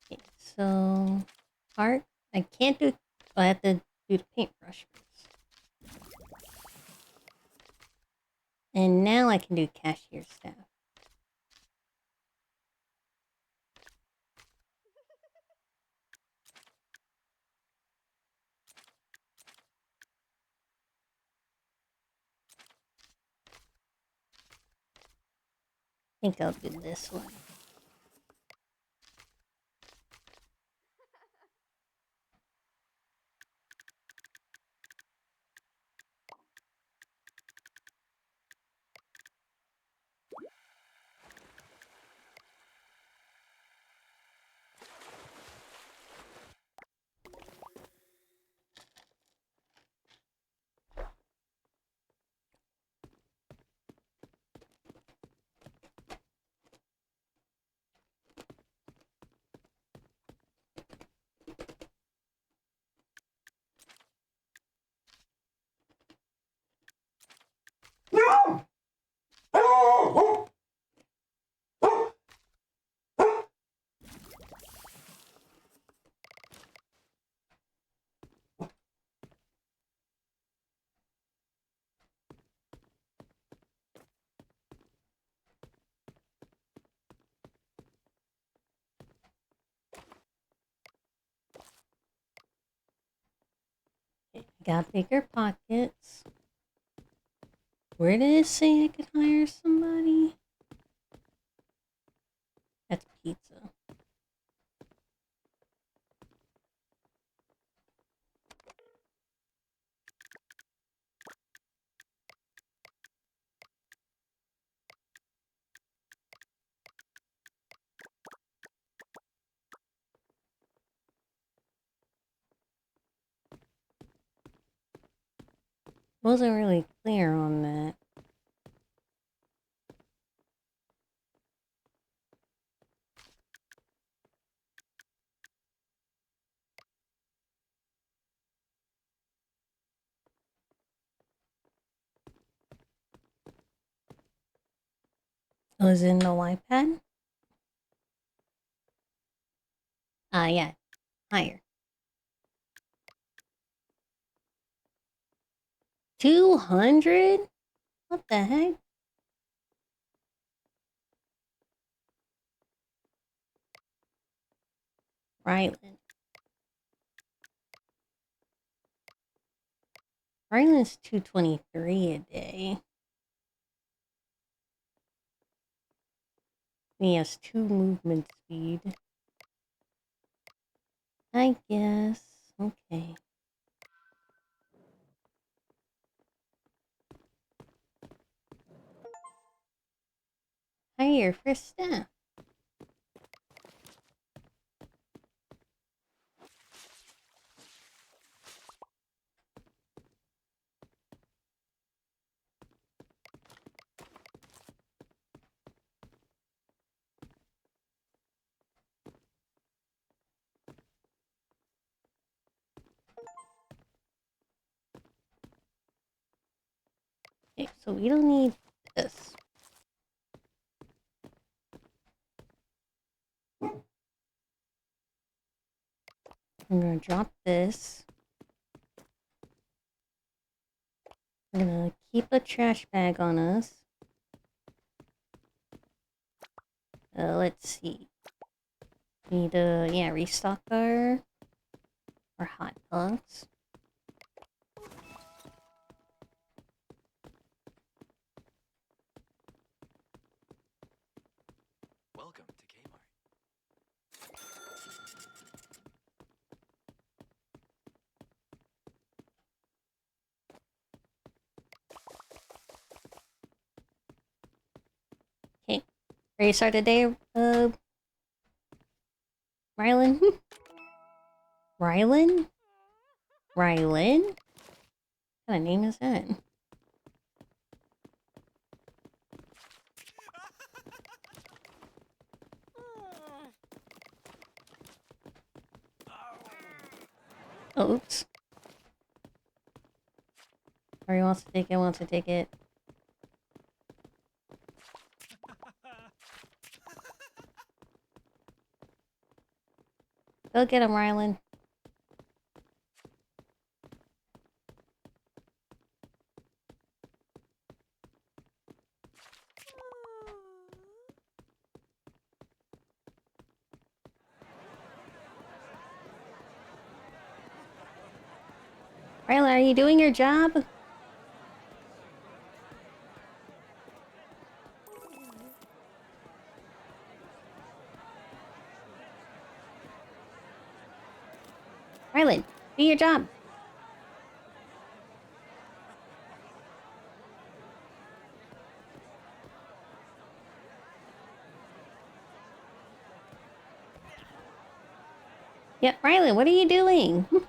Okay, so art. I can't do. I have to do the paintbrush first. And now I can do cashier staff. I think I'll do this one. Got bigger pockets. Where did it say I could hire somebody? That's pizza. Wasn't really clear on that. Was in the iPad? Yeah. Higher. 200? What the heck? Ryland. Ryland's 223 a day. He has 2 movement speed. I guess. Okay. Hire for staff. Okay, so we don't need this. I'm gonna drop this. I'm gonna keep a trash bag on us. Let's see. Need to, yeah, restock our hot dogs. Welcome to Kmart. Okay. Ready to start the day, Rylan? Rylan? Rylan? What kind of name is that? Oops. Or he wants to take it, wants to take it. Go get him, Rylan. Rylan, are you doing your job? Rylan, do your job. Yep, Rylan, what are you doing? Do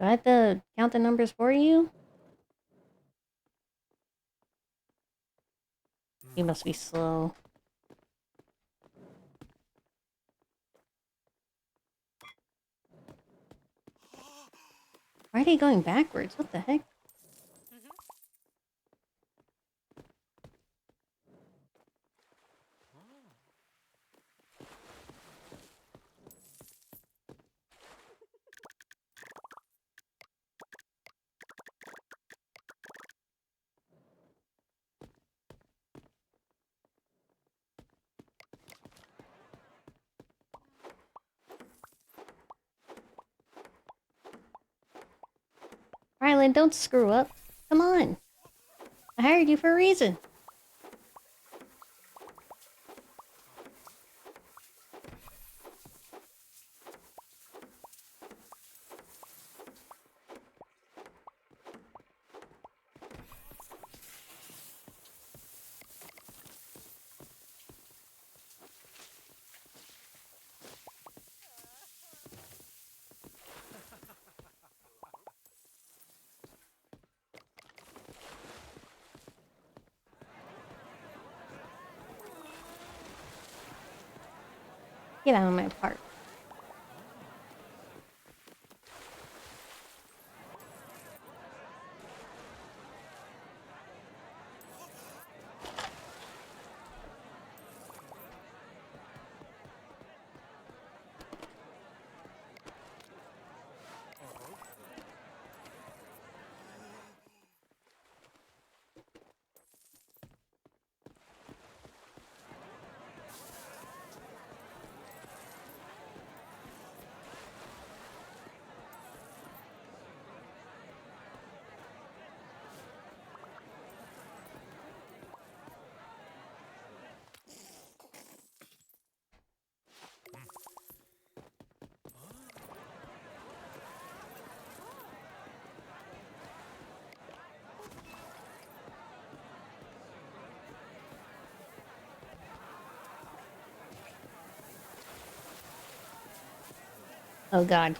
I have to count the numbers for you? You must be slow. Why are they going backwards? What the heck? Rylan, don't screw up. Come on. I hired you for a reason. Get out of my park. Oh god.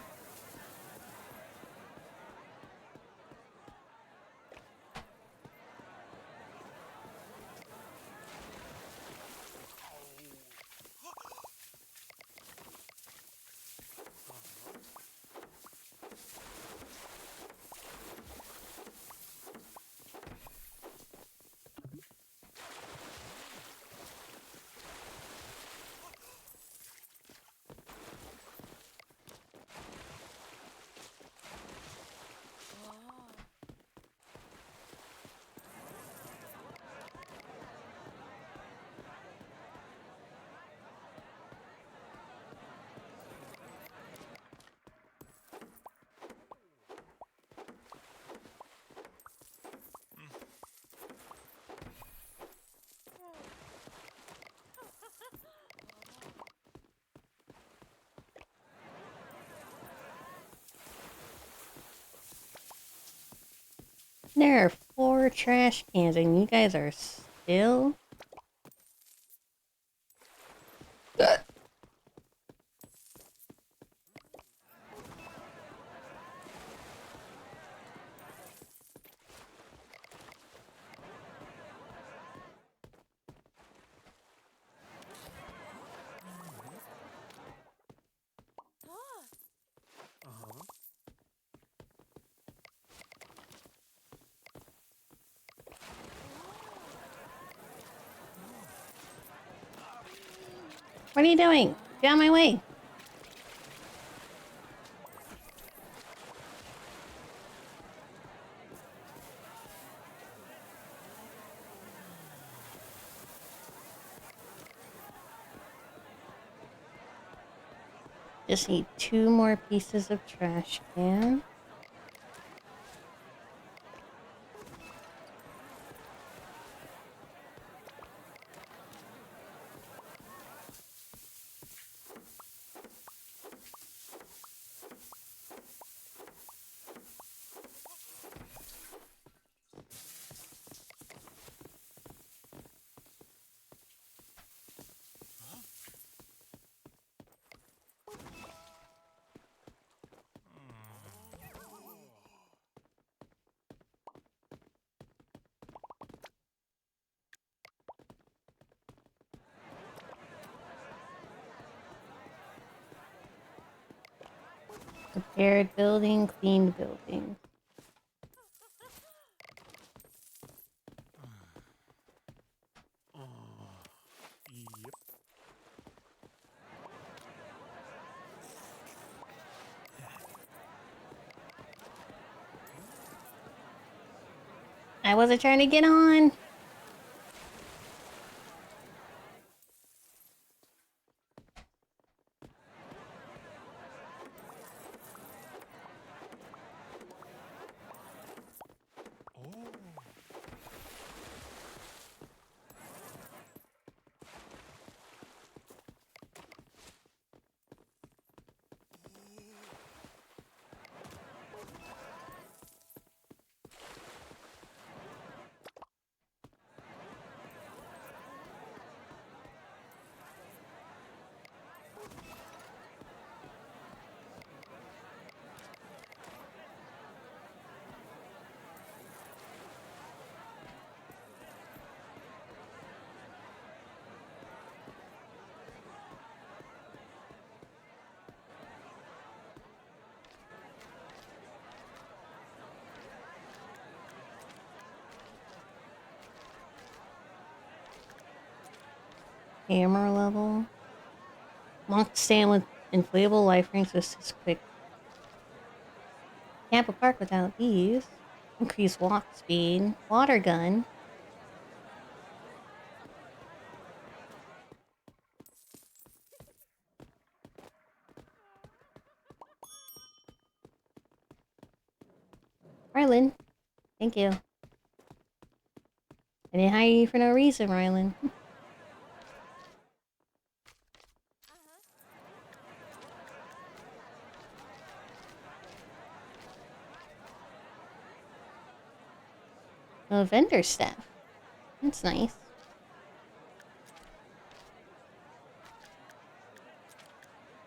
There are 4 trash cans and you guys are still... What are you doing? Get out of my way. Just need 2 more pieces of trash can. Repaired building, cleaned building. I wasn't trying to get on. Hammer level. Locked stand with inflatable life rings is quick. Can't park without these. Increase walk speed. Water gun. Rylan. Thank you. I didn't hire you for no reason, Rylan. Oh, vendor staff. That's nice.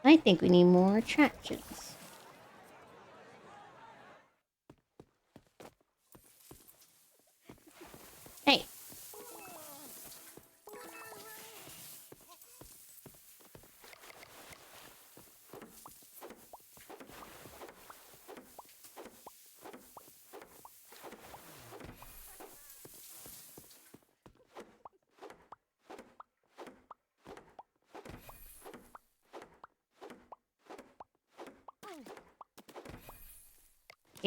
I think we need more attractions. Hey.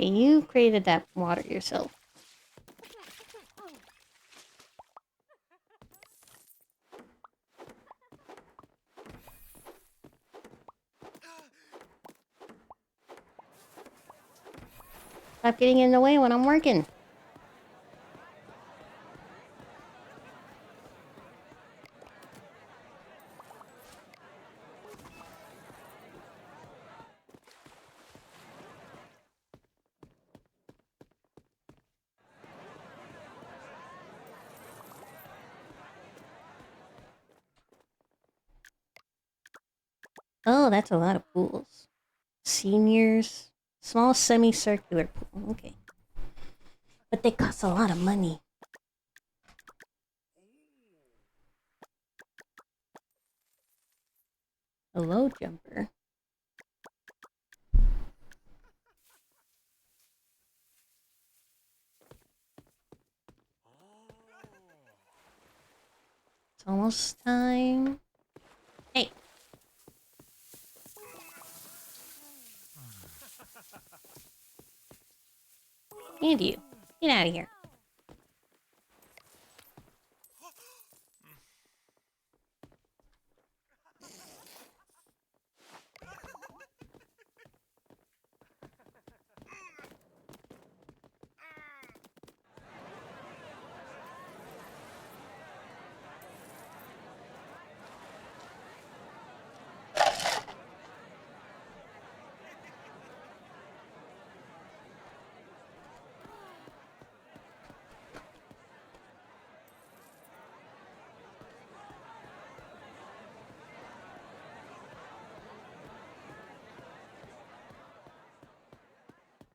Okay, you created that water yourself. Stop getting in the way when I'm working. Oh, that's a lot of pools. Seniors. Small semicircular pool. Okay. But they cost a lot of money. A low jumper. It's almost time. Hey. And you. Get out of here.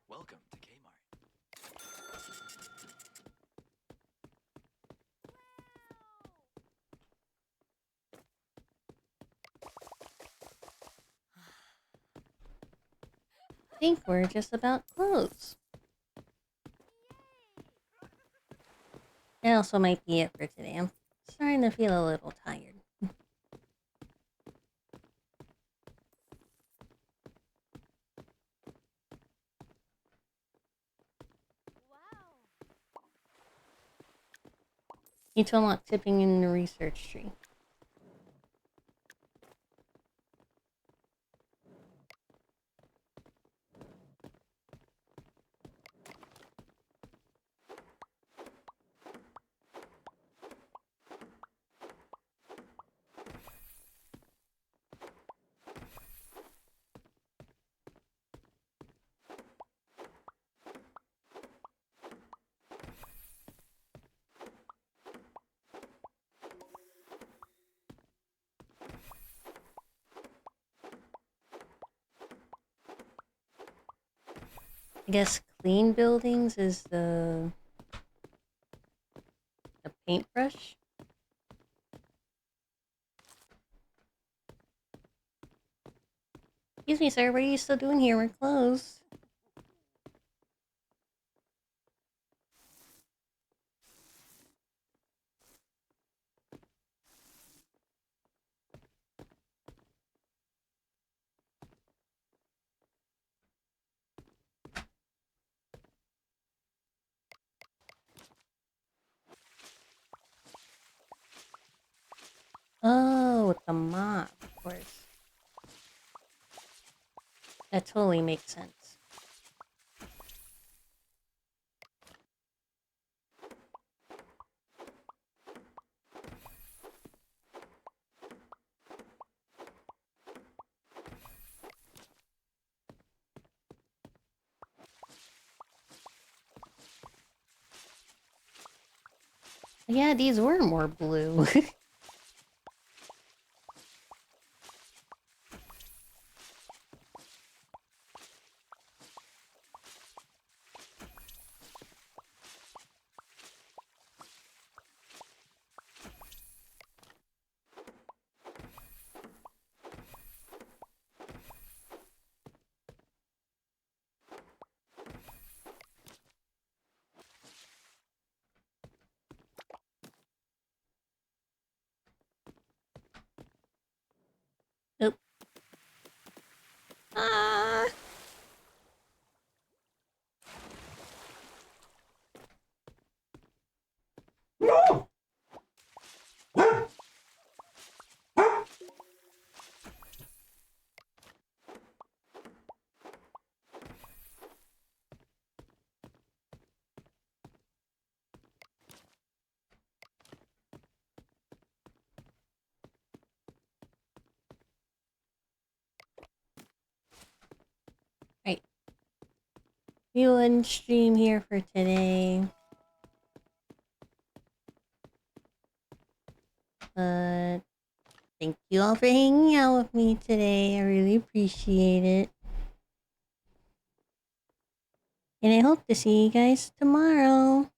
Welcome to Kmart. I think we're just about close. That also might be it for today. I'm starting to feel a little tired. Need to unlock tipping in the research tree. I guess clean buildings is the paintbrush. Excuse me, sir. What are you still doing here? We're closed. Oh, with the mop, of course. That totally makes sense. Yeah, these were more blue. Nope. Ah! No! Right. New one stream here for today. But Thank you all for hanging out with me today. I really appreciate it. And I hope to see you guys tomorrow.